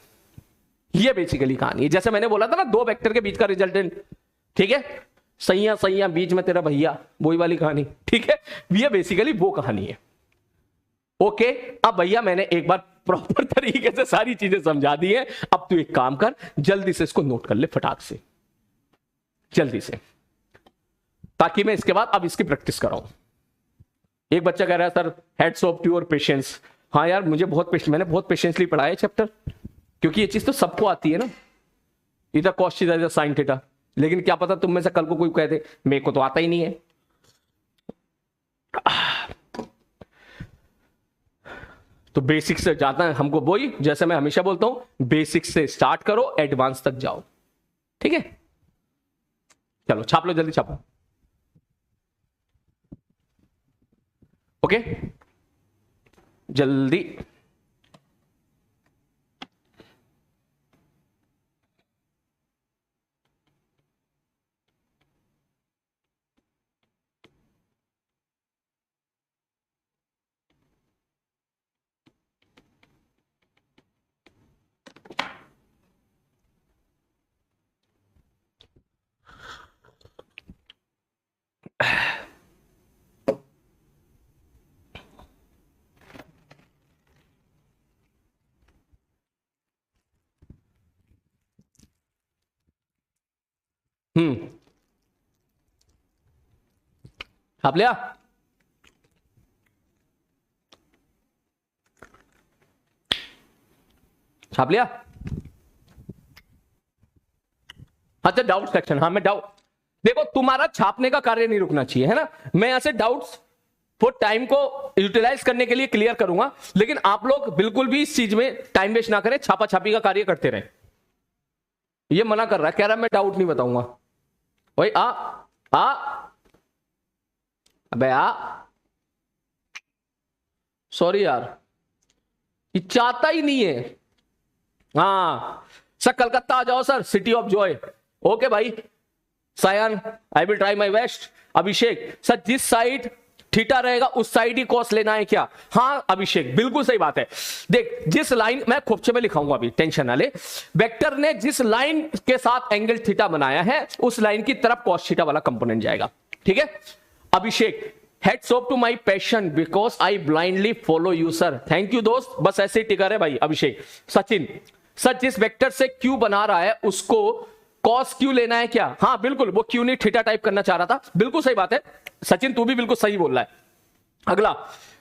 ये बेसिकली कहानी है। जैसे मैंने बोला था ना दो वेक्टर के बीच का रिजल्टेंट, ठीक है, सैया सैया बीच में तेरा भैया, वही वाली कहानी, ठीक है, ये बेसिकली वो कहानी है। ओके, अब भैया मैंने एक बार प्रॉपर तरीके से सारी चीजें समझा दी है। अब तू एक काम कर, जल्दी से इसको नोट कर ले फटाक से, जल्दी से, ताकि मैं इसके बाद अब इसकी प्रैक्टिस कराऊं। एक बच्चा कह रहा है सर हेड्स ऑफ टू और पेशेंस। हाँ यार मुझे मैंने बहुत पेशेंसली पढ़ा है चैप्टर, क्योंकि ये चीज तो सबको आती है ना, इधर कॉस थीटा इधर साइन थीटा। लेकिन क्या पता तुम में से कल को कोई कह दे मेरे को तो आता ही नहीं है। तो बेसिक से जाता है हमको, वही जैसे मैं हमेशा बोलता हूं, बेसिक से स्टार्ट करो, एडवांस तक जाओ, ठीक है। चलो छाप लो, जल्दी छापो। ओके जल्दी। छाप लिया? छाप लिया? अच्छा डाउट सेक्शन, हाँ मैं डाउट, देखो तुम्हारा छापने का कार्य नहीं रुकना चाहिए, है ना। मैं यहां से डाउट्स फॉर टाइम को यूटिलाइज करने के लिए क्लियर करूंगा, लेकिन आप लोग बिल्कुल भी इस चीज में टाइम वेस्ट ना करें, छापा छापी का कार्य करते रहे। ये मना कर रहा है, कह रहा है मैं डाउट नहीं बताऊंगा। भाई आ अबे सॉरी यार, ये चाहता ही नहीं है। हाँ सर कलकत्ता आ जाओ sir, city of joy. Okay भाई Sayan, I will try my best. Abhishek sir जिस साइड थीटा रहेगा उस साइड ही कॉस लेना है क्या? हाँ अभिषेक बिल्कुल सही बात है। देख जिस लाइन, मैं खोपचे में लिखाऊंगा अभी, टेंशन ना ले। वेक्टर ने जिस लाइन के साथ एंगल थीटा बनाया है उस लाइन की तरफ कॉस थीटा वाला कंपोनेंट जाएगा, ठीक है। Abhishek heads off to my passion because I blindly follow you sir. Thank you दोस्त, बस ऐसे ही टिका रहे भाई। अभिषेक सचिन सर जिस वेक्टर से क्यू बना रहा है उसको कॉस क्यू लेना है क्या? हाँ बिल्कुल, वो क्यू नहीं थीटा टाइप करना चाह रहा था, बिल्कुल सही बात है सचिन, तू भी बिल्कुल सही बोल रहा है। अगला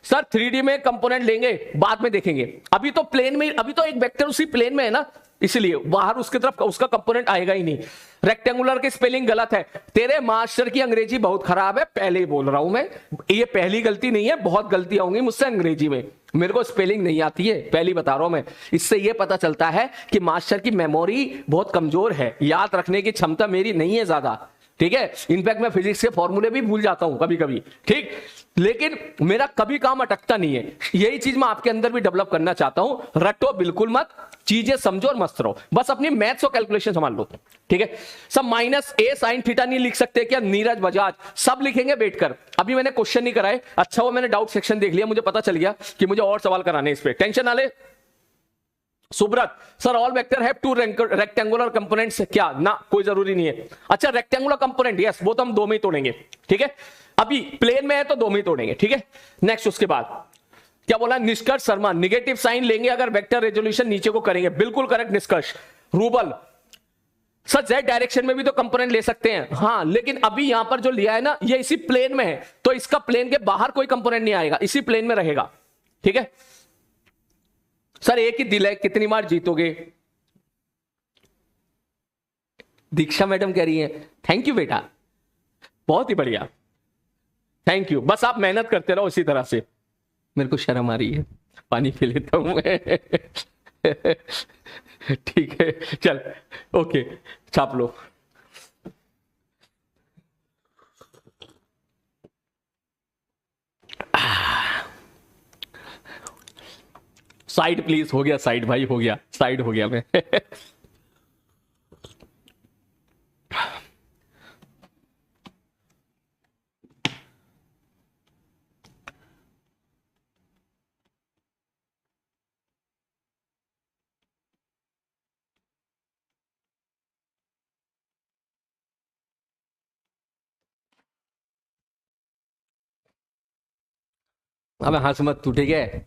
सर 3D में कंपोनेंट लेंगे बाद में देखेंगे, अभी तो प्लेन में, अभी तो एक वेक्टर उसी प्लेन में है ना, इसलिए बाहर उसकी तरफ उसका कंपोनेंट आएगा ही नहीं। रेक्टेंगुलर की स्पेलिंग गलत है, तेरे मास्टर की अंग्रेजी बहुत खराब है, पहले ही बोल रहा हूं मैं, ये पहली गलती नहीं है, बहुत गलतियां होंगी मुझसे अंग्रेजी में, मेरे को स्पेलिंग नहीं आती है, पहली बता रहा हूं मैं। इससे यह पता चलता है कि मास्टर की मेमोरी बहुत कमजोर है, याद रखने की क्षमता मेरी नहीं है ज्यादा, ठीक है। इनफैक्ट मैं फिजिक्स के फॉर्मूले भी भूल जाता हूं कभी कभी, ठीक, लेकिन मेरा कभी काम अटकता नहीं है। यही चीज मैं आपके अंदर भी डेवलप करना चाहता हूं। रटो बिल्कुल मत, चीजें समझो और मस्त रहो, बस अपनी मैथ्स और कैलकुलेशन संभाल लो, ठीक है। सब माइनस ए साइन थीटा नहीं लिख सकते क्या नीरज बजाज? सब लिखेंगे बैठकर, अभी मैंने क्वेश्चन नहीं कराए। अच्छा वो मैंने डाउट सेक्शन देख लिया, मुझे पता चल गया कि मुझे और सवाल कराने इस पे, टेंशन ना ले। Subrata sir all vector have two rectangular components, क्या ना कोई जरूरी नहीं है। अच्छा रेक्टेंगुलर कंपोनेंट, यस वो तो हम दो में ही तोड़ेंगे, ठीक है। अभी प्लेन में है तो दो में ही तोड़ेंगे, ठीक है। नेक्स्ट उसके बाद क्या बोला निष्कर्ष शर्मा, निगेटिव साइन लेंगे अगर वेक्टर रेजोल्यूशन नीचे को करेंगे, बिल्कुल करेक्ट निष्कर्ष। रूबल सर जेड डायरेक्शन में भी तो कंपोनेंट ले सकते हैं, हाँ लेकिन अभी यहां पर जो लिया है ना ये इसी प्लेन में है, तो इसका प्लेन के बाहर कोई कंपोनेंट नहीं आएगा, इसी प्लेन में रहेगा, ठीक है। सर एक ही दिल है, कितनी बार जीतोगे? दीक्षा मैडम कह रही हैं थैंक यू बेटा, बहुत ही बढ़िया, थैंक यू। बस आप मेहनत करते रहो इसी तरह से। मेरे को शर्म आ रही है, पानी पी लेता हूं मैं। ठीक है, चल ओके, छाप लो। साइड प्लीज, हो गया साइड भाई, हो गया साइड, हो गया मैं। अब हंस मत तू, ठीक है?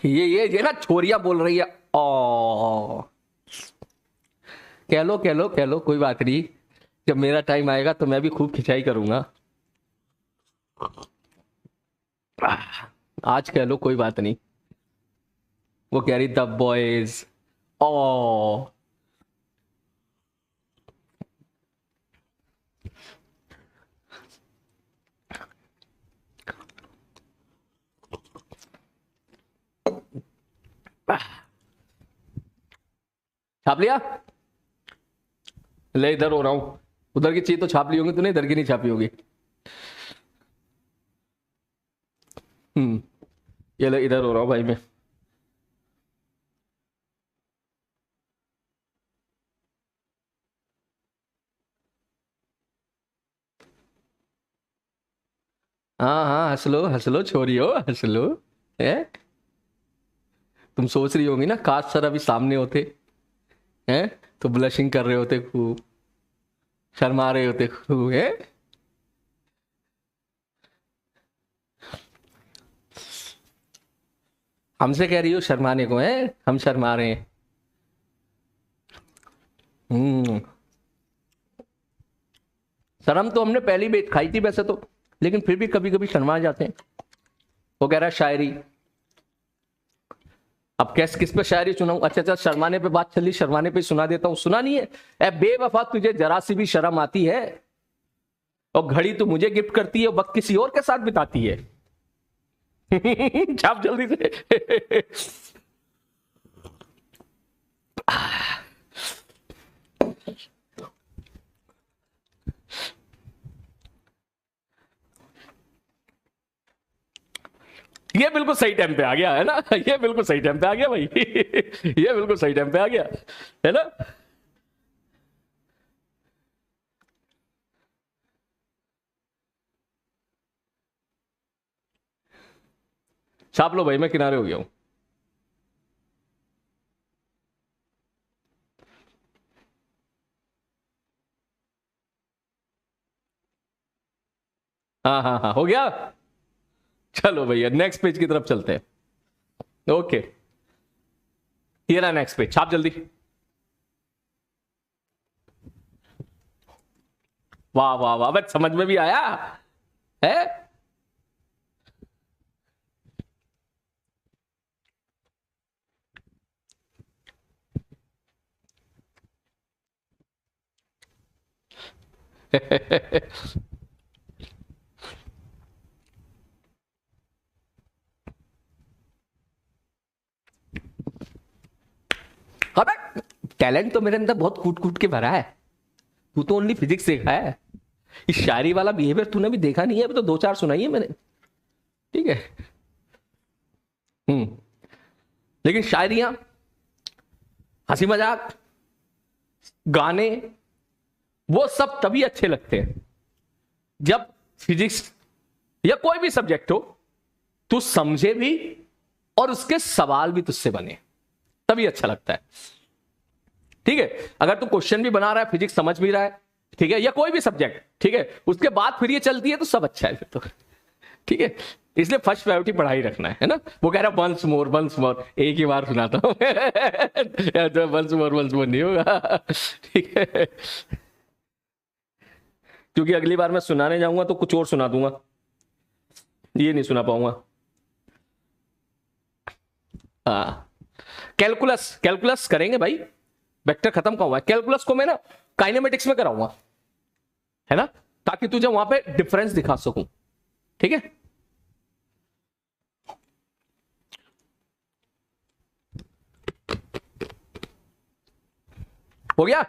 ये ना छोरिया बोल रही है, ओ कह लो कह लो कह लो, कोई बात नहीं। जब मेरा टाइम आएगा तो मैं भी खूब खिंचाई करूंगा। आज कह लो, कोई बात नहीं। वो कह रही द बॉयज, ओ छाप लिया? ले इधर हो रहा हूं, उधर की चीज तो छाप ली होगी तूने, इधर की नहीं छापी होगी। ये ले, इधर हो रहा हूं भाई मैं। हाँ हाँ, हंस लो छोरी हो, हंस लो। है, तुम सोच रही होगी ना काश सर अभी सामने होते हैं तो ब्लशिंग कर रहे होते खूब, शर्मा रहे होते खूब, है? हमसे कह रही हो शर्माने को, है? हम शर्मा रहे हैं। हम्म, शर्म तो हमने पहली बेट खाई थी वैसे तो, लेकिन फिर भी कभी कभी शर्मा जाते हैं। वो कह रहा है शायरी, अब कैस किस पे शायरी सुनाऊं? अच्छा अच्छा, शर्माने पे बात चली, शर्माने पे सुना देता हूं। सुना नहीं है? ए बेवफा, तुझे जरा सी भी शर्म आती है? और घड़ी तू मुझे गिफ्ट करती है, वक्त किसी और के साथ बिताती है। छाप जल्दी से। ये बिल्कुल सही टाइम पे आ गया है ना, ये बिल्कुल सही टाइम पे आ गया भाई। ये बिल्कुल सही टाइम पे आ गया है ना। छाप लो भाई, मैं किनारे हो गया हूं। हाँ हाँ हाँ, हो गया। चलो भैया नेक्स्ट पेज की तरफ चलते हैं। ओके, ये रहा नेक्स्ट पेज, छाप जल्दी। वाह वाह वाह, बस समझ में भी आया है। अबे टैलेंट तो मेरे अंदर बहुत कूट कूट के भरा है। तू तो ओनली फिजिक्स देखा है, इस शायरी वाला बिहेवियर तूने भी देखा नहीं है। अभी तो दो चार सुनाई है मैंने, ठीक है? हम्म, लेकिन शायरियां, हंसी मजाक, गाने, वो सब तभी अच्छे लगते हैं जब फिजिक्स या कोई भी सब्जेक्ट हो तू समझे भी और उसके सवाल भी तुझसे बने, तभी अच्छा लगता है। ठीक है, अगर तू क्वेश्चन भी बना रहा है, फिजिक्स समझ भी रहा है, ठीक है, या कोई भी सब्जेक्ट, ठीक है, उसके बाद फिर ये चलती है तो सब अच्छा है फिर तो, ठीक है। इसलिए फर्स्ट प्रायोरिटी पढ़ाई रखना है ना। वो कह रहा वंस मोर, एक ही बार सुनाता हूं। तो वंस मोर नहीं होगा, ठीक है, क्योंकि अगली बार मैं सुनाने जाऊंगा तो कुछ और सुना दूंगा, ये नहीं सुना पाऊंगा। हाँ, कैलकुलस कैलकुलस करेंगे भाई, वेक्टर खत्म कहाँ हुआ है, कैलकुलस को मैं ना काइनेमेटिक्स में कराऊंगा, है ना, ताकि तुझे वहां पे डिफरेंस दिखा सकूं, ठीक है। हो गया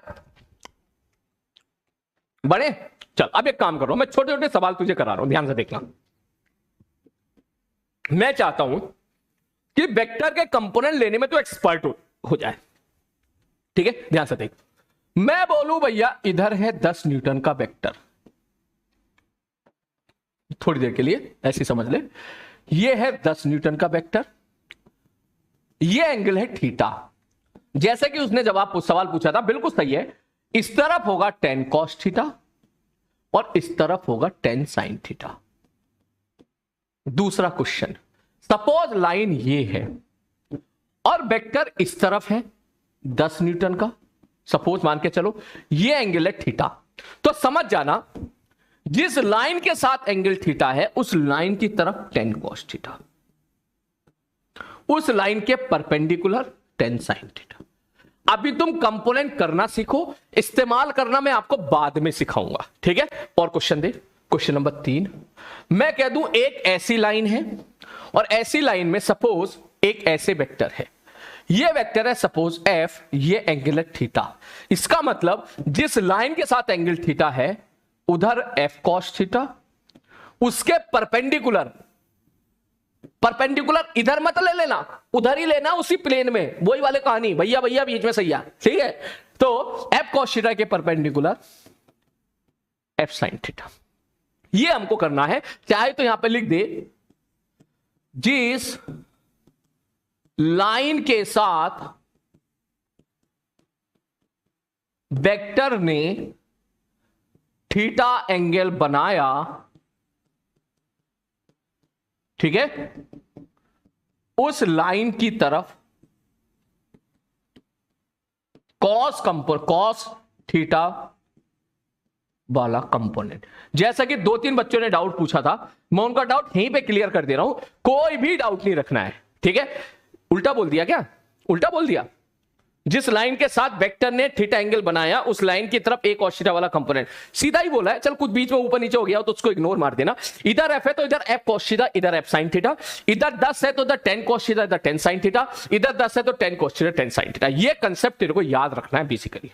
बड़े, चल अब एक काम कर रहा हूं, मैं छोटे छोटे सवाल तुझे करा रहा हूं, ध्यान से देखना। मैं चाहता हूं कि वेक्टर के कंपोनेंट लेने में तो एक्सपर्ट हो जाए, ठीक है। ध्यान से देख, मैं बोलूं भैया इधर है 10 न्यूटन का वेक्टर, थोड़ी देर के लिए ऐसी समझ ले, ये है 10 न्यूटन का वेक्टर, ये एंगल है थीटा, जैसे कि उसने जवाब सवाल पूछा था बिल्कुल सही है, इस तरफ होगा 10 cos थीटा और इस तरफ होगा 10 sin थीटा। दूसरा क्वेश्चन, सपोज लाइन ये है और वेक्टर इस तरफ है 10 न्यूटन का, सपोज मान के चलो ये एंगल है थीटा, तो समझ जाना जिस लाइन के साथ एंगल थीटा है उस लाइन की तरफ 10 cos थीटा, उस लाइन के परपेंडिकुलर 10 sin थीटा। अभी तुम कंपोनेंट करना सीखो, इस्तेमाल करना मैं आपको बाद में सिखाऊंगा, ठीक है। और क्वेश्चन दे, क्वेश्चन नंबर 3, मैं कह दूं एक ऐसी लाइन है और ऐसी लाइन में सपोज एक ऐसे वेक्टर है, ये वेक्टर है सपोज f, ये एंगल है थीटा, इसका मतलब जिस लाइन के साथ एंगल थीटा है उधर f cos थीटा, उसके परपेंडिकुलर इधर मत ले लेना, उधर ही लेना उसी प्लेन में, वही वाले कहानी, भैया भैया बीच में सही है, ठीक है। तो f cos थीटा के परपेंडिकुलर f sin थीटा, ये हमको करना है। चाहे तो यहां पे लिख दे जिस लाइन के साथ वेक्टर ने थीटा एंगल बनाया, ठीक है, उस लाइन की तरफ कॉस थीटा वाला कंपोनेंट। जैसा कि 2-3 बच्चों ने डाउट पूछा था, मैं उनका डाउट यहीं पे क्लियर कर दे रहा हूं, कोई भी डाउट नहीं रखना है, ठीक है। उल्टा बोल दिया क्या, उल्टा बोल दिया, जिस लाइन के साथ वेक्टर ने थीटा एंगल बनाया उस लाइन की तरफ एक cos थीटा वाला कंपोनेंट, सीधा ही बोला है। चल कुछ बीच में ऊपर नीचे हो गया तो उसको इग्नोर मार देना, इधर f है तो इधर f cos थीटा, इधर f sin थीटा, इधर 10 है तो इधर 10 cos थीटा, इधर 10 sin थीटा, इधर 10 है तो 10 cos थीटा 10 sin थीटा। ये कंसेप्ट तेरे को याद रखना है बेसिकली,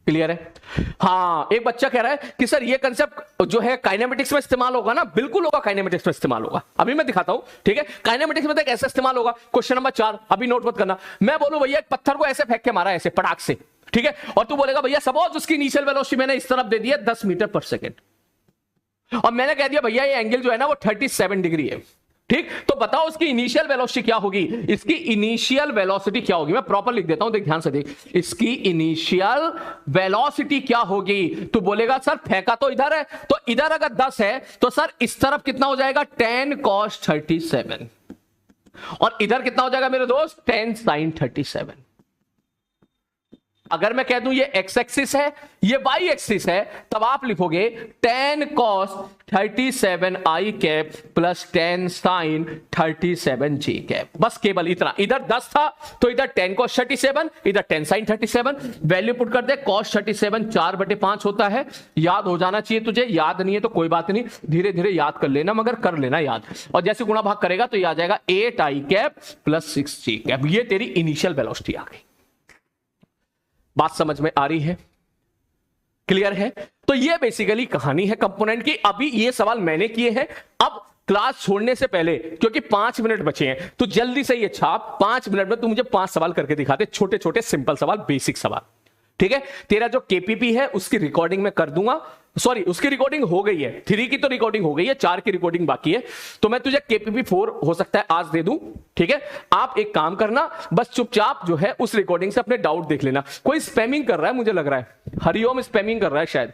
क्लियर है। हाँ, एक बच्चा कह रहा है कि सर ये कंसेप्ट जो है काइनेमेटिक्स में इस्तेमाल होगा ना, बिल्कुल होगा, काइनेमेटिक्स में इस्तेमाल होगा, अभी मैं दिखाता हूं, ठीक है। काइनेमेटिक्स में कैसे इस्तेमाल होगा, क्वेश्चन नंबर 4, अभी नोट मत करना। मैं बोलूं भैया एक पत्थर को ऐसे फेंक के मारा, ऐसे पटाख से, ठीक है, और तू बोलेगा भैया सपोज उसकी इनिशियल वेलोसिटी मैंने इस तरफ दे दिया 10 मीटर पर सेकेंड, और मैंने कह दिया भैया ये एंगल जो है ना वो 37 डिग्री है, ठीक, तो बताओ उसकी इनिशियल वेलोसिटी क्या होगी, इसकी इनिशियल वेलोसिटी क्या होगी, मैं प्रॉपर लिख देता हूं, देख ध्यान से देख, इसकी इनिशियल वेलोसिटी क्या होगी। तू बोलेगा सर फेंका तो इधर है, तो इधर अगर 10 है तो सर इस तरफ कितना हो जाएगा 10 cos 37, और इधर कितना हो जाएगा मेरे दोस्त 10 sin 37। अगर मैं कह दूं ये x एक्सिस है ये y एक्सिस है, तब आप लिखोगे 10 cos 37 i cap plus 10 sin 37 j cap, बस केवल इतना। इधर 10 था तो इधर 10 cos 37, इधर 10 sin 37, वैल्यू पुट कर दे, cos 37 4/5 होता है, याद हो जाना चाहिए तुझे, याद नहीं है तो कोई बात नहीं, धीरे धीरे याद कर लेना, मगर कर लेना याद, और जैसे गुणा भाग करेगा तो ये आ जाएगा 8 i cap plus 6 j cap, ये तेरी इनिशियल वेलोसिटी आ गई। बात समझ में आ रही है, क्लियर है। तो ये बेसिकली कहानी है कंपोनेंट की। अभी ये सवाल मैंने किए हैं, अब क्लास छोड़ने से पहले क्योंकि 5 मिनट बचे हैं तो जल्दी से ये छाप, 5 मिनट में तू मुझे 5 सवाल करके दिखाते, छोटे छोटे सिंपल सवाल, बेसिक सवाल, ठीक है। तेरा जो केपीपी है उसकी रिकॉर्डिंग मैं कर दूंगा, सॉरी उसकी रिकॉर्डिंग हो गई है, 3 की तो रिकॉर्डिंग हो गई है, 4 की रिकॉर्डिंग बाकी है, तो मैं तुझे केपीपी 4 हो सकता है आज दे दूं, ठीक है। आप एक काम करना, बस चुपचाप जो है उस रिकॉर्डिंग से अपने डाउट देख लेना। कोई स्पैमिंग कर रहा है मुझे लग रहा है, हरिओम स्पैमिंग कर रहा है शायद,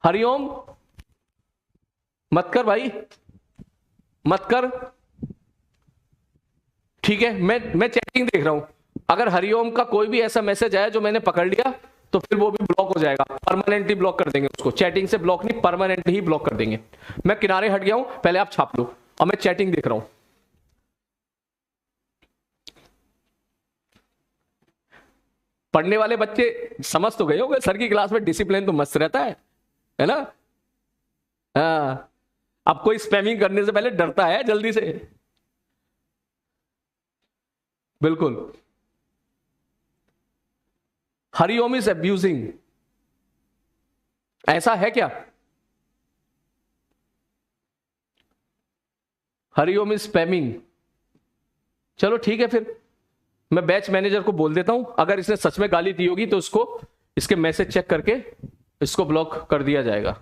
हरिओम मत कर भाई, मत कर, ठीक है। मैं चैटिंग देख रहा हूं, अगर हरिओम का कोई भी ऐसा मैसेज आया जो मैंने पकड़ लिया तो फिर वो भी ब्लॉक हो जाएगा, परमानेंटली ब्लॉक कर देंगे उसको, चैटिंग से ब्लॉक नहीं परमानेंटली ही ब्लॉक कर देंगे। मैं किनारे हट गया हूं, पहले आप छाप लो, और मैं चैटिंग देख रहा हूं। पढ़ने वाले बच्चे समझ तो गए होंगे, सर की क्लास में डिसिप्लिन तो मस्त रहता है ना। हाँ, अब कोई स्पैमिंग करने से पहले डरता है जल्दी से। बिल्कुल। हरिओम इज अब्यूजिंग, ऐसा है क्या? Hariom is spamming. चलो ठीक है, फिर मैं बैच मैनेजर को बोल देता हूं, अगर इसने सच में गाली दी होगी तो उसको इसके मैसेज चेक करके इसको ब्लॉक कर दिया जाएगा।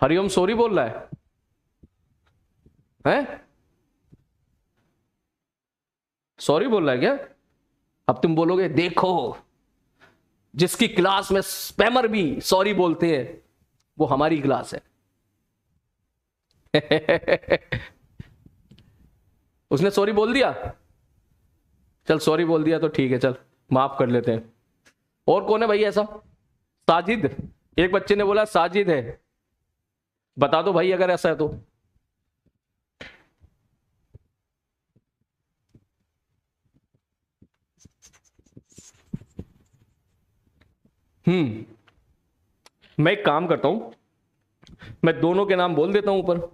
हरिओम सॉरी बोल रहा है? सॉरी बोल रहा है क्या? अब तुम बोलोगे देखो, जिसकी क्लास में स्पैमर भी सॉरी बोलते हैं वो हमारी क्लास है। उसने सॉरी बोल दिया, चल सॉरी बोल दिया तो ठीक है, चल माफ कर लेते हैं। और कौन है भाई ऐसा? साजिद, एक बच्चे ने बोला साजिद है, बता दो भाई अगर ऐसा है तो। मैं एक काम करता हूं, मैं दोनों के नाम बोल देता हूं ऊपर।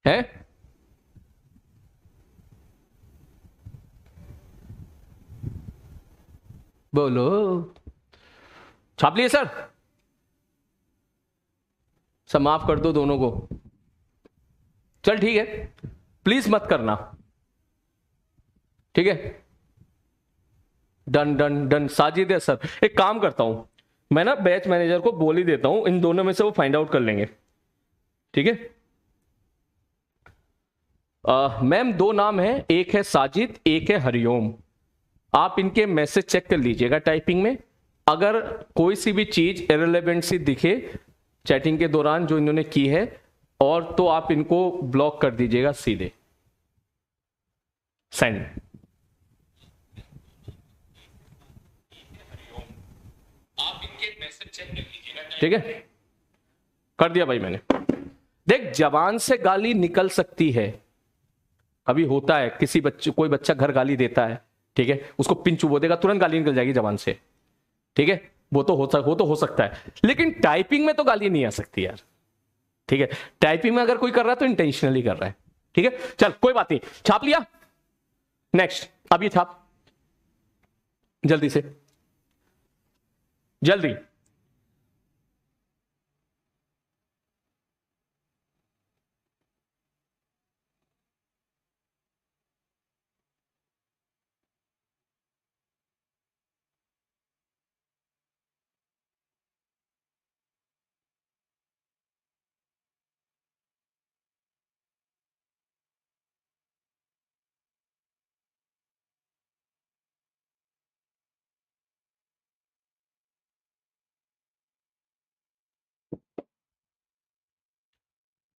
है? बोलो। छाप लिए सर? सब माफ कर दो दोनों को। चल ठीक है, प्लीज मत करना, ठीक है। Done done done. साजिद है सर, एक काम करता हूं, मैं ना बैच मैनेजर को बोल ही देता हूं, इन दोनों में से वो फाइंड आउट कर लेंगे, ठीक है। मैम दो नाम है, एक है साजिद, एक है हरिओम। आप इनके मैसेज चेक कर लीजिएगा टाइपिंग में, अगर कोई सी भी चीज इररिलेवेंट सी दिखे चैटिंग के दौरान जो इन्होंने की है, और तो आप इनको ब्लॉक कर दीजिएगा सीधे। सेंड। आप इनके मैसेज चेक कर लीजिएगा, ठीक है। कर दिया भाई मैंने। देख, जबान से गाली निकल सकती है, अभी होता है किसी बच्चे, कोई बच्चा घर गाली देता है, ठीक है, उसको पिंचू बो देगा, तुरंत गाली निकल जाएगी जबान से, ठीक है। वो तो हो सकता है, लेकिन टाइपिंग में तो गाली नहीं आ सकती यार, ठीक है। टाइपिंग में अगर कोई कर रहा है तो इंटेंशनली कर रहा है, ठीक है। चल कोई बात नहीं, छाप लिया। नेक्स्ट, अब ये छाप जल्दी से, जल्दी।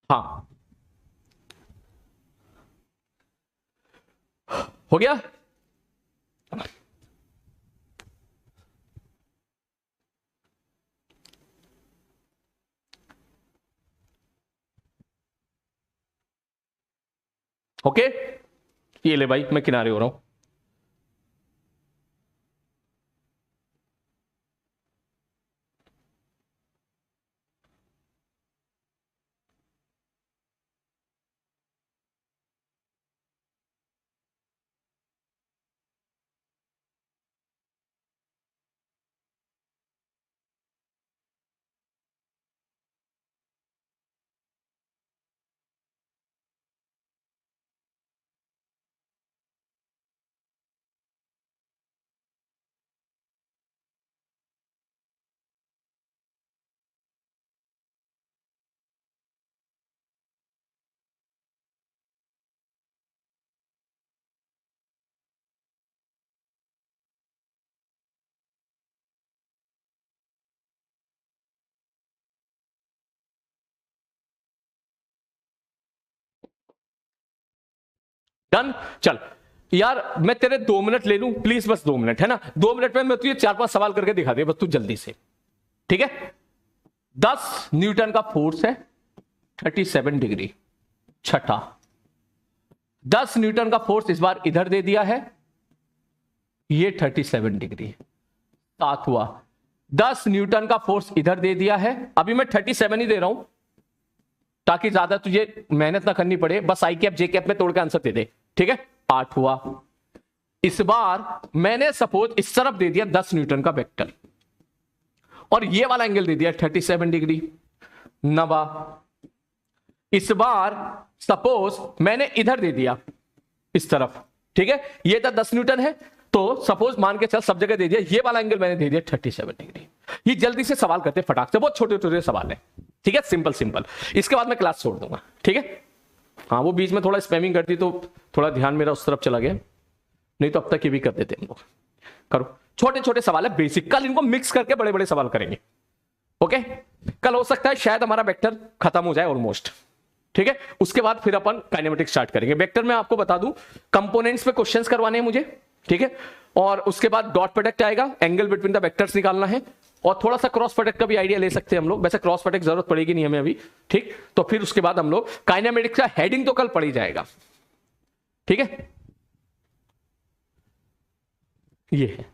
हाँ, हो गया। ओके, ये ले भाई, मैं किनारे हो रहा हूं। डन। चल, यार मैं तेरे 2 मिनट ले लूं प्लीज, बस 2 मिनट, है ना? 2 मिनट में मैं तुझे 4-5 सवाल करके दिखा दे, बस तू जल्दी से, ठीक है? 10 न्यूटन का फोर्स है, 37 डिग्री। छठा, 10 न्यूटन का फोर्स इस बार इधर दे दिया है, ये 37 डिग्री। सातवां, 10 न्यूटन का फोर्स इधर दे दिया है, अभी मैं 37 ही दे रहा हूं ताकि ज्यादा तुझे मेहनत ना करनी पड़े, बस आई कैप जे कैप में तोड़ के आंसर दे दे, ठीक है? आठवां, इस बार मैंने सपोज इस तरफ दे दिया 10 न्यूटन का वेक्टर और ये वाला एंगल दे दिया 37 डिग्री। नवा, इस बार सपोज मैंने इधर दे दिया इस तरफ, ठीक है? ये था 10 न्यूटन है, तो सपोज मान के चल सब जगह दे दिया, ये वाला एंगल मैंने दे दिया 37 डिग्री। ये जल्दी से सवाल करते फटाक से, बहुत छोटे छोटे सवाल है, ठीक है? Simple simple. इसके बाद मैं क्लास छोड़ दूंगा, ठीक है? हाँ, वो बीच में थोड़ा स्पैमिंग करती तो थोड़ा ध्यान मेरा उस तरफ चला गया, नहीं तो अब तक ये भी कर देते हम लोग। करो, छोटे छोटे सवाल है बेसिक, कल इनको मिक्स करके बड़े बड़े सवाल करेंगे, ओके? कल हो सकता है शायद हमारा वेक्टर खत्म हो जाए ऑलमोस्ट, ठीक है? उसके बाद फिर अपन काइनेमेटिक्स स्टार्ट करेंगे। वेक्टर में आपको बता दूं, कंपोनेंट्स पे क्वेश्चंस करवाने हैं मुझे, ठीक है? और उसके बाद डॉट प्रोडक्ट आएगा, एंगल बिटवीन द वेक्टर्स निकालना है, और थोड़ा सा क्रॉस प्रोडक्ट का भी आइडिया ले सकते हैं हम लोग। वैसे क्रॉस प्रोडक्ट जरूरत पड़ेगी नहीं हमें अभी, ठीक? तो फिर उसके बाद हम लोग काइनेमेटिक्स का हेडिंग तो कल पड़ ही जाएगा, ठीक है? ये है,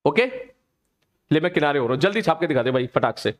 ओके? ले मैं किनारे हो रहा हूं, जल्दी छाप के दिखा दे भाई फटाक से।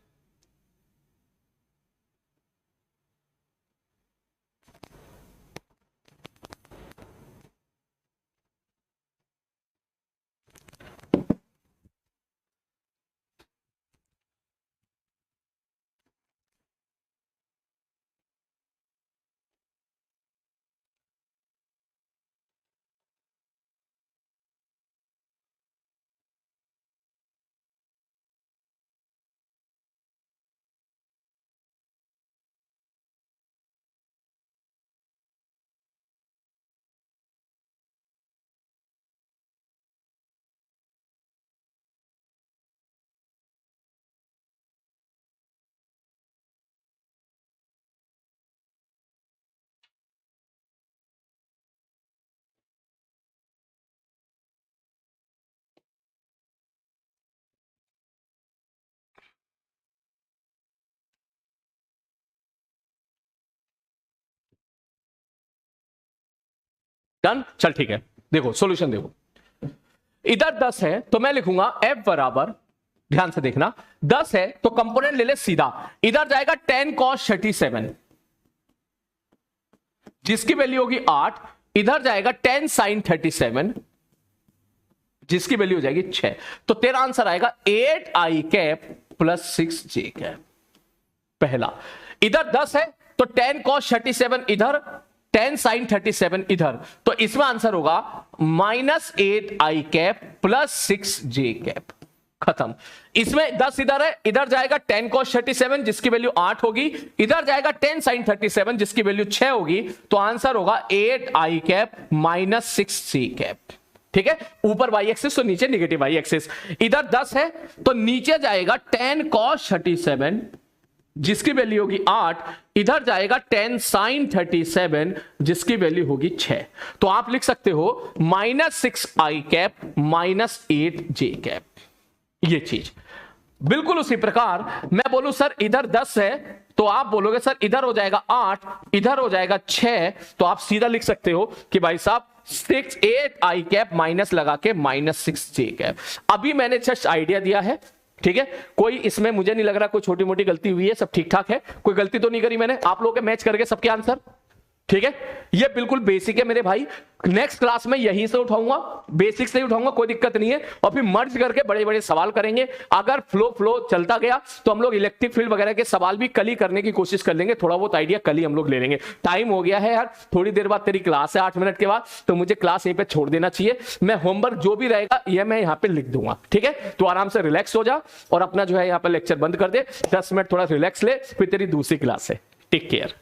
डन, चल ठीक है। देखो सॉल्यूशन देखो, इधर 10 है तो मैं लिखूंगा F बराबर, ध्यान से देखना, 10 है तो कंपोनेंट ले ले सीधा, इधर जाएगा 10 cos 37 जिसकी वैल्यू होगी 8, इधर जाएगा 10 sin 37 जिसकी वैल्यू हो जाएगी 6। तो तेरा आंसर आएगा 8i cap plus 6j cap. पहला, इधर 10 है तो 10 cos 37 इधर, 10 sin 37 इधर, तो इसमें आंसर होगा -8i cap plus 6j cap. खत्म। इसमें 10 इधर है, इधर जाएगा 10 cos 37 जिसकी वैल्यू 8 होगी, इधर जाएगा 10 sin 37 जिसकी वैल्यू 6 होगी, तो आंसर होगा 8i cap minus 6j cap. ठीक है, ऊपर y एक्सिस तो नीचे निगेटिव y एक्सिस। इधर 10 है तो नीचे जाएगा 10 cos 37 जिसकी वैल्यू होगी 8, इधर जाएगा 10 sin 37 जिसकी वैल्यू होगी 6। तो आप लिख सकते हो -6i cap minus 8j cap. ये चीज बिल्कुल उसी प्रकार मैं बोलूं सर इधर 10 है तो आप बोलोगे सर इधर हो जाएगा 8, इधर हो जाएगा 6, तो आप सीधा लिख सकते हो कि भाई साहब 8i कैप माइनस लगा के -6j कैप। अभी मैंने जस्ट आइडिया दिया है, ठीक है? कोई इसमें मुझे नहीं लग रहा कोई छोटी मोटी गलती हुई है, सब ठीक ठाक है, कोई गलती तो नहीं करी मैंने। आप लोगों के मैच करके सबके आंसर, ठीक है? ये बिल्कुल बेसिक है मेरे भाई, नेक्स्ट क्लास में यहीं से उठाऊंगा, बेसिक से ही उठाऊंगा, कोई दिक्कत नहीं है, और फिर मर्ज करके बड़े बड़े सवाल करेंगे। अगर फ्लो चलता गया तो हम लोग इलेक्ट्रिक फील्ड वगैरह के सवाल भी कल ही करने की कोशिश कर लेंगे, थोड़ा बहुत आइडिया कल ही हम लोग ले लेंगे। टाइम हो गया है यार, थोड़ी देर बाद तेरी क्लास है 8 मिनट के बाद, तो मुझे क्लास यहीं पे छोड़ देना चाहिए। मैं होमवर्क जो भी रहेगा ये मैं यहाँ पे लिख दूंगा, ठीक है? तो आराम से रिलैक्स हो जा और अपना जो है यहाँ पे लेक्चर बंद कर दे, 10 मिनट थोड़ा रिलैक्स ले, फिर तेरी दूसरी क्लास है। Take care.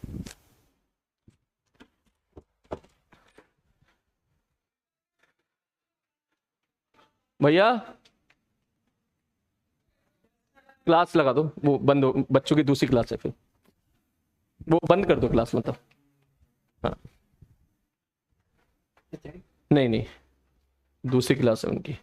भैया क्लास लगा दो, वो बंद हो, बच्चों की दूसरी क्लास है, फिर वो बंद कर दो क्लास, मतलब हाँ नहीं नहीं दूसरी क्लास है उनकी।